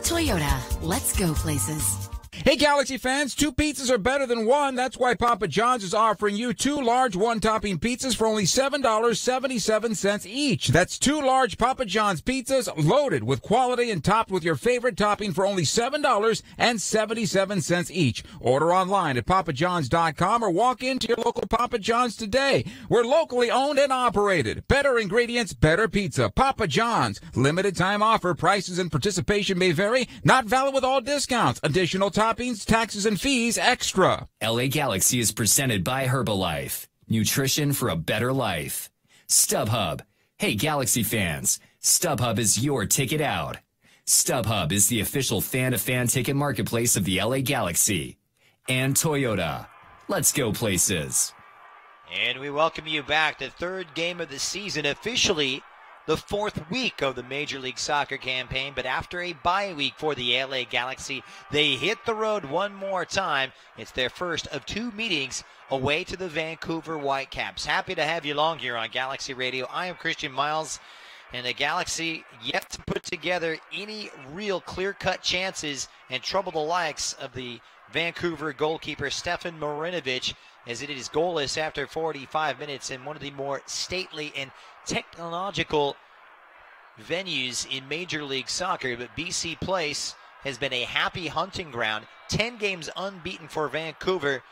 Toyota, let's go places. Hey, Galaxy fans, 2 pizzas are better than 1. That's why Papa John's is offering you 2 large one-topping pizzas for only $7.77 each. That's 2 large Papa John's pizzas loaded with quality and topped with your favorite topping for only $7.77 each. Order online at papajohns.com or walk into your local Papa John's today. We're locally owned and operated. Better ingredients, better pizza. Papa John's. Limited time offer. Prices and participation may vary. Not valid with all discounts. Additional toppings, taxes, and fees extra. LA Galaxy is presented by Herbalife. Nutrition for a better life. StubHub. Hey, Galaxy fans. StubHub is your ticket out. StubHub is the official fan-to-fan ticket marketplace of the LA Galaxy. And Toyota. Let's go places. And we welcome you back. The 3rd game of the season, officially the 4th week of the Major League Soccer campaign, but after a bye week for the LA Galaxy, they hit the road one more time. It's their first of 2 meetings away to the Vancouver Whitecaps. Happy to have you along here on Galaxy Radio. I am Christian Miles, and the Galaxy yet to put together any real clear-cut chances and trouble the likes of the Vancouver goalkeeper Stefan Marinovic, as it is goalless after 45 minutes in one of the more stately and technological venues in Major League Soccer. But BC Place has been a happy hunting ground. 10 games unbeaten for Vancouver.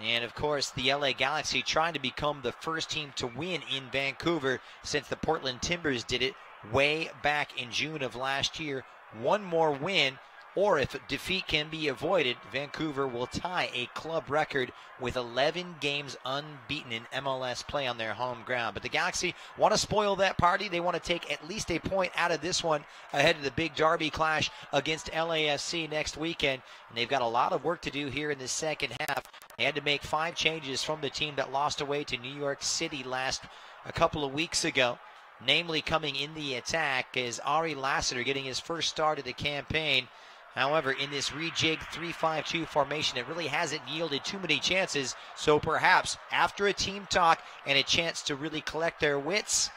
And of course, the LA Galaxy trying to become the first team to win in Vancouver since the Portland Timbers did it way back in June of last year. One more win, or if defeat can be avoided, Vancouver will tie a club record with 11 games unbeaten in MLS play on their home ground. But the Galaxy want to spoil that party. They want to take at least a point out of this one ahead of the big derby clash against LAFC next weekend. And they've got a lot of work to do here in the second half. They had to make 5 changes from the team that lost away to New York City a couple of weeks ago. Namely, coming in the attack is Ari Lassiter getting his first start of the campaign. However, in this rejigged 3-5-2 formation, it really hasn't yielded too many chances. So perhaps after a team talk and a chance to really collect their wits,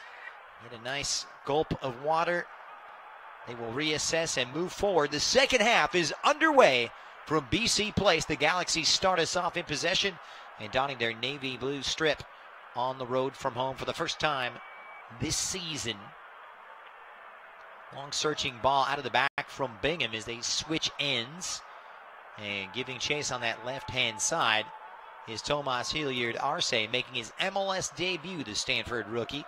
get a nice gulp of water, they will reassess and move forward. The second half is underway from BC Place. The Galaxy start us off in possession and donning their navy blue strip on the road from home for the first time this season. Long searching ball out of the back from Bingham as they switch ends. And giving chase on that left-hand side is Tomas Hilliard Arce, making his MLS debut, the Stanford rookie.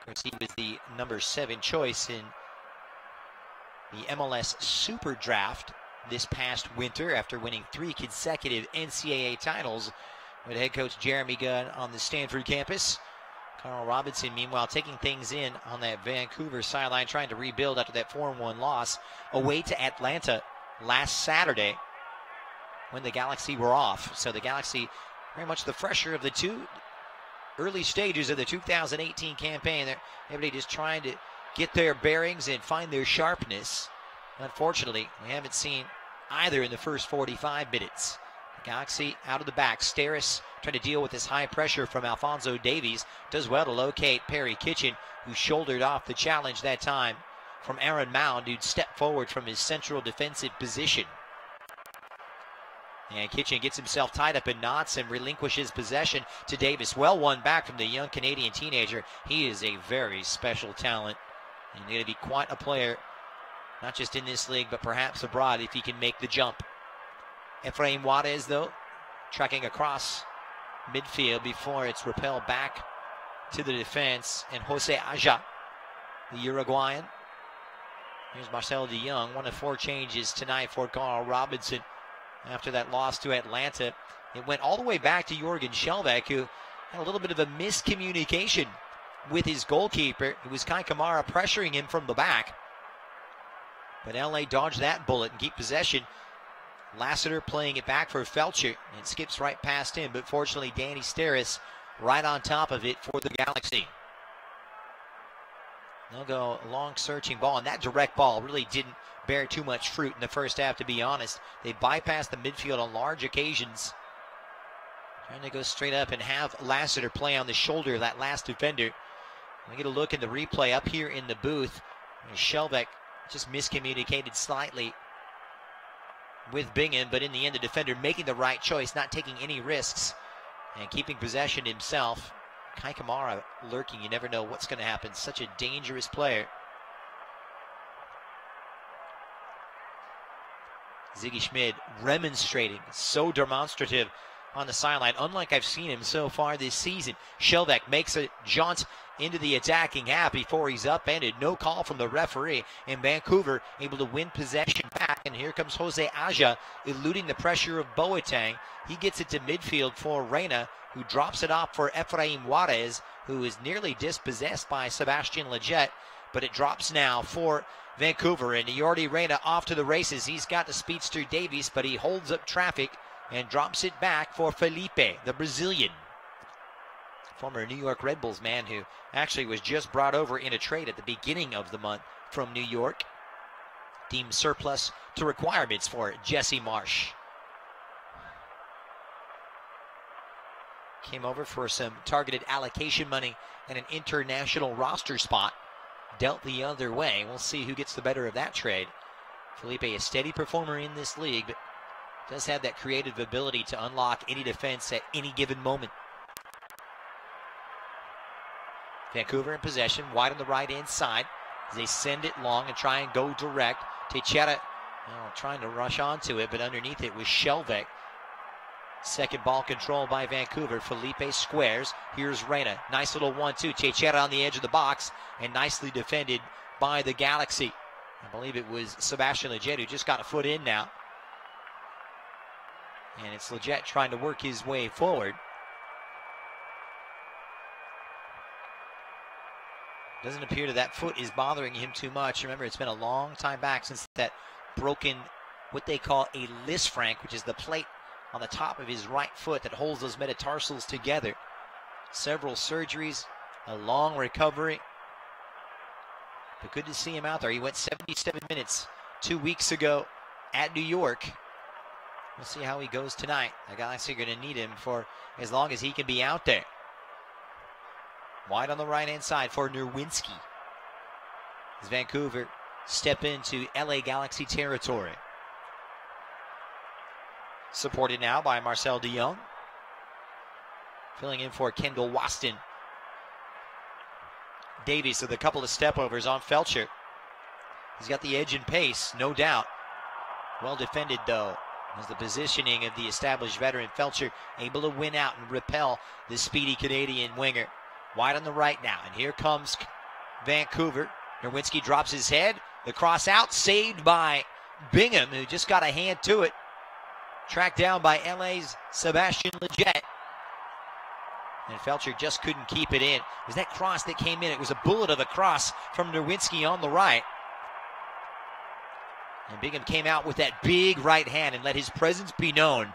Of course, he was the number 7 choice in the MLS Super Draft this past winter after winning 3 consecutive NCAA titles with head coach Jeremy Gunn on the Stanford campus. Carl Robinson, meanwhile, taking things in on that Vancouver sideline, trying to rebuild after that 4-1 loss away to Atlanta last Saturday when the Galaxy were off. So the Galaxy, very much the fresher of the 2 early stages of the 2018 campaign. Everybody just trying to get their bearings and find their sharpness. Unfortunately, we haven't seen either in the first 45 minutes. The Galaxy out of the back. Steris trying to deal with this high pressure from Alfonso Davies. Does well to locate Perry Kitchen, who shouldered off the challenge that time from Aaron Mound, who'd stepped forward from his central defensive position. And Kitchen gets himself tied up in knots and relinquishes possession to Davis. Well won back from the young Canadian teenager. He is a very special talent and going to be quite a player, not just in this league, but perhaps abroad if he can make the jump. Efrain Juarez, though, tracking across midfield before it's repelled back to the defense. And Jose Aja, the Uruguayan. Here's Marcelo de Jong, 1 of 4 changes tonight for Carl Robinson after that loss to Atlanta. It went all the way back to Jorgen Schelbeck, who had a little bit of a miscommunication with his goalkeeper. It was Kai Kamara pressuring him from the back. But LA dodged that bullet and keep possession. Lassiter playing it back for Felcher. It skips right past him, but fortunately Danny Steris right on top of it for the Galaxy. They'll go long searching ball, and that direct ball really didn't bear too much fruit in the first half, to be honest. They bypassed the midfield on large occasions. Trying to go straight up and have Lassiter play on the shoulder of that last defender. We get a look in the replay up here in the booth. Schelbeck just miscommunicated slightly with Bingham, but in the end, the defender making the right choice, not taking any risks, and keeping possession himself. Kai Kamara lurking, you never know what's going to happen. Such a dangerous player. Ziggy Schmid remonstrating, so demonstrative on the sideline, unlike I've seen him so far this season. Shelvek makes a jaunt into the attacking half before he's upended. No call from the referee, and Vancouver able to win possession back. And here comes Jose Aja, eluding the pressure of Boateng. He gets it to midfield for Reyna, who drops it off for Efraim Juarez, who is nearly dispossessed by Sebastian Lletget, but it drops now for Vancouver, and Yordi Reyna off to the races. He's got the speedster Davies, but he holds up traffic and drops it back for Felipe, the Brazilian. Former New York Red Bulls man who actually was just brought over in a trade at the beginning of the month from New York. Deemed surplus to requirements for Jesse Marsh. Came over for some targeted allocation money and an international roster spot. Dealt the other way. We'll see who gets the better of that trade. Felipe, a steady performer in this league, but does have that creative ability to unlock any defense at any given moment. Vancouver in possession, wide on the right-hand side. As they send it long and try and go direct. Teixeira trying to rush onto it, but underneath it was Shelvek. Second ball control by Vancouver. Felipe squares. Here's Reyna. Nice little 1-2. Teixeira on the edge of the box and nicely defended by the Galaxy. I believe it was Sebastian Lletget who just got a foot in now. And it's Lletget trying to work his way forward. Doesn't appear that foot is bothering him too much. Remember, it's been a long time back since that broken, what they call a Lisfranc, which is the plate on the top of his right foot that holds those metatarsals together. Several surgeries, a long recovery. But good to see him out there. He went 77 minutes 2 weeks ago at New York. We'll see how he goes tonight. The Galaxy are going to need him for as long as he can be out there. Wide on the right-hand side for Nerwinski. As Vancouver step into LA Galaxy territory. Supported now by Marcel de Jong. Filling in for Kendall Waston. Davies with a couple of step-overs on Felcher. He's got the edge and pace, no doubt. Well defended, though. As the positioning of the established veteran Felcher able to win out and repel the speedy Canadian winger. Wide on the right now, and here comes Vancouver. Nerwinski drops his head. The cross out, saved by Bingham, who just got a hand to it. Tracked down by LA's Sebastian Lletget. And Felcher just couldn't keep it in. It was that cross that came in. It was a bullet of a cross from Nerwinski on the right. And Bingham came out with that big right hand and let his presence be known.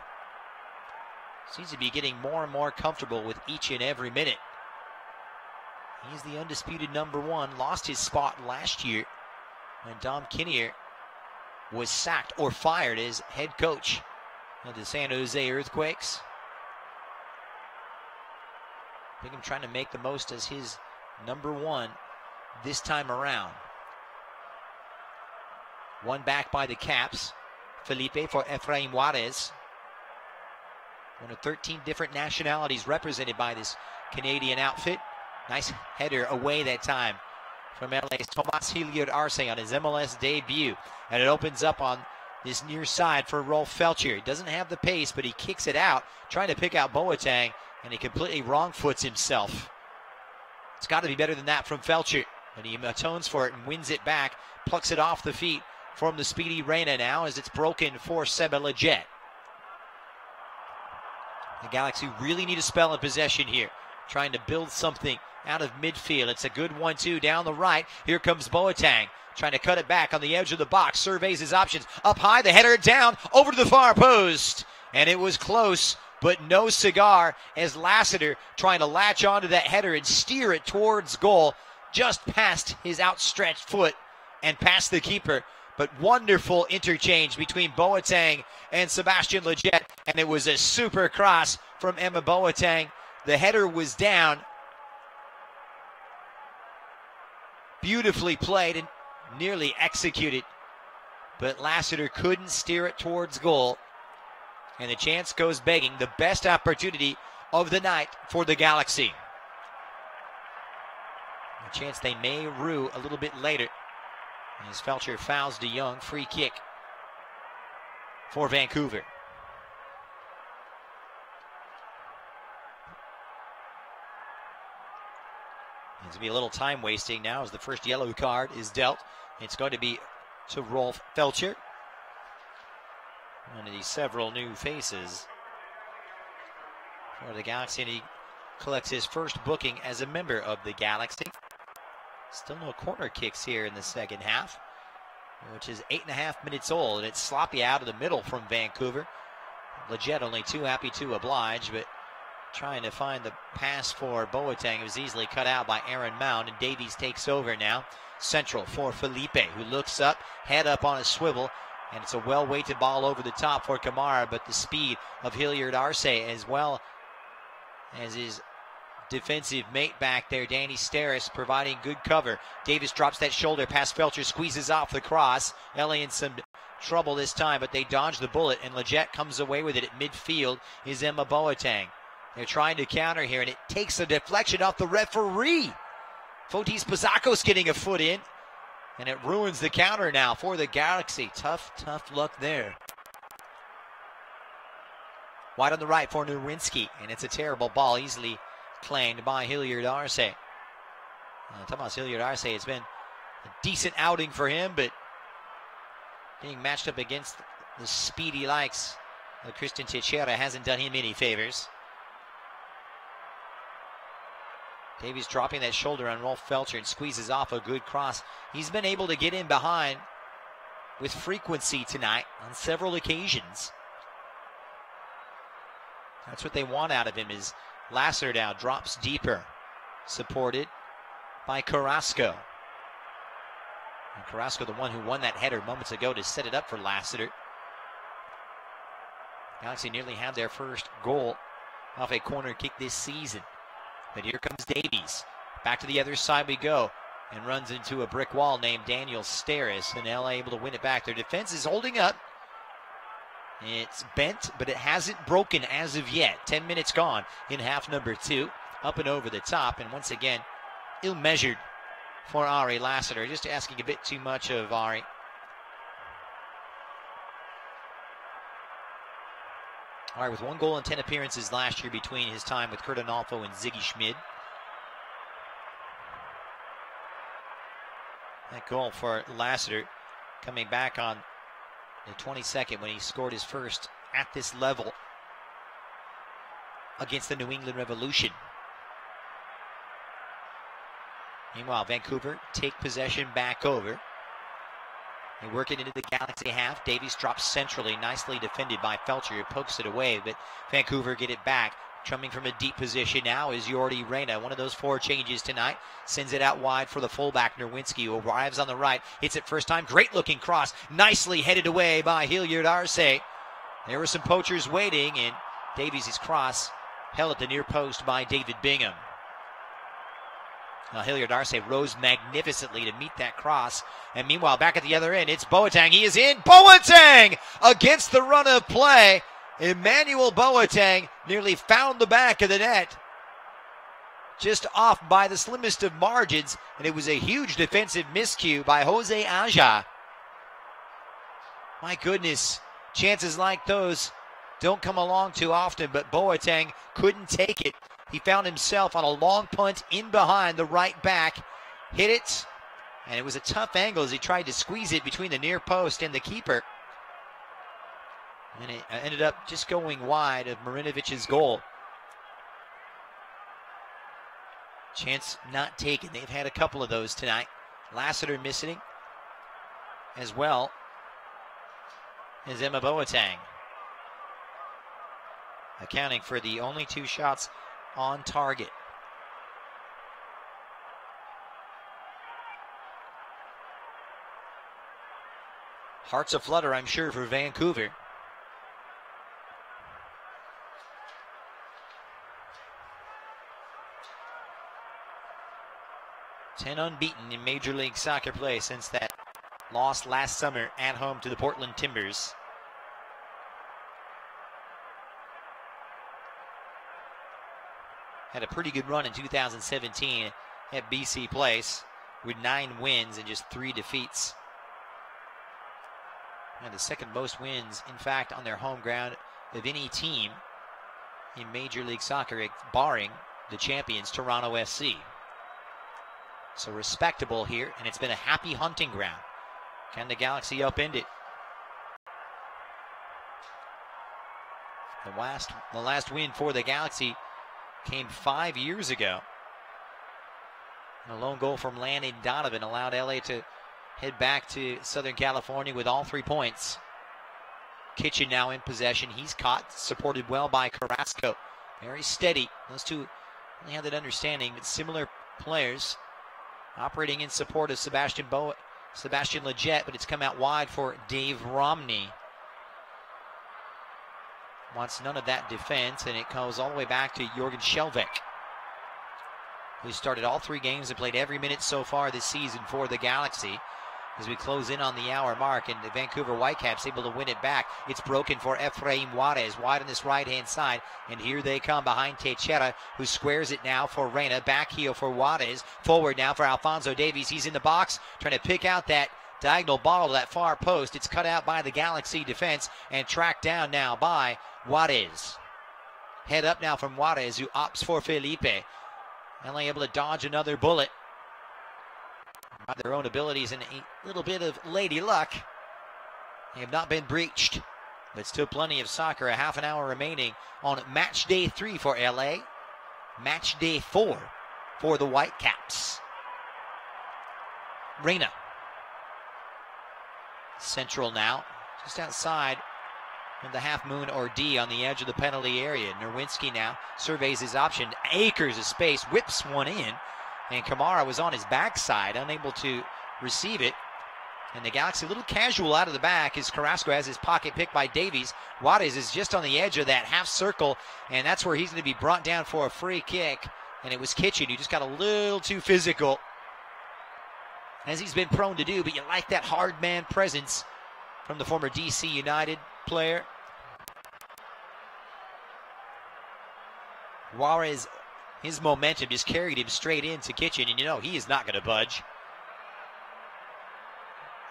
Seems to be getting more and more comfortable with each and every minute. He's the undisputed number one. Lost his spot last year when Dom Kinnear was sacked or fired as head coach of the San Jose Earthquakes. Bingham trying to make the most as his number one this time around. One back by the Caps. Felipe for Efraim Juarez. One of 13 different nationalities represented by this Canadian outfit. Nice header away that time from LA's Tomas Hilliard Arce on his MLS debut. And it opens up on this near side for Rolf Felcher. He doesn't have the pace, but he kicks it out, trying to pick out Boateng, and he completely wrong-foots himself. It's got to be better than that from Felcher. And he atones for it and wins it back, plucks it off the feet from the speedy Reyna now as it's broken for Seba Lletget. The Galaxy really need a spell in possession here, trying to build something out of midfield. It's a good 1-2 down the right. Here comes Boateng, trying to cut it back on the edge of the box. Surveys his options. Up high, the header down, over to the far post. And it was close, but no cigar as Lassiter trying to latch onto that header and steer it towards goal, just past his outstretched foot and past the keeper. But wonderful interchange between Boateng and Sebastian Lletget, and it was a super cross from Emma Boateng. The header was down. Beautifully played and nearly executed but Lassiter couldn't steer it towards goal. And the chance goes begging. The best opportunity of the night for the Galaxy. A chance they may rue a little bit later. As Felcher fouls De Jong, free kick for Vancouver. It's going to be a little time wasting now as the first yellow card is dealt. It's going to be to Rolf Felcher. One of these several new faces for the Galaxy, and he collects his first booking as a member of the Galaxy. Still no corner kicks here in the second half, which is 8.5 minutes old, and it's sloppy out of the middle from Vancouver. Leggett only too happy to oblige, but trying to find the pass for Boateng. It was easily cut out by Aaron Mound, and Davies takes over now. Central for Felipe, who looks up, head up on a swivel, and it's a well-weighted ball over the top for Kamara, but the speed of Hilliard Arce, as well as his defensive mate back there, Danny Steris, providing good cover. Davis drops that shoulder past Felcher, squeezes off the cross. LA in some trouble this time, but they dodge the bullet, and Leggett comes away with it at midfield is Emma Boateng. They're trying to counter here, and it takes a deflection off the referee. Fotis Pazakos getting a foot in, and it ruins the counter now for the Galaxy. Tough luck there. Wide on the right for Nowinski, and it's a terrible ball, easily claimed by Hilliard Arce. Tomas Hilliard Arce, it's been a decent outing for him, but being matched up against the speed he likes, Christian Teixeira, hasn't done him any favors. Davies dropping that shoulder on Rolf Felcher and squeezes off a good cross. He's been able to get in behind with frequency tonight on several occasions. That's what they want out of him, is Lassiter now drops deeper, supported by Carrasco. And Carrasco, the one who won that header moments ago to set it up for Lassiter. Galaxy nearly had their first goal off a corner kick this season. But here comes Davies. Back to the other side we go, and runs into a brick wall named Daniel Steris, and LA able to win it back. Their defense is holding up. It's bent, but it hasn't broken as of yet. 10 minutes gone in half number 2. Up and over the top, and once again, ill-measured for Ari Lassiter. Just asking a bit too much of Ari. All right, with 1 goal and 10 appearances last year between his time with Kurt Onalfo and Ziggy Schmid. That goal for Lassiter coming back on the 22nd when he scored his first at this level against the New England Revolution. Meanwhile, Vancouver take possession back over. They work it into the Galaxy half. Davies drops centrally, nicely defended by Felcher, who pokes it away, but Vancouver get it back. Coming from a deep position now is Jordi Reyna. One of those 4 changes tonight. Sends it out wide for the fullback, Nowinski, who arrives on the right. Hits it first time. Great looking cross. Nicely headed away by Hilliard Arce. There were some poachers waiting, and Davies' cross held at the near post by David Bingham. Now Hilliard Arce rose magnificently to meet that cross. And meanwhile, back at the other end, it's Boateng. He is in. Boateng against the run of play. Emmanuel Boateng nearly found the back of the net. Just off by the slimmest of margins. And it was a huge defensive miscue by Jose Aja. My goodness, chances like those don't come along too often, but Boateng couldn't take it. He found himself on a long punt in behind the right back, hit it, and it was a tough angle as he tried to squeeze it between the near post and the keeper. And it ended up just going wide of Marinovic's goal. Chance not taken. They've had a couple of those tonight. Lassiter missing as well as Emma Boateng, accounting for the only 2 shots on target. Hearts aflutter, I'm sure, for Vancouver. Ten unbeaten in Major League Soccer play since that lost last summer at home to the Portland Timbers. Had a pretty good run in 2017 at BC Place with 9 wins and just 3 defeats. And the second most wins, in fact, on their home ground of any team in Major League Soccer, barring the champions, Toronto FC. So respectable here, and it's been a happy hunting ground. Can the Galaxy upend it? The last win for the Galaxy came 5 years ago. And a lone goal from Landon Donovan allowed LA to head back to Southern California with all 3 points. Kitchen now in possession. He's caught, supported well by Carrasco. Very steady. Those two only have that understanding, but similar players operating in support of Sebastian Lletget, but it's come out wide for Dave Romney. Wants none of that defense, and it goes all the way back to Jorgen Skjelvik, who started all 3 games and played every minute so far this season for the Galaxy. As we close in on the hour mark, and the Vancouver Whitecaps able to win it back. It's broken for Efraim Juarez, wide on this right-hand side, and here they come behind Teixeira, who squares it now for Reyna. Back heel for Juarez, forward now for Alfonso Davies. He's in the box, trying to pick out that diagonal ball to that far post. It's cut out by the Galaxy defense and tracked down now by Juarez. Head up now from Juarez, who opts for Felipe. Only able to dodge another bullet. By their own abilities and a little bit of lady luck, they have not been breached. But still plenty of soccer. A half an hour remaining on match day 3 for LA. Match day 4 for the Whitecaps. Reyna. Central now, just outside of the half moon or D on the edge of the penalty area. Nerwinski now surveys his option. Acres of space, whips one in. And Kamara was on his backside, unable to receive it. And the Galaxy a little casual out of the back as Carrasco has his pocket picked by Davies. Juarez is just on the edge of that half circle, and that's where he's going to be brought down for a free kick. And it was Kitchen who just got a little too physical, as he's been prone to do, but you like that hard man presence from the former DC United player. Juarez, his momentum just carried him straight into Kitchen, and you know he is not going to budge.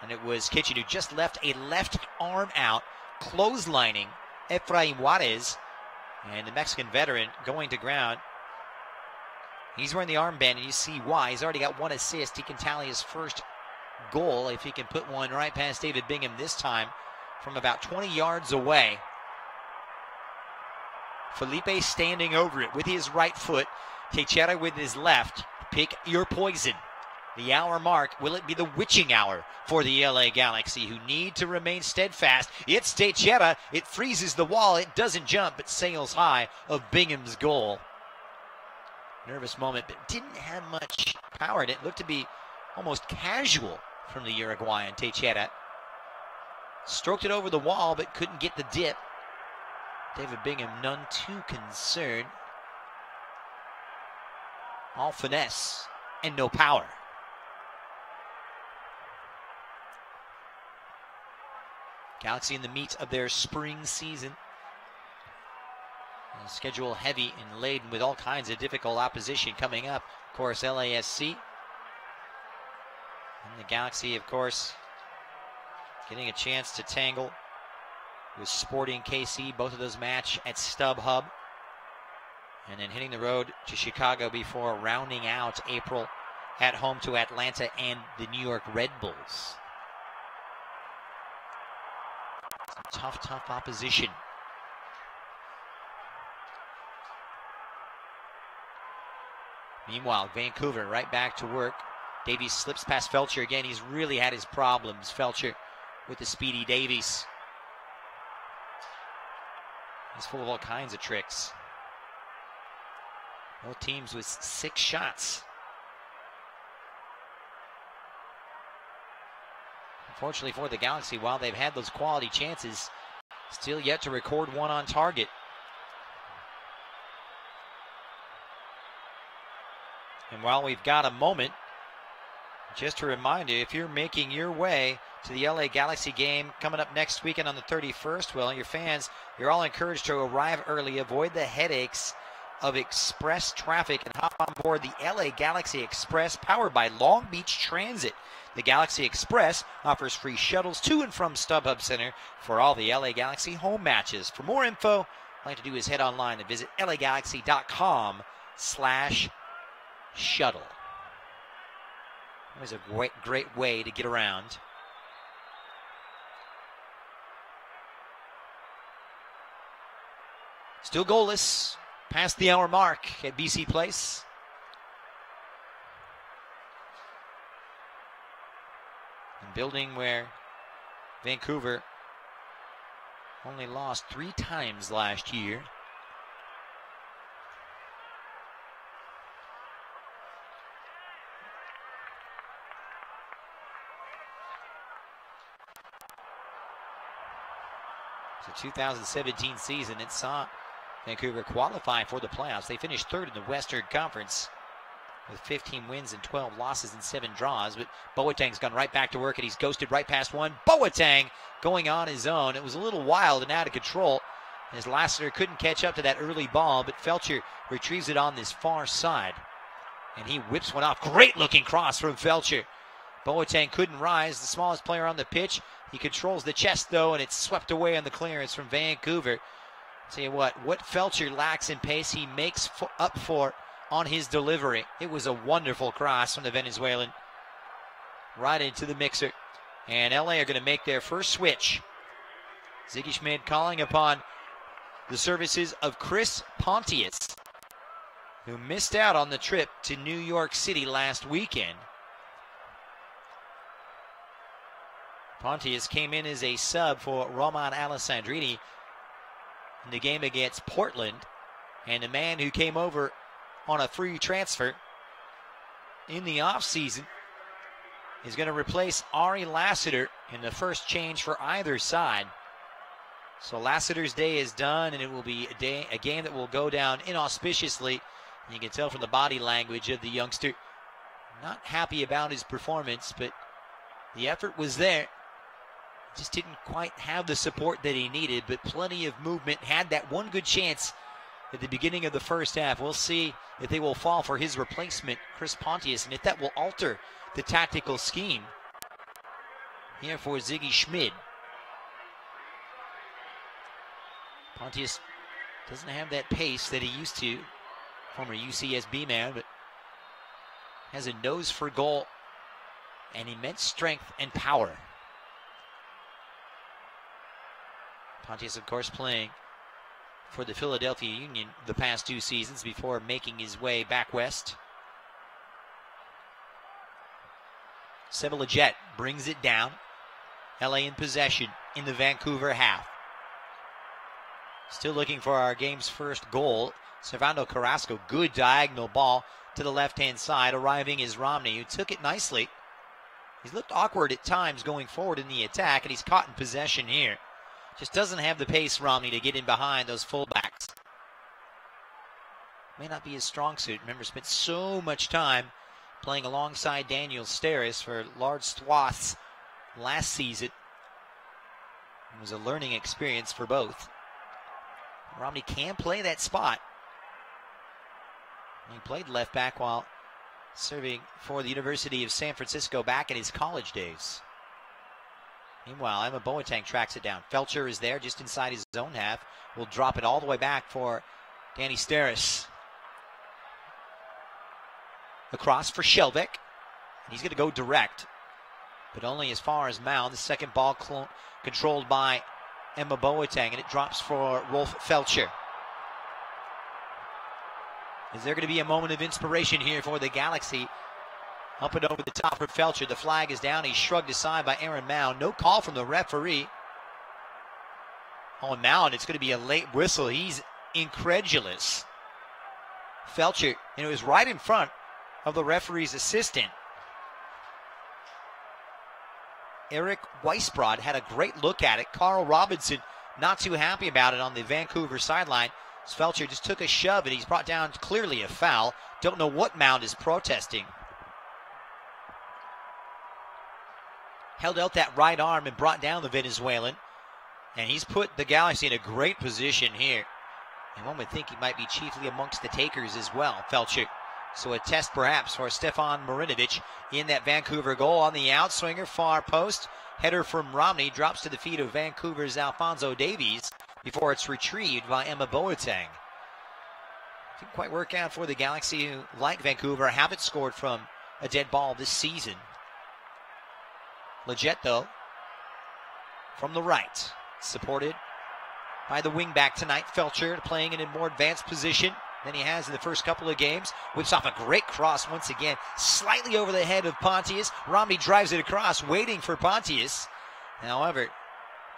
And it was Kitchen who just left a left arm out, clotheslining Efraim Juarez, and the Mexican veteran going to ground. He's wearing the armband, and you see why. He's already got 1 assist. He can tally his first goal if he can put one right past David Bingham, this time from about 20 yards away. Felipe standing over it with his right foot. Teixeira with his left. Pick your poison. The hour mark, will it be the witching hour for the LA Galaxy, who need to remain steadfast? It's Teixeira. It freezes the wall. It doesn't jump, but sails high of Bingham's goal. Nervous moment, but didn't have much power. It looked to be almost casual from the Uruguayan. Teixeira stroked it over the wall, but couldn't get the dip. David Bingham, none too concerned. All finesse and no power. Galaxy in the meat of their spring season. Schedule heavy and laden with all kinds of difficult opposition coming up. Of course, LASC. And the Galaxy, of course, getting a chance to tangle with Sporting KC. Both of those match at StubHub. And then hitting the road to Chicago before rounding out April at home to Atlanta and the New York Red Bulls. Some tough opposition. Meanwhile, Vancouver right back to work. Davies slips past Felcher again. He's really had his problems, Felcher, with the speedy Davies. He's full of all kinds of tricks. Both teams with 6 shots. Unfortunately for the Galaxy, while they've had those quality chances, still yet to record one on target. And while we've got a moment, just to remind you, if you're making your way to the LA Galaxy game coming up next weekend on the 31st. Well, your fans, you're all encouraged to arrive early, avoid the headaches of express traffic, and hop on board the LA Galaxy Express, powered by Long Beach Transit. The Galaxy Express offers free shuttles to and from StubHub Center for all the LA Galaxy home matches. For more info, all you have to do is head online and visit lagalaxy.com/shuttle. It was a great way to get around. Still goalless past the hour mark at BC Place. A building where Vancouver only lost 3 times last year. The 2017 season, it saw Vancouver qualify for the playoffs. They finished 3rd in the Western Conference with 15 wins and 12 losses and 7 draws. But Boateng's gone right back to work, and he's ghosted right past one. Boateng going on his own. It was a little wild and out of control, as Lassiter couldn't catch up to that early ball, but Felcher retrieves it on this far side, and he whips one off. Great looking cross from Felcher. Boateng couldn't rise, the smallest player on the pitch. He controls the chest, though, and it's swept away on the clearance from Vancouver. Tell you what Felcher lacks in pace, he makes up for on his delivery. It was a wonderful cross from the Venezuelan right into the mixer. And LA are going to make their first switch. Ziggy Schmid calling upon the services of Chris Pontius, who missed out on the trip to New York City last weekend. Pontius came in as a sub for Roman Alessandrini in the game against Portland, and a man who came over on a free transfer in the offseason is going to replace Ari Lassiter in the first change for either side. So Lassiter's day is done, and it will be a game that will go down inauspiciously. You can tell from the body language of the youngster, not happy about his performance, but the effort was there. Just didn't quite have the support that he needed, but plenty of movement. Had that one good chance at the beginning of the first half. We'll see if they will fall for his replacement, Chris Pontius, and if that will alter the tactical scheme here for Ziggy Schmid. Pontius doesn't have that pace that he used to, former UCSB man, but has a nose for goal and immense strength and power. Pontius, of course, playing for the Philadelphia Union the past 2 seasons before making his way back west. Sebalajet brings it down. LA in possession in the Vancouver half. Still looking for our game's first goal. Servando Carrasco, good diagonal ball to the left-hand side. Arriving is Romney, who took it nicely. He's looked awkward at times going forward in the attack, and he's caught in possession here. Just doesn't have the pace, Romney, to get in behind those fullbacks. May not be his strong suit. Remember, spent so much time playing alongside Daniel Steres for large swaths last season. It was a learning experience for both. Romney can play that spot. He played left back while serving for the University of San Francisco back in his college days. Meanwhile, Emma Boateng tracks it down. Felcher is there just inside his own half. Will drop it all the way back for Danny Steres. Across for Shelvik. He's going to go direct, but only as far as Mound. The second ball controlled by Emma Boateng, and it drops for Rolf Felcher. Is there going to be a moment of inspiration here for the Galaxy? Up and over the top for Felcher. The flag is down. He's shrugged aside by Aaron Mound. No call from the referee. On Mound, it's going to be a late whistle. He's incredulous. Felcher, and it was right in front of the referee's assistant. Eric Weisbrod had a great look at it. Carl Robinson not too happy about it on the Vancouver sideline. Felcher just took a shove, and he's brought down clearly a foul. Don't know what Mound is protesting. held out that right arm and brought down the Venezuelan. And he's put the Galaxy in a great position here. And one would think he might be chiefly amongst the takers as well, Felcher. So a test perhaps for Stefan Marinovic in that Vancouver goal on the outswinger, far post. Header from Romney drops to the feet of Vancouver's Alfonso Davies before it's retrieved by Emma Boateng. Didn't quite work out for the Galaxy, who, like Vancouver, haven't scored from a dead ball this season. Leggett, though, from the right, supported by the wingback tonight, Felcher, playing in a more advanced position than he has in the first couple of games. Whips off a great cross once again, slightly over the head of Pontius. Romney drives it across, waiting for Pontius. However,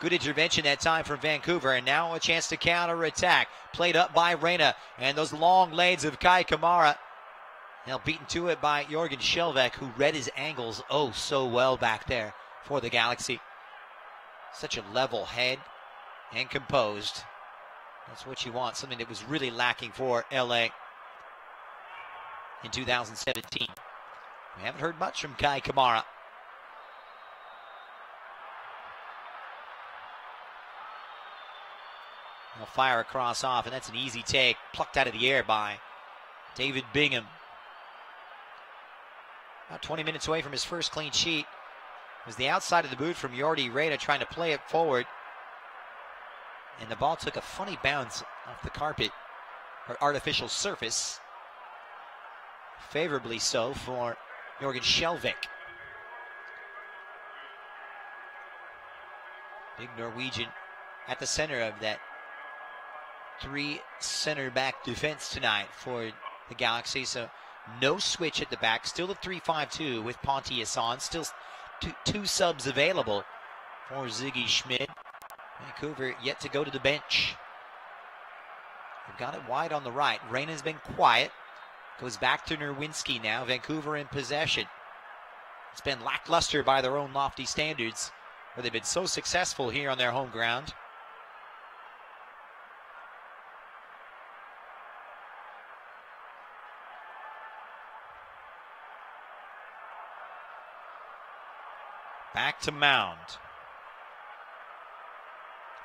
good intervention that time from Vancouver, and now a chance to counter-attack. Played up by Reyna, and those long lanes of Kai Kamara. Now beaten to it by Jorgen Skjelvik, who read his angles oh so well back there for the Galaxy. Such a level head and composed. That's what you want, something that was really lacking for LA in 2017. We haven't heard much from Kai Kamara. They'll fire a cross off, and that's an easy take, plucked out of the air by David Bingham. About 20 minutes away from his first clean sheet. It was the outside of the boot from Jordi Reyna trying to play it forward. And the ball took a funny bounce off the carpet, or artificial surface. Favorably so for Jorgen Skjelvik. Big Norwegian at the center of that three center back defense tonight for the Galaxy. So no switch at the back, still the 3-5-2 with Pontius on, still two subs available for Ziggy Schmid. Vancouver yet to go to the bench. They've got it wide on the right. Reyna's been quiet. Goes back to Nerwinski now. Vancouver in possession. It's been lackluster by their own lofty standards, where they've been so successful here on their home ground. Back to Mound.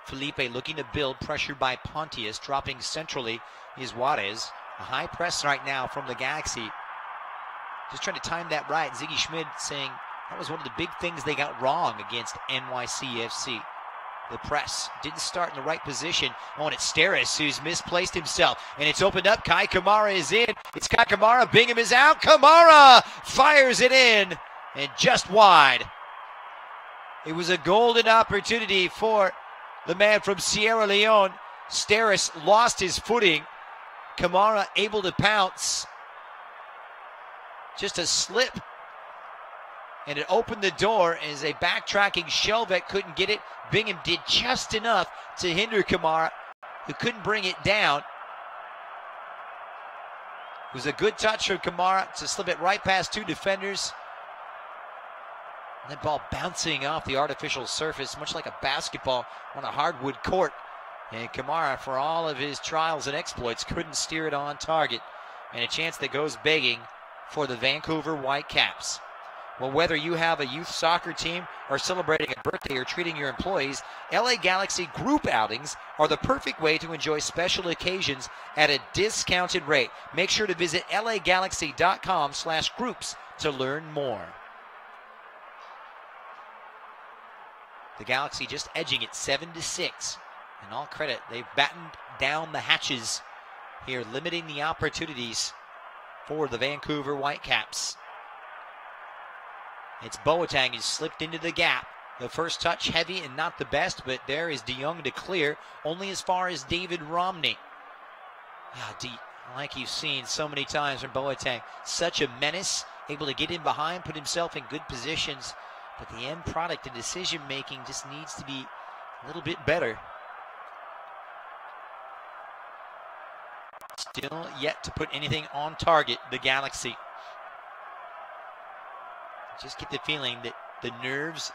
Felipe looking to build, pressured by Pontius, dropping centrally is Juarez. A high press right now from the Galaxy. Just trying to time that right. Ziggy Schmid saying that was one of the big things they got wrong against NYCFC. The press didn't start in the right position. Oh, and it's Steris who's misplaced himself. And it's opened up. Kai Kamara is in. It's Kai Kamara. Bingham is out. Kamara fires it in. And just wide. It was a golden opportunity for the man from Sierra Leone. Steris lost his footing. Kamara able to pounce. Just a slip. And it opened the door as a backtracking Skjelvik couldn't get it. Bingham did just enough to hinder Kamara, who couldn't bring it down. It was a good touch from Kamara to slip it right past two defenders. And that ball bouncing off the artificial surface, much like a basketball on a hardwood court. And Kamara, for all of his trials and exploits, couldn't steer it on target. And a chance that goes begging for the Vancouver Whitecaps. Well, whether you have a youth soccer team or celebrating a birthday or treating your employees, LA Galaxy group outings are the perfect way to enjoy special occasions at a discounted rate. Make sure to visit lagalaxy.com/groups to learn more. The Galaxy just edging it 7-6. And all credit, they've battened down the hatches here, limiting the opportunities for the Vancouver Whitecaps. It's Boateng who's slipped into the gap. The first touch heavy and not the best, but there is De Jong to clear, only as far as David Romney. Like you've seen so many times from Boateng, such a menace, able to get in behind, put himself in good positions, but the end product and decision making just needs to be a little bit better. Still yet to put anything on target, the Galaxy. Just get the feeling that the nerves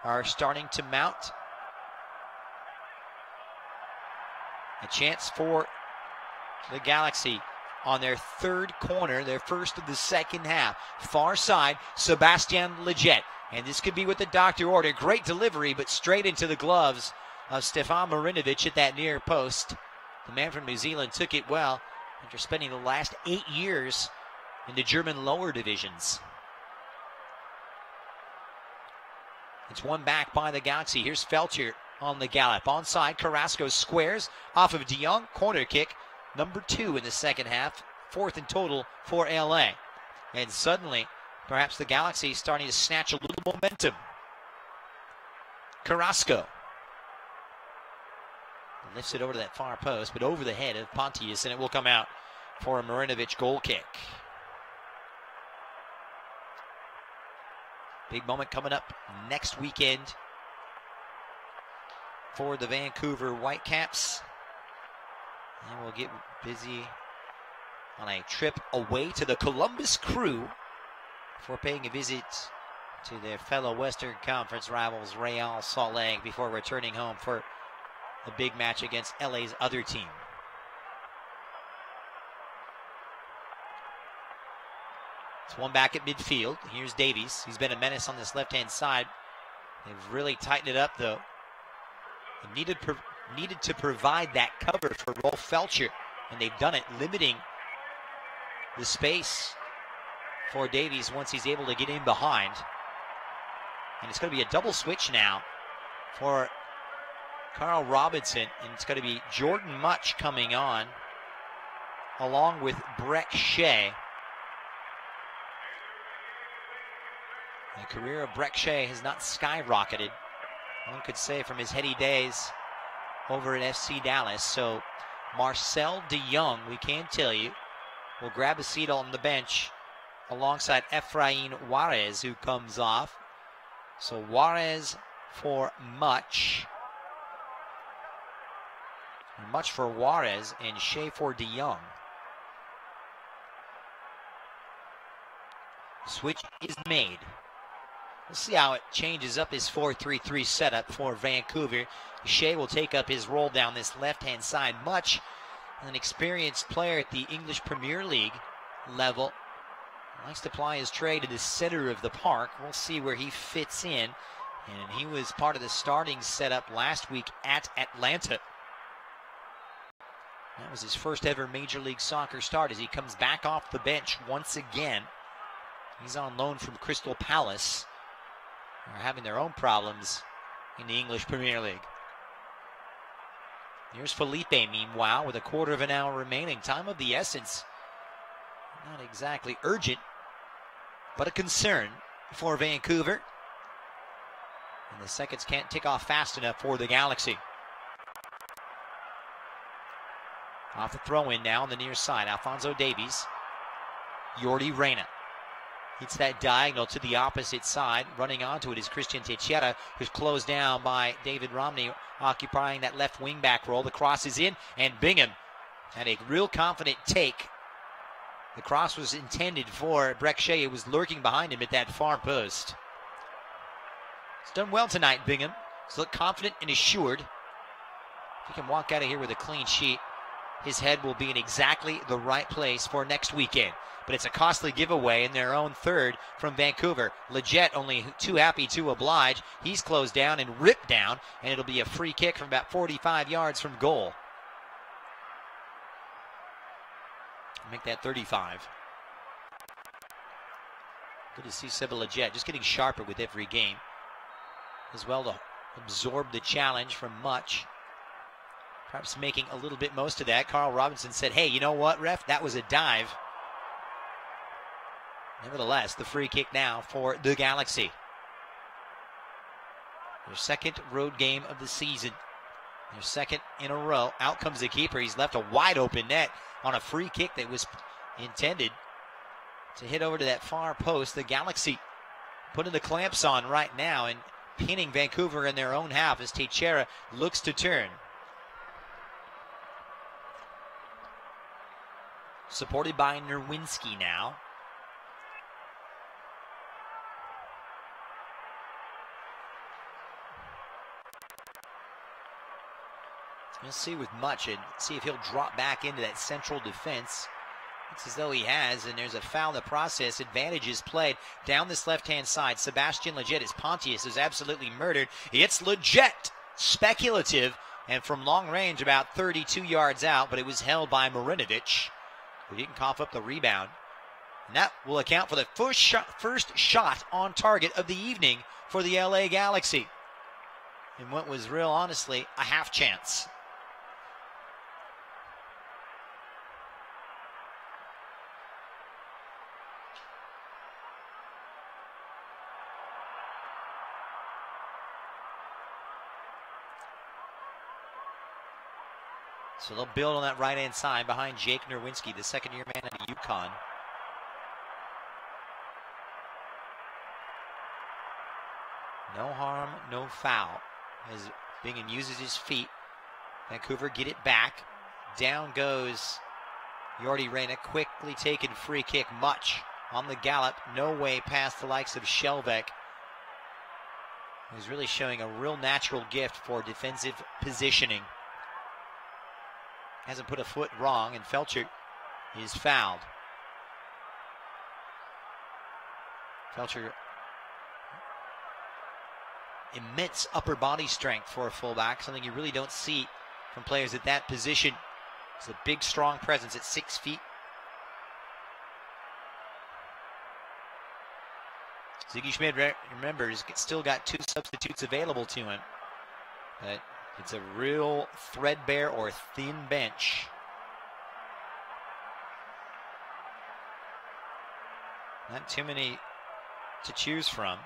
are starting to mount. A chance for the Galaxy on their third corner, their first of the second half. Far side, Sebastian Leggett And this could be what the doctor ordered. Great delivery, but straight into the gloves of Stefan Marinovic at that near post. The man from New Zealand took it well after spending the last 8 years in the German lower divisions. It's one back by the Galaxy. Here's Felcher on the gallop. Onside, Carrasco squares off of De Jong. Corner kick, number 2 in the second half. 4th in total for LA. And suddenly, perhaps the Galaxy is starting to snatch a little momentum. Carrasco lifts it over to that far post, but over the head of Pontius, and it will come out for a Marinovic goal kick. Big moment coming up next weekend for the Vancouver Whitecaps. And we'll get busy on a trip away to the Columbus Crew before paying a visit to their fellow Western Conference rivals, Real Salt Lake, before returning home for a big match against LA's other team. It's one back at midfield. Here's Davies. He's been a menace on this left-hand side. They've really tightened it up, though. They needed to provide that cover for Rolf Felcher, and they've done it, limiting the space for Davies once he's able to get in behind. And it's going to be a double switch now for Carl Robinson, and it's going to be Jordan Much coming on along with Breck Shea. The career of Breck Shea has not skyrocketed, one could say, from his heady days over at FC Dallas. So Marcel de Jong, we can tell you, will grab a seat on the bench alongside Efrain Juarez, who comes off. So Juarez for Much. Much for Juarez and Shea for de Jong. Switch is made. We'll see how it changes up his 4-3-3 setup for Vancouver. Shea will take up his role down this left-hand side. Much, an experienced player at the English Premier League level, likes to ply his trade in the center of the park. We'll see where he fits in. And he was part of the starting setup last week at Atlanta. That was his first ever Major League Soccer start as he comes back off the bench once again. He's on loan from Crystal Palace. They're having their own problems in the English Premier League. Here's Felipe, meanwhile, with a quarter of an hour remaining. Time of the essence. Not exactly urgent, but a concern for Vancouver. And the seconds can't tick off fast enough for the Galaxy. Off the throw-in now on the near side. Alfonso Davies. Jordi Reyna. Hits that diagonal to the opposite side. Running onto it is Christian Teixeira, who's closed down by David Romney, occupying that left wing-back role. The cross is in, and Bingham had a real confident take. The cross was intended for Breck Shea, who was lurking behind him at that far post. He's done well tonight, Bingham. He's looked confident and assured. If he can walk out of here with a clean sheet, his head will be in exactly the right place for next weekend. But it's a costly giveaway in their own third from Vancouver. Leggett only too happy to oblige. He's closed down and ripped down, and it'll be a free kick from about 45 yards from goal. Make that 35. Good to see Seba Leggett just getting sharper with every game. As well to absorb the challenge from Much. Perhaps making a little bit most of that. Carl Robinson said, hey, you know what, ref? That was a dive. Nevertheless, the free kick now for the Galaxy. Their second road game of the season. Their second in a row. Out comes the keeper. He's left a wide open net on a free kick that was intended to hit over to that far post. The Galaxy putting the clamps on right now and pinning Vancouver in their own half as Teixeira looks to turn. Supported by Nerwinski now. We'll see with Much and see if he'll drop back into that central defense It's as though he has, and there's a foul in the process. Advantage is played down this left-hand side. Sebastian Lletget is Pontius is absolutely murdered. It's Lletget, speculative, and from long range about 32 yards out, but it was held by Marinovic, who didn't cough up the rebound. And that will account for the first shot on target of the evening for the LA Galaxy. In what was real, honestly, a half chance. So they'll build on that right-hand side behind Jake Nerwinski, the second-year man out of UConn. No harm, no foul. As Bingham uses his feet, Vancouver get it back. Down goes Jordi Reyna, quickly taken free kick, much on the gallop. No way past the likes of Shelbeck, who's really showing a real natural gift for defensive positioning. Hasn't put a foot wrong, and Felcher is fouled. Felcher, immense upper body strength for a fullback, something you really don't see from players at that position. It's a big, strong presence at 6 feet. Ziggy Schmidt, remember, has still got 2 substitutes available to him. But it's a real threadbare or thin bench. Not too many to choose from.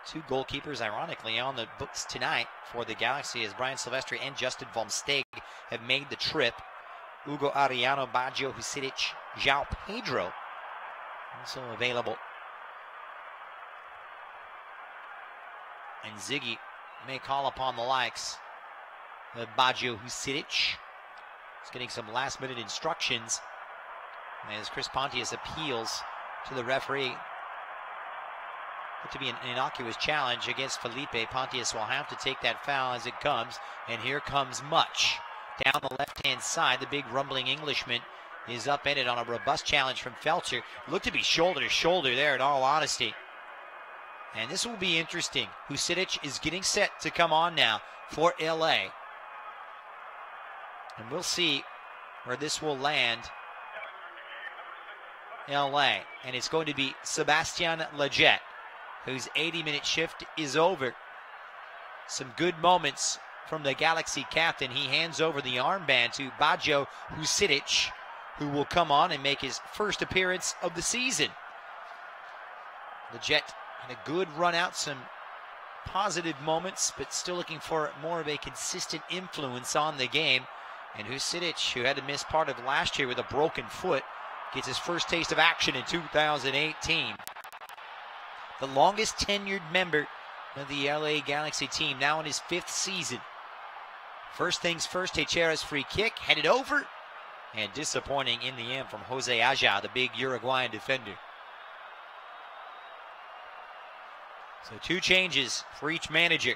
2 goalkeepers, ironically, on the books tonight for the Galaxy, as Brian Silvestri and Justin Von Steeg have made the trip. Hugo Ariano, Baggio Husidic, João Pedro also available. And Ziggy may call upon the likes of Baggio Husidic. He's getting some last-minute instructions as Chris Pontius appeals to the referee. To be an innocuous challenge against Felipe. Pontius will have to take that foul as it comes, and here comes Much down the left-hand side. The big rumbling Englishman is upended on a robust challenge from Felcher. Looked to be shoulder to shoulder there, in all honesty. And this will be interesting. Husidic is getting set to come on now for LA, and we'll see where this will land. LA, and it's going to be Sebastian Lletget, whose 80-minute shift is over. Some good moments from the Galaxy captain. He hands over the armband to Baggio Husidic, who will come on and make his first appearance of the season. Lletget had a good run out, some positive moments, but still looking for more of a consistent influence on the game. And Husidic, who had to miss part of last year with a broken foot, gets his first taste of action in 2018. The longest tenured member of the LA Galaxy team, now in his 5th season. First things first, Teixeira's free kick, headed over, and disappointing in the end from Jose Aja, the big Uruguayan defender. So 2 changes for each manager.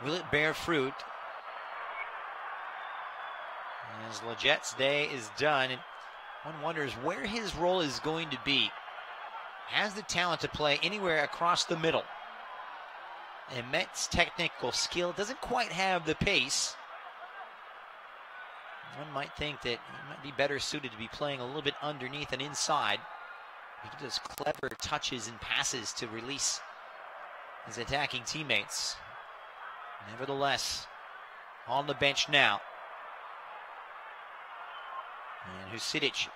Will it bear fruit? As Lletget's day is done, and one wonders where his role is going to be. Has the talent to play anywhere across the middle. Immense technical skill, doesn't quite have the pace. One might think that he might be better suited to be playing a little bit underneath and inside. He does clever touches and passes to release his attacking teammates. Nevertheless, on the bench now. And Husidic,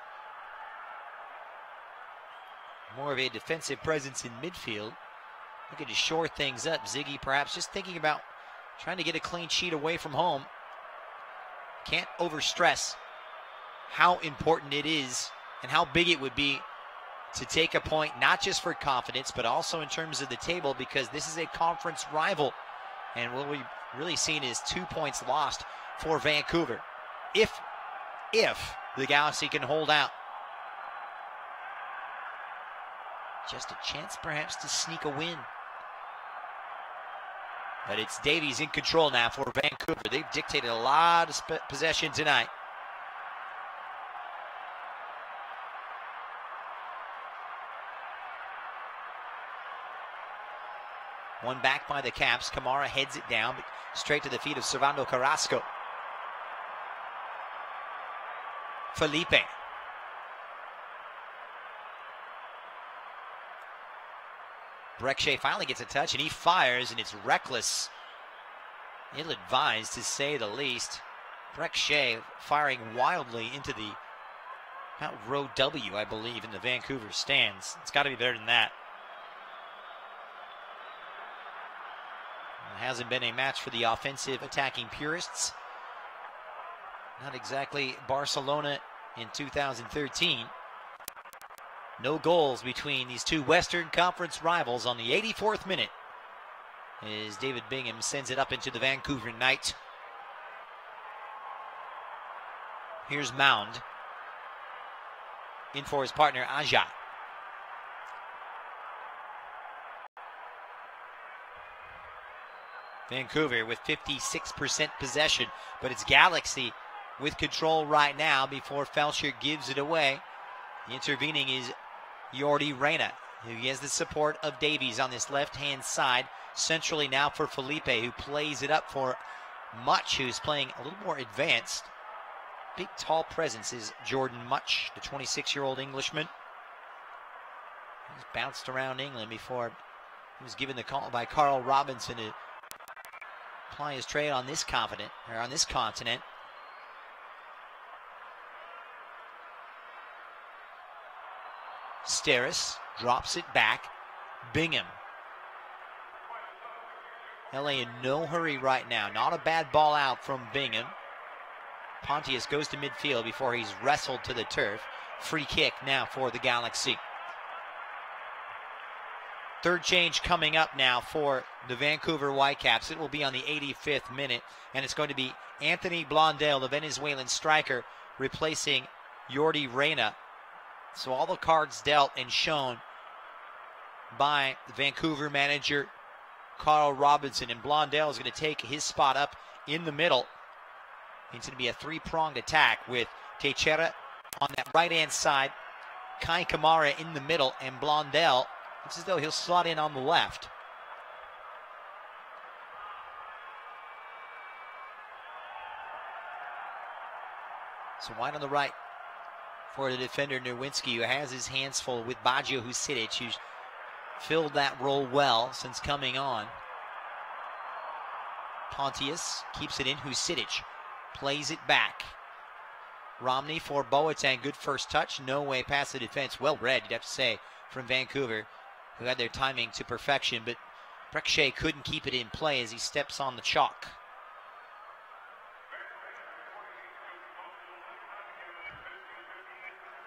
more of a defensive presence in midfield, looking to shore things up. Ziggy perhaps just thinking about trying to get a clean sheet away from home. Can't overstress how important it is and how big it would be to take a point, not just for confidence, but also in terms of the table, because this is a conference rival. And what we've really seen is 2 points lost for Vancouver. If the Galaxy can hold out. Just a chance perhaps to sneak a win. But it's Davies in control now for Vancouver. They've dictated a lot of possession tonight. One back by the Caps. Kamara heads it down, but straight to the feet of Servando Carrasco. Felipe. Breck-Shea finally gets a touch, and he fires, and it's reckless. Ill-advised, to say the least. Breck-Shea firing wildly into the about row W, I believe, in the Vancouver stands. It's got to be better than that. It hasn't been a match for the offensive attacking purists. Not exactly Barcelona in 2013. No goals between these two Western Conference rivals on the 84th minute as David Bingham sends it up into the Vancouver night. Here's Mound in for his partner Aja. Vancouver with 56% possession, but it's Galaxy with control right now before Felcher gives it away. The intervening is Jordi Reyna, who has the support of Davies on this left-hand side. Centrally now for Felipe, who plays it up for Much, who's playing a little more advanced. Big, tall presence is Jordan Much, the 26-year-old Englishman. He's bounced around England before he was given the call by Carl Robinson to apply his trade on this continent. Steris drops it back. Bingham. LA in no hurry right now. Not a bad ball out from Bingham. Pontius goes to midfield before he's wrestled to the turf. Free kick now for the Galaxy. Third change coming up now for the Vancouver Whitecaps. It will be on the 85th minute, and it's going to be Anthony Blondell, the Venezuelan striker, replacing Jordi Reyna. So all the cards dealt and shown by the Vancouver manager Carl Robinson, and Blondell is going to take his spot up in the middle. It's going to be a three-pronged attack with Teixeira on that right-hand side, Kai Kamara in the middle, and Blondell, it's as though he'll slot in on the left. So wide on the right for the defender Nowinski, who has his hands full with Baggio Husidic, who's filled that role well since coming on. Pontius keeps it in. Husidic plays it back. Romney for Boateng. Good first touch. No way past the defense. Well read, you'd have to say, from Vancouver, who had their timing to perfection. But Breck-Shea couldn't keep it in play as he steps on the chalk.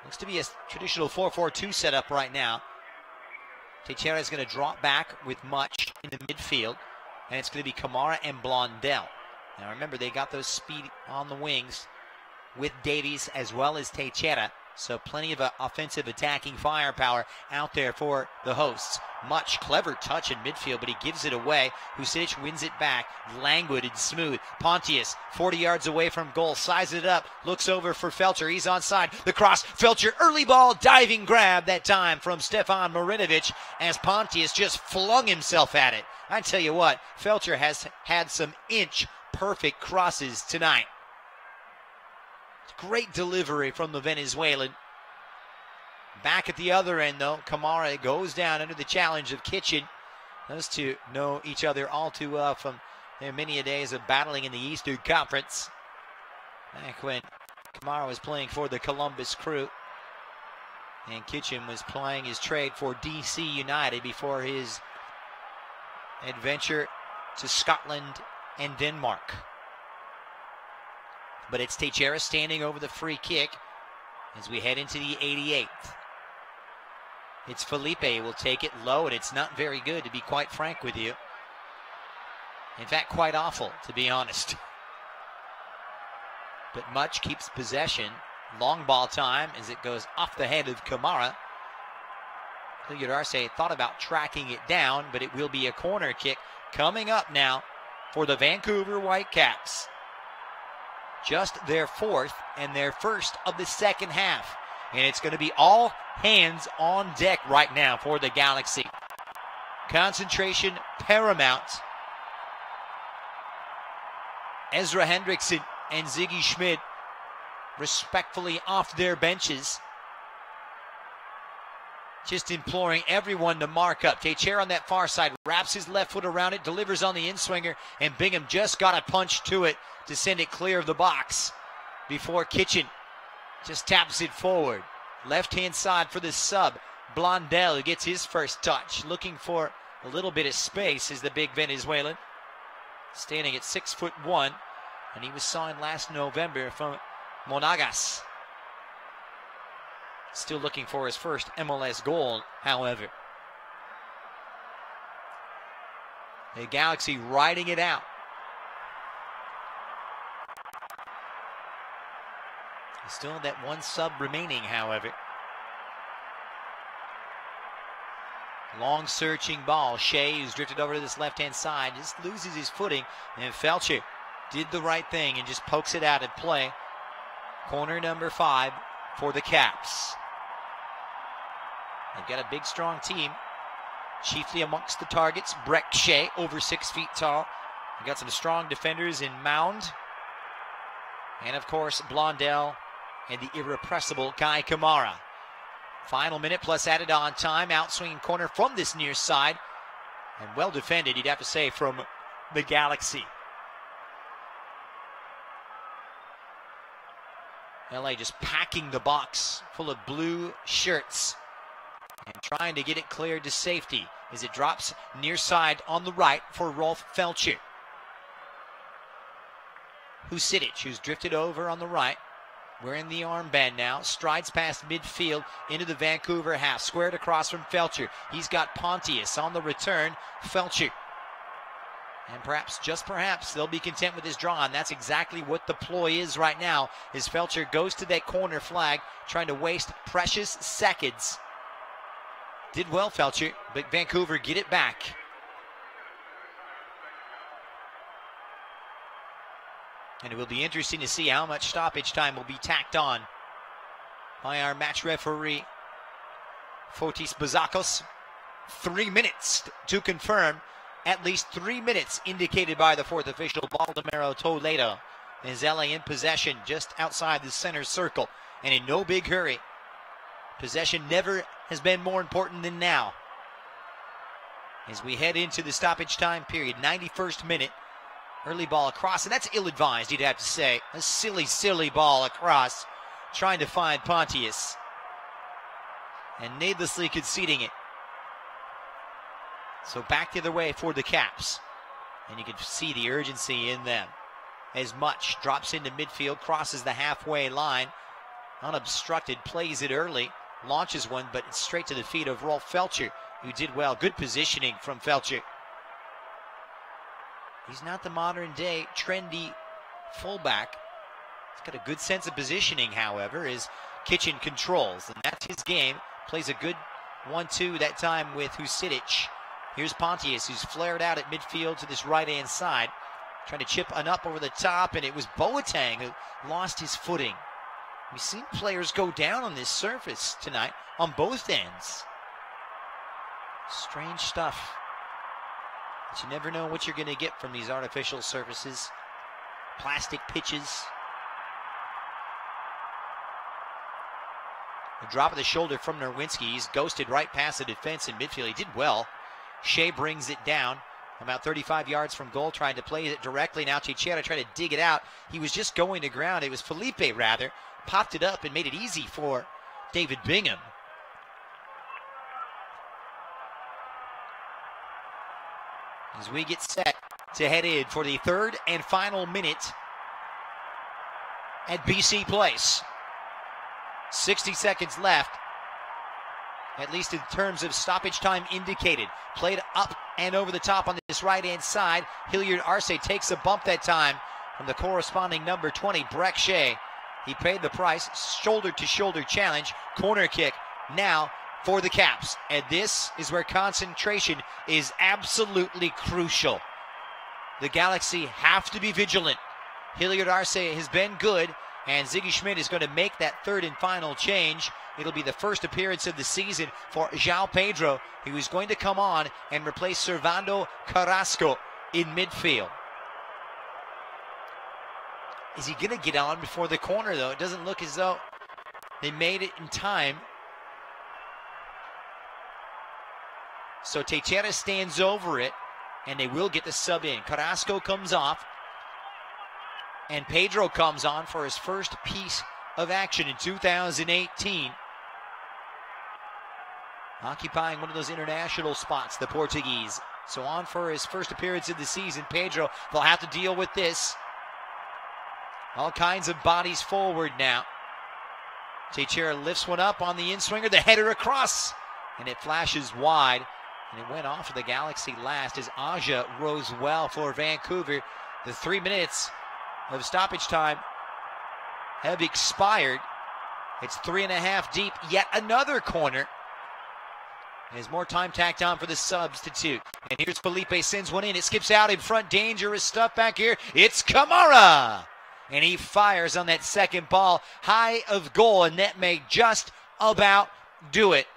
Looks to be a traditional 4-4-2 setup right now. Teixeira is going to drop back with Much in the midfield, and it's going to be Kamara and Blondell. Now remember, they got those speed on the wings with Davies as well as Teixeira, so plenty of offensive attacking firepower out there for the hosts. Much clever touch in midfield, but he gives it away. Husidic wins it back, languid and smooth. Pontius, 40 yards away from goal, sizes it up, looks over for Felcher. He's onside. The cross, Felcher, early ball, diving grab that time from Stefan Marinovic as Pontius just flung himself at it. I tell you what, Felcher has had some inch-perfect crosses tonight. Great delivery from the Venezuelan. Back at the other end, though, Kamara goes down under the challenge of Kitchen. Those two know each other all too well from their many a days of battling in the Eastern Conference. Back when Kamara was playing for the Columbus Crew, and Kitchen was playing his trade for DC United before his adventure to Scotland and Denmark. But it's Teixeira standing over the free kick as we head into the 88th. It's Felipe will take it low, and it's not very good, to be quite frank with you. In fact, quite awful, to be honest. But Much keeps possession. Long ball time as it goes off the head of Kamara. Hilliard Arce thought about tracking it down, but it will be a corner kick coming up now for the Vancouver Whitecaps. Just their fourth and their first of the second half. And it's going to be all hands on deck right now for the Galaxy. Concentration paramount. Ezra Hendrickson and Ziggy Schmid respectfully off their benches. Just imploring everyone to mark up. Toyotacare on that far side wraps his left foot around it, delivers on the in-swinger, and Bingham just got a punch to it to send it clear of the box before Kitchen just taps it forward. Left-hand side for the sub. Blondell, who gets his first touch, looking for a little bit of space, is the big Venezuelan. Standing at 6'1", and he was signed last November from Monagas. Still looking for his first MLS goal, however. The Galaxy riding it out. Still that one sub remaining, however. Long searching ball. Shea, who's drifted over to this left-hand side, just loses his footing. And Felcher did the right thing and just pokes it out at play. Corner number 5 for the Caps. They've got a big, strong team. Chiefly amongst the targets, Breck Shea, over 6 feet tall. They've got some strong defenders in Mound. And, of course, Blondell and the irrepressible Guy Kamara. Final minute plus added on time. Outswinging corner from this near side. And well defended, you'd have to say, from the Galaxy. LA just packing the box full of blue shirts and trying to get it cleared to safety as it drops near side on the right for Rolf Felcher. Husidic, who's drifted over on the right, wearing the armband now, strides past midfield into the Vancouver half, squared across from Felcher. He's got Pontius on the return. Felcher. And perhaps, just perhaps, they'll be content with his draw, and that's exactly what the ploy is right now, as Felcher goes to that corner flag, trying to waste precious seconds. Did well, Felcher, but Vancouver get it back. And it will be interesting to see how much stoppage time will be tacked on by our match referee, Fotis Bazakos. 3 minutes to confirm. At least 3 minutes indicated by the fourth official, Baldomero Toledo. Is LA in possession just outside the center circle and in no big hurry. Possession never has been more important than now. As we head into the stoppage time period, 91st minute. Early ball across, and that's ill-advised, you'd have to say. A silly, silly ball across, trying to find Pontius. And needlessly conceding it. So back the other way for the Caps. And you can see the urgency in them. As Much drops into midfield, crosses the halfway line. Unobstructed, plays it early. Launches one, but it's straight to the feet of Rolf Felcher, who did well. Good positioning from Felcher. He's not the modern-day, trendy fullback. He's got a good sense of positioning, however, as Kitchen controls. And that's his game. Plays a good 1-2 that time with Husidic. Here's Pontius, who's flared out at midfield to this right-hand side. Trying to chip an up over the top, and it was Boateng who lost his footing. We've seen players go down on this surface tonight on both ends. Strange stuff. But you never know what you're going to get from these artificial surfaces. Plastic pitches. A drop of the shoulder from Nerwinski. He's ghosted right past the defense in midfield. He did well. Shea brings it down. About 35 yards from goal, trying to play it directly. Now Toyotacare trying to dig it out. He was just going to ground. It was Felipe, rather. Popped it up and made it easy for David Bingham. As we get set to head in for the third and final minute at BC Place. 60 seconds left, at least in terms of stoppage time indicated. Played up and over the top on this right-hand side. Hilliard Arce takes a bump that time from the corresponding number 20, Breck Shea. He paid the price. Shoulder-to-shoulder challenge. Corner kick now for the Caps. And this is where concentration is absolutely crucial. The Galaxy have to be vigilant. Hilliard Arce has been good, and Ziggy Schmidt is going to make that third and final change. It'll be the first appearance of the season for João Pedro, who is going to come on and replace Servando Carrasco in midfield. Is he going to get on before the corner, though? It doesn't look as though they made it in time. So Teixeira stands over it, and they will get the sub in. Carrasco comes off, and Pedro comes on for his first piece of action in 2018. Occupying one of those international spots, the Portuguese. So on for his first appearance of the season, Pedro. They'll have to deal with this. All kinds of bodies forward now. Teixeira lifts one up on the in-swinger, the header across, and it flashes wide. And it went off of the Galaxy last as Aja rose well for Vancouver. The 3 minutes of stoppage time have expired. It's 3.5 deep, yet another corner. There's more time tacked on for the substitute. And here's Felipe sends one in. It skips out in front. Dangerous stuff back here. It's Kamara. And he fires on that second ball. High of goal, and that may just about do it.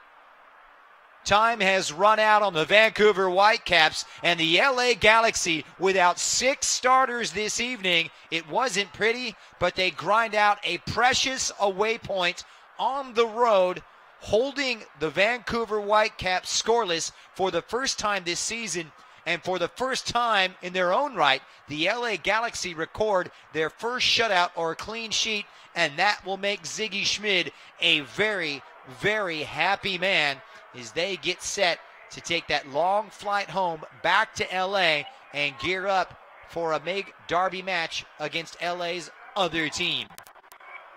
Time has run out on the Vancouver Whitecaps and the LA Galaxy without 6 starters this evening. It wasn't pretty, but they grind out a precious away point on the road, holding the Vancouver Whitecaps scoreless for the first time this season. And for the first time in their own right, the LA Galaxy record their first shutout or clean sheet, and that will make Ziggy Schmidt a very, very happy man as they get set to take that long flight home back to LA and gear up for a big derby match against LA's other team.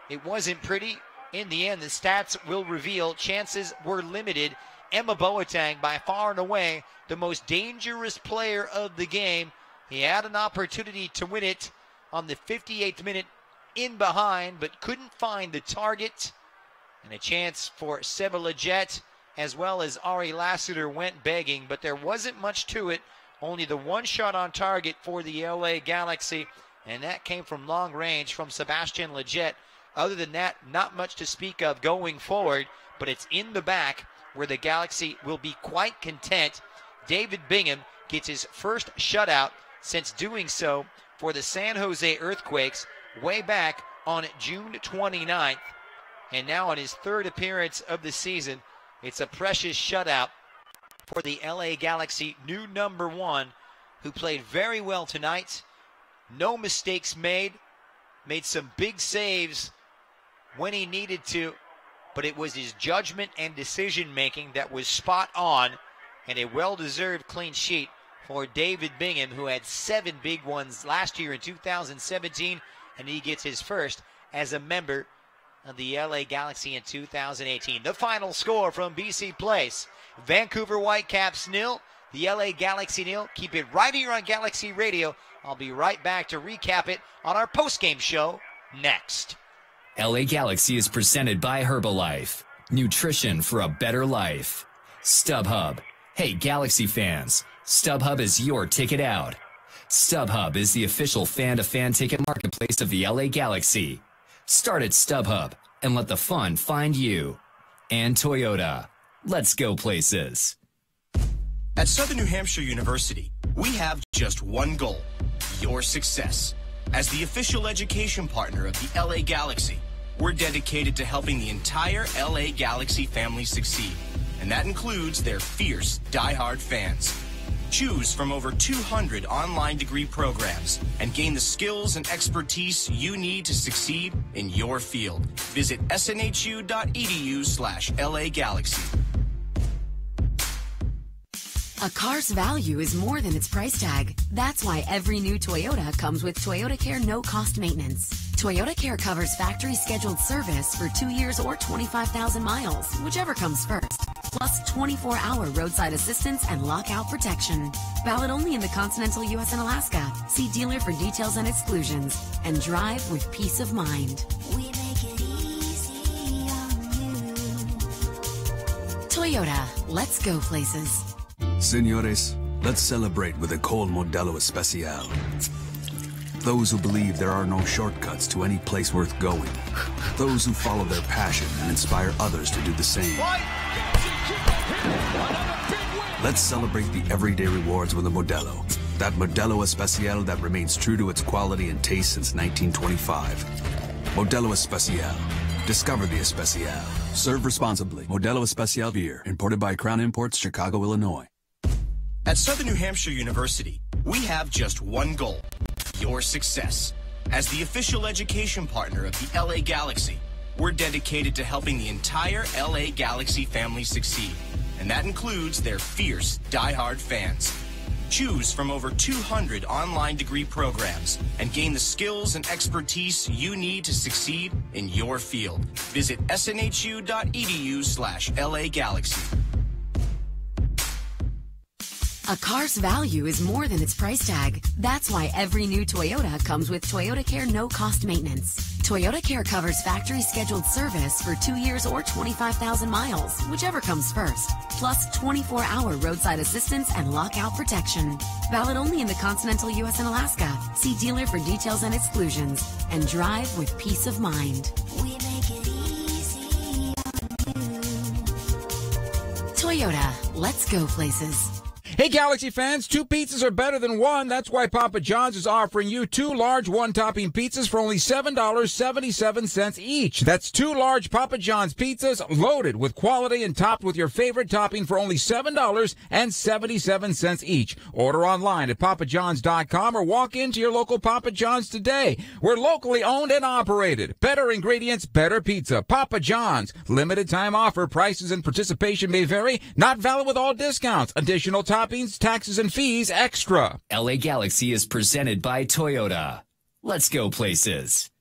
It wasn't pretty. In the end, the stats will reveal chances were limited. Emma Boateng, by far and away the most dangerous player of the game. He had an opportunity to win it on the 58th minute in behind, but couldn't find the target. And a chance for Seba Leggett as well as Ari Lassiter went begging, but there wasn't much to it. Only the one shot on target for the LA Galaxy, and that came from long range from Sebastian Leggett. Other than that, not much to speak of going forward, but it's in the back where the Galaxy will be quite content. David Bingham gets his first shutout since doing so for the San Jose Earthquakes way back on June 29th. And now on his third appearance of the season, it's a precious shutout for the LA Galaxy new number 1, who played very well tonight. No mistakes made some big saves when he needed to, but it was his judgment and decision-making that was spot on, and a well-deserved clean sheet for David Bingham, who had 7 big ones last year in 2017, and he gets his first as a member of the LA Galaxy in 2018. The final score from BC Place: Vancouver Whitecaps 0, the LA Galaxy 0. Keep it right here on Galaxy Radio. I'll be right back to recap it on our post-game show next. LA Galaxy is presented by Herbalife. Nutrition for a better life. StubHub. Hey, Galaxy fans, StubHub is your ticket out. StubHub is the official fan-to-fan ticket marketplace of the LA Galaxy. Start at StubHub and let the fun find you. And Toyota. Let's go places. At Southern New Hampshire University, we have just one goal: your success. As the official education partner of the LA Galaxy, we're dedicated to helping the entire LA Galaxy family succeed. And that includes their fierce, diehard fans. Choose from over 200 online degree programs and gain the skills and expertise you need to succeed in your field. Visit snhu.edu/LA Galaxy. A car's value is more than its price tag. That's why every new Toyota comes with Toyotacare no-cost maintenance. Toyotacare covers factory scheduled service for 2 years or 25,000 miles, whichever comes first. Plus 24-hour roadside assistance and lockout protection. Valid only in the continental U.S. and Alaska. See dealer for details and exclusions. And drive with peace of mind. We make it easy on you. Toyota, let's go places. Señores, let's celebrate with a cold Modelo Especial. Those who believe there are no shortcuts to any place worth going. Those who follow their passion and inspire others to do the same. Let's celebrate the everyday rewards with a Modelo. That Modelo Especial that remains true to its quality and taste since 1925. Modelo Especial. Discover the Especial. Serve responsibly. Modelo Especial beer, imported by Crown Imports, Chicago, Illinois. At Southern New Hampshire University, we have just one goal: your success. As the official education partner of the LA Galaxy, we're dedicated to helping the entire LA Galaxy family succeed. And that includes their fierce, diehard fans. Choose from over 200 online degree programs and gain the skills and expertise you need to succeed in your field. Visit snhu.edu/LA Galaxy. A car's value is more than its price tag. That's why every new Toyota comes with Toyotacare no-cost maintenance. Toyotacare covers factory-scheduled service for 2 years or 25,000 miles, whichever comes first, plus 24-hour roadside assistance and lockout protection. Valid only in the continental U.S. and Alaska. See dealer for details and exclusions. And drive with peace of mind. We make it easy on you. Toyota, let's go places. Hey, Galaxy fans, 2 pizzas are better than 1. That's why Papa John's is offering you 2 large one-topping pizzas for only $7.77 each. That's 2 large Papa John's pizzas loaded with quality and topped with your favorite topping for only $7.77 each. Order online at papajohns.com or walk into your local Papa John's today. We're locally owned and operated. Better ingredients, better pizza. Papa John's. Limited time offer. Prices and participation may vary. Not valid with all discounts. Additional toppings, taxes, and fees extra. LA Galaxy is presented by Toyota. Let's go places.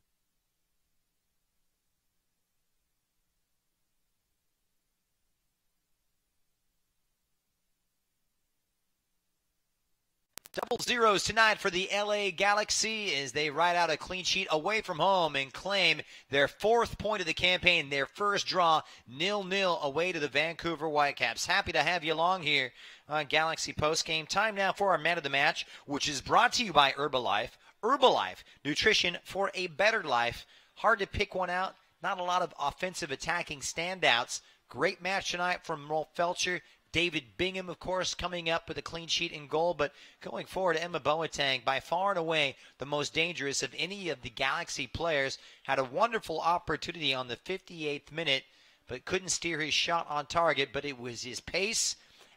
Double zeros tonight for the LA Galaxy as they ride out a clean sheet away from home and claim their 4th point of the campaign, their first draw, 0-0 away to the Vancouver Whitecaps. Happy to have you along here on Galaxy Postgame. Time now for our man of the match, which is brought to you by Herbalife. Herbalife, nutrition for a better life. Hard to pick one out. Not a lot of offensive attacking standouts. Great match tonight from Rolf Felcher. David Bingham, of course, coming up with a clean sheet in goal. But going forward, Emma Boateng, by far and away the most dangerous of any of the Galaxy players, had a wonderful opportunity on the 58th minute, but couldn't steer his shot on target. But it was his pace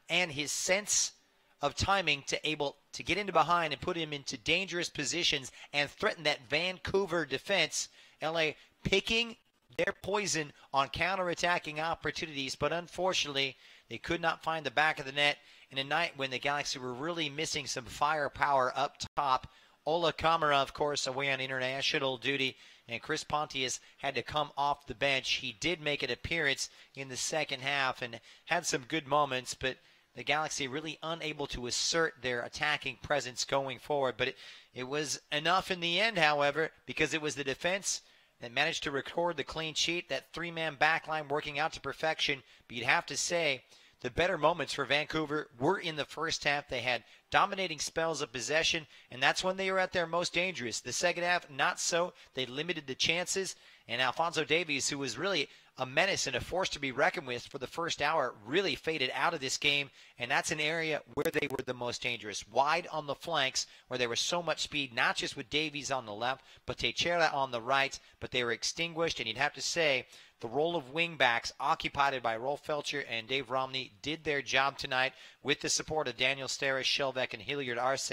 and his sense of timing to able to get into behind and put him into dangerous positions and threaten that Vancouver defense. LA picking their poison on counterattacking opportunities, but unfortunately they could not find the back of the net in a night when the Galaxy were really missing some firepower up top. Ola Kamara, of course, away on international duty, and Chris Pontius had to come off the bench. He did make an appearance in the second half and had some good moments, but the Galaxy really unable to assert their attacking presence going forward. But it was enough in the end, however, because it was the defense that managed to record the clean sheet, that 3-man backline working out to perfection. But you'd have to say the better moments for Vancouver were in the first half. They had dominating spells of possession, and that's when they were at their most dangerous. The second half, not so. They limited the chances, and Alfonso Davies, who was really a menace and a force to be reckoned with for the first hour, really faded out of this game, and that's an area where they were the most dangerous. Wide on the flanks, where there was so much speed, not just with Davies on the left, but Teixeira on the right, but they were extinguished, and you'd have to say the role of wingbacks occupied by Rolf Felcher and Dave Romney did their job tonight with the support of Daniel Steres, Shelbeck, and Hilliard Arce,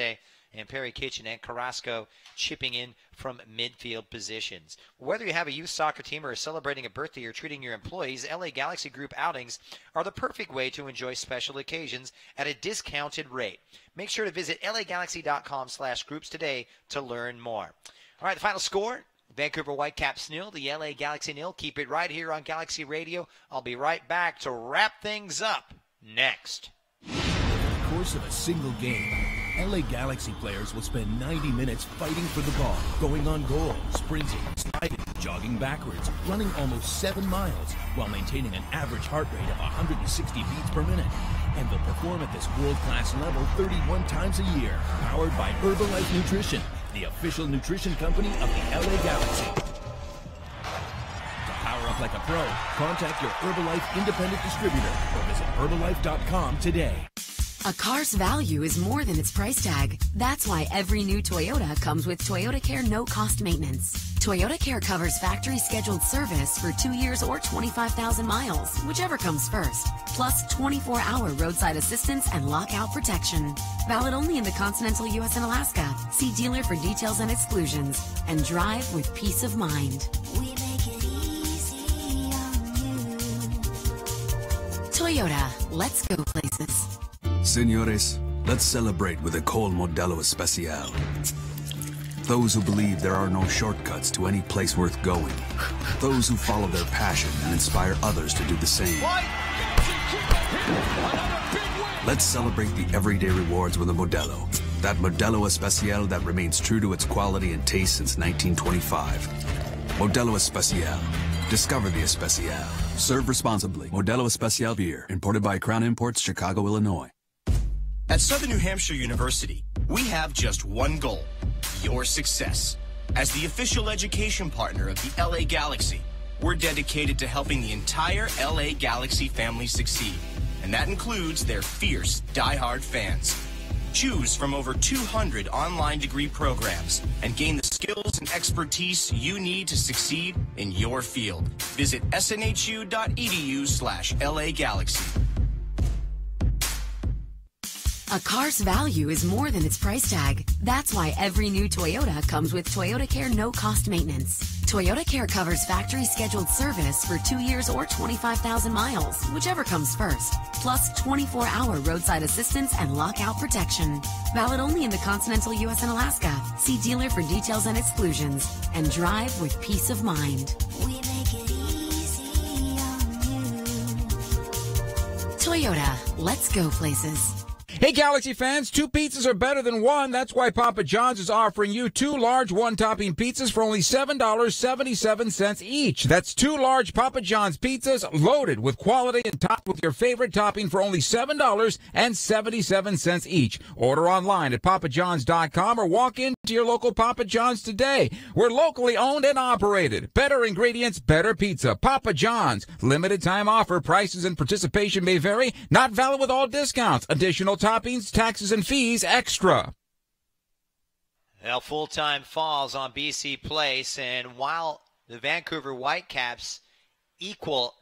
and Perry Kitchen and Carrasco chipping in from midfield positions. Whether you have a youth soccer team or are celebrating a birthday or treating your employees, LA Galaxy Group outings are the perfect way to enjoy special occasions at a discounted rate. Make sure to visit lagalaxy.com/groups today to learn more. All right, the final score, Vancouver Whitecaps 0, the LA Galaxy 0. Keep it right here on Galaxy Radio. I'll be right back to wrap things up next. Over the course of a single game, LA Galaxy players will spend 90 minutes fighting for the ball, going on goal, sprinting, sliding, jogging backwards, running almost 7 miles while maintaining an average heart rate of 160 beats per minute. And they'll perform at this world-class level 31 times a year. Powered by Herbalife Nutrition, the official nutrition company of the LA Galaxy. To power up like a pro, contact your Herbalife independent distributor or visit Herbalife.com today. A car's value is more than its price tag. That's why every new Toyota comes with Toyotacare no-cost maintenance. Toyotacare covers factory-scheduled service for 2 years or 25,000 miles, whichever comes first. Plus 24-hour roadside assistance and lockout protection. Valid only in the continental U.S. and Alaska. See dealer for details and exclusions. And drive with peace of mind. We make it easy on you. Toyota, let's go places. Señores, let's celebrate with a cold Modelo Especial. Those who believe there are no shortcuts to any place worth going. Those who follow their passion and inspire others to do the same. Let's celebrate the everyday rewards with a Modelo. That Modelo Especial that remains true to its quality and taste since 1925. Modelo Especial. Discover the Especial. Serve responsibly. Modelo Especial beer. Imported by Crown Imports, Chicago, Illinois. At Southern New Hampshire University, we have just one goal: your success. As the official education partner of the LA Galaxy, we're dedicated to helping the entire LA Galaxy family succeed. And that includes their fierce, diehard fans. Choose from over 200 online degree programs and gain the skills and expertise you need to succeed in your field. Visit snhu.edu/LA Galaxy. A car's value is more than its price tag. That's why every new Toyota comes with Toyotacare no-cost maintenance. Toyotacare covers factory-scheduled service for 2 years or 25,000 miles, whichever comes first. Plus 24-hour roadside assistance and lockout protection. Valid only in the continental U.S. and Alaska. See dealer for details and exclusions. And drive with peace of mind. We make it easy on you. Toyota, let's go places. Hey, Galaxy fans, 2 pizzas are better than 1. That's why Papa John's is offering you 2 large one-topping pizzas for only $7.77 each. That's 2 large Papa John's pizzas loaded with quality and topped with your favorite topping for only $7.77 each. Order online at papajohns.com or walk into your local Papa John's today. We're locally owned and operated. Better ingredients, better pizza. Papa John's. Limited time offer. Prices and participation may vary. Not valid with all discounts. Additional toppings, taxes, and fees extra. Well, full-time falls on BC Place, and while the Vancouver Whitecaps equal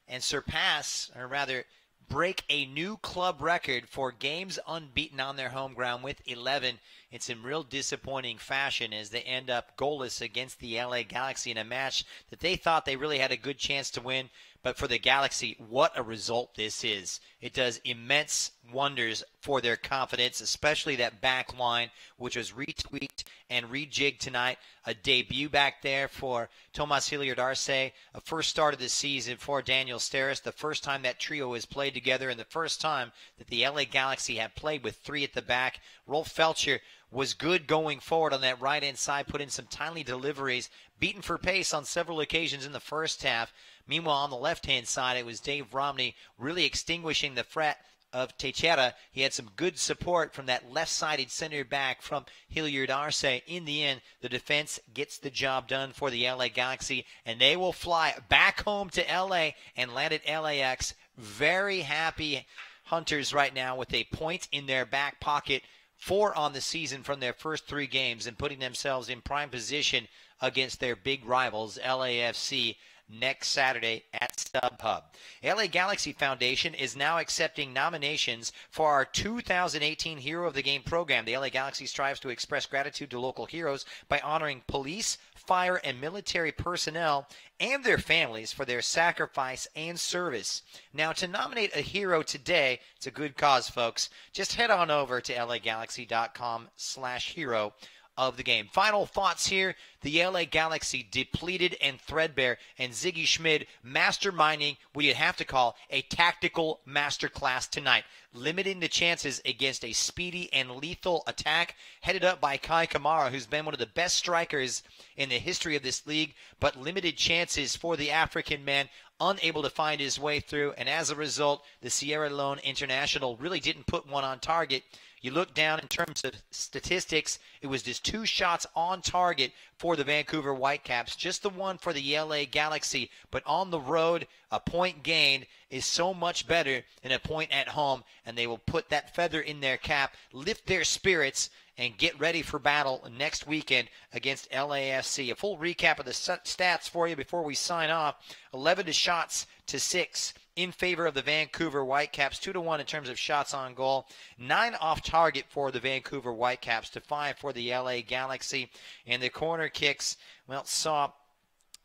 and surpass, or rather break a new club record for games unbeaten on their home ground with 11, it's in real disappointing fashion as they end up goalless against the LA Galaxy in a match that they thought they really had a good chance to win. But for the Galaxy, what a result this is. It does immense wonders for their confidence, especially that back line, which was retweaked and rejigged tonight. A debut back there for Tomas Hilliard-Arce, a first start of the season for Daniel Steres, the first time that trio has played together and the first time that the LA Galaxy have played with 3 at the back. Rolf Felcher was good going forward on that right-hand side, put in some timely deliveries, beaten for pace on several occasions in the first half. Meanwhile, on the left-hand side, it was Dave Romney really extinguishing the threat of Teixeira. He had some good support from that left-sided center back from Hilliard-Arce. In the end, the defense gets the job done for the LA Galaxy, and they will fly back home to LA and land at LAX. Very happy Hunters right now with a point in their back pocket, 4 on the season from their first 3 games, and putting themselves in prime position against their big rivals, LAFC, next Saturday at StubHub. LA Galaxy Foundation is now accepting nominations for our 2018 Hero of the Game program. The LA Galaxy strives to express gratitude to local heroes by honoring police, fire, and military personnel and their families for their sacrifice and service. Now, to nominate a hero today, it's a good cause, folks. Just head on over to lagalaxy.com/hero. of the game. Final thoughts here. The LA Galaxy depleted and threadbare, and Ziggy Schmid masterminding what you'd have to call a tactical masterclass tonight, limiting the chances against a speedy and lethal attack headed up by Kai Kamara, who's been one of the best strikers in the history of this league, but limited chances for the African man, unable to find his way through, and as a result, the Sierra Leone international really didn't put one on target. You look down in terms of statistics, it was just 2 shots on target for the Vancouver Whitecaps, just the one for the LA Galaxy. But on the road, a point gained is so much better than a point at home, and they will put that feather in their cap, lift their spirits, and get ready for battle next weekend against LAFC. A full recap of the stats for you before we sign off. 11 shots to 6 in favor of the Vancouver Whitecaps, 2-1 in terms of shots on goal, 9 off target for the Vancouver Whitecaps to 5 for the LA Galaxy. And the corner kicks, well, saw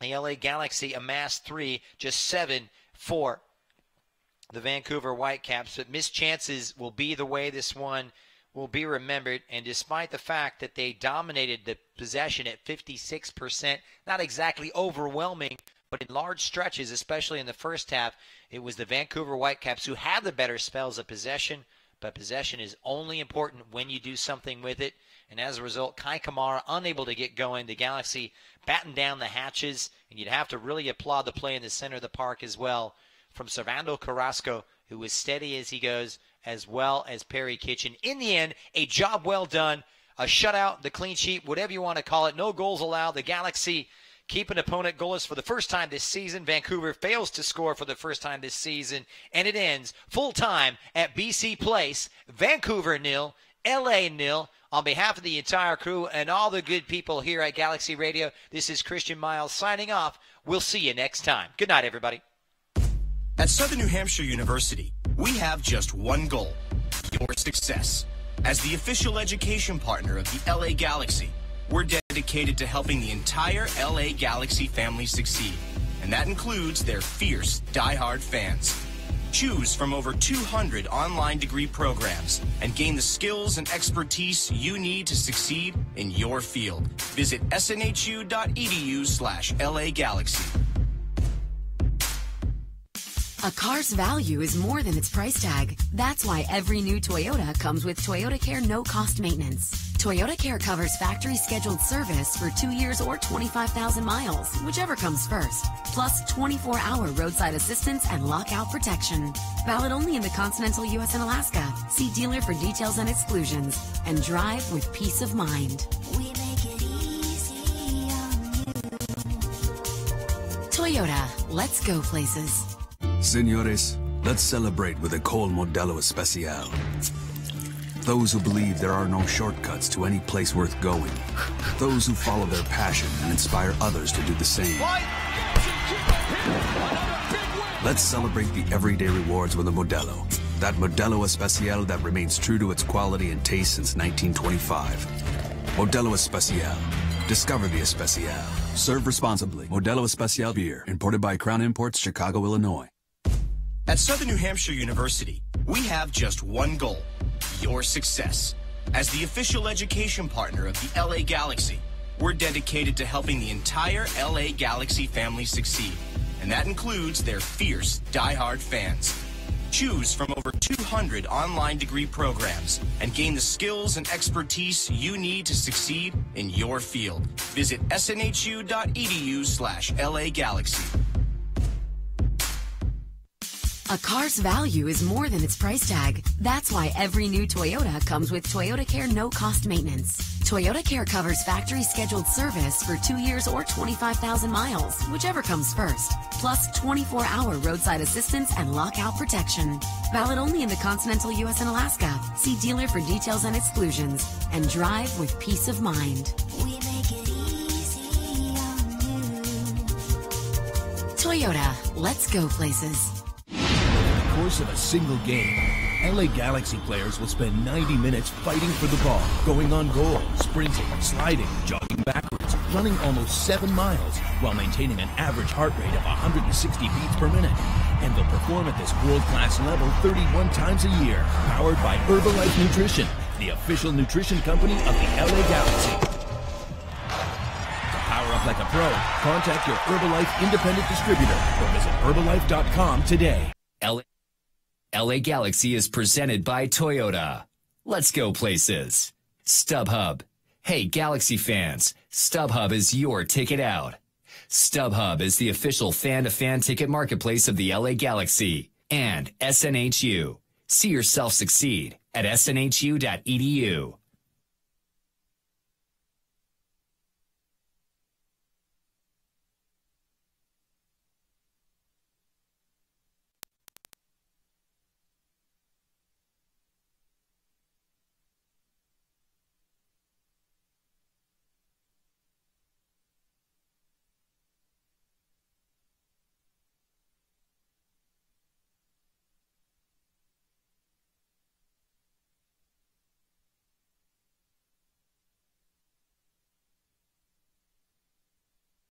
the LA Galaxy amass 3, just 7 for the Vancouver Whitecaps. But missed chances will be the way this one will be remembered, and despite the fact that they dominated the possession at 56%, not exactly overwhelming, but in large stretches, especially in the first half, it was the Vancouver Whitecaps who had the better spells of possession, but possession is only important when you do something with it, and as a result, Kai Kamara unable to get going. The Galaxy battened down the hatches, and you'd have to really applaud the play in the center of the park as well from Servando Carrasco, who was steady as he goes, as well as Perry Kitchen. In the end, a job well done, a shutout, the clean sheet, whatever you want to call it. No goals allowed. The Galaxy keep an opponent goalless for the first time this season. Vancouver fails to score for the first time this season, and it ends full-time at BC Place. Vancouver 0, LA 0. On behalf of the entire crew and all the good people here at Galaxy Radio, this is Christian Miles signing off. We'll see you next time. Good night, everybody. At Southern New Hampshire University, we have just one goal: your success. As the official education partner of the LA Galaxy, we're dedicated to helping the entire LA Galaxy family succeed, and that includes their fierce, die-hard fans. Choose from over 200 online degree programs and gain the skills and expertise you need to succeed in your field. Visit snhu.edu/LA Galaxy. A car's value is more than its price tag. That's why every new Toyota comes with Toyotacare no-cost maintenance. Toyotacare covers factory-scheduled service for 2 years or 25,000 miles, whichever comes first. Plus 24-hour roadside assistance and lockout protection. Valid only in the continental U.S. and Alaska. See dealer for details and exclusions. And drive with peace of mind. We make it easy on you. Toyota, let's go places. Señores, let's celebrate with a Col Modelo Especial. Those who believe there are no shortcuts to any place worth going. Those who follow their passion and inspire others to do the same. Let's celebrate the everyday rewards with a Modelo. That Modelo Especial that remains true to its quality and taste since 1925. Modelo Especial. Discover the Especial. Serve responsibly. Modelo Especial beer, imported by Crown Imports, Chicago, Illinois. At Southern New Hampshire University, we have just one goal: your success. As the official education partner of the LA Galaxy, we're dedicated to helping the entire LA Galaxy family succeed, and that includes their fierce, die-hard fans. Choose from over 200 online degree programs and gain the skills and expertise you need to succeed in your field. Visit snhu.edu/LA Galaxy. A car's value is more than its price tag. That's why every new Toyota comes with Toyotacare no-cost maintenance. Toyotacare covers factory-scheduled service for 2 years or 25,000 miles, whichever comes first. Plus 24-hour roadside assistance and lockout protection. Valid only in the continental U.S. and Alaska. See dealer for details and exclusions. And drive with peace of mind. We make it easy on you. Toyota, let's go places. Over the course of a single game, LA Galaxy players will spend 90 minutes fighting for the ball, going on goal, sprinting, sliding, jogging backwards, running almost 7 miles, while maintaining an average heart rate of 160 beats per minute. And they'll perform at this world-class level 31 times a year, powered by Herbalife Nutrition, the official nutrition company of the LA Galaxy. up like a pro, contact your Herbalife independent distributor or visit Herbalife.com today. LA Galaxy is presented by Toyota. Let's go places. StubHub. Hey, Galaxy fans, StubHub is your ticket out. StubHub is the official fan-to-fan ticket marketplace of the LA Galaxy. And SNHU. See yourself succeed at snhu.edu.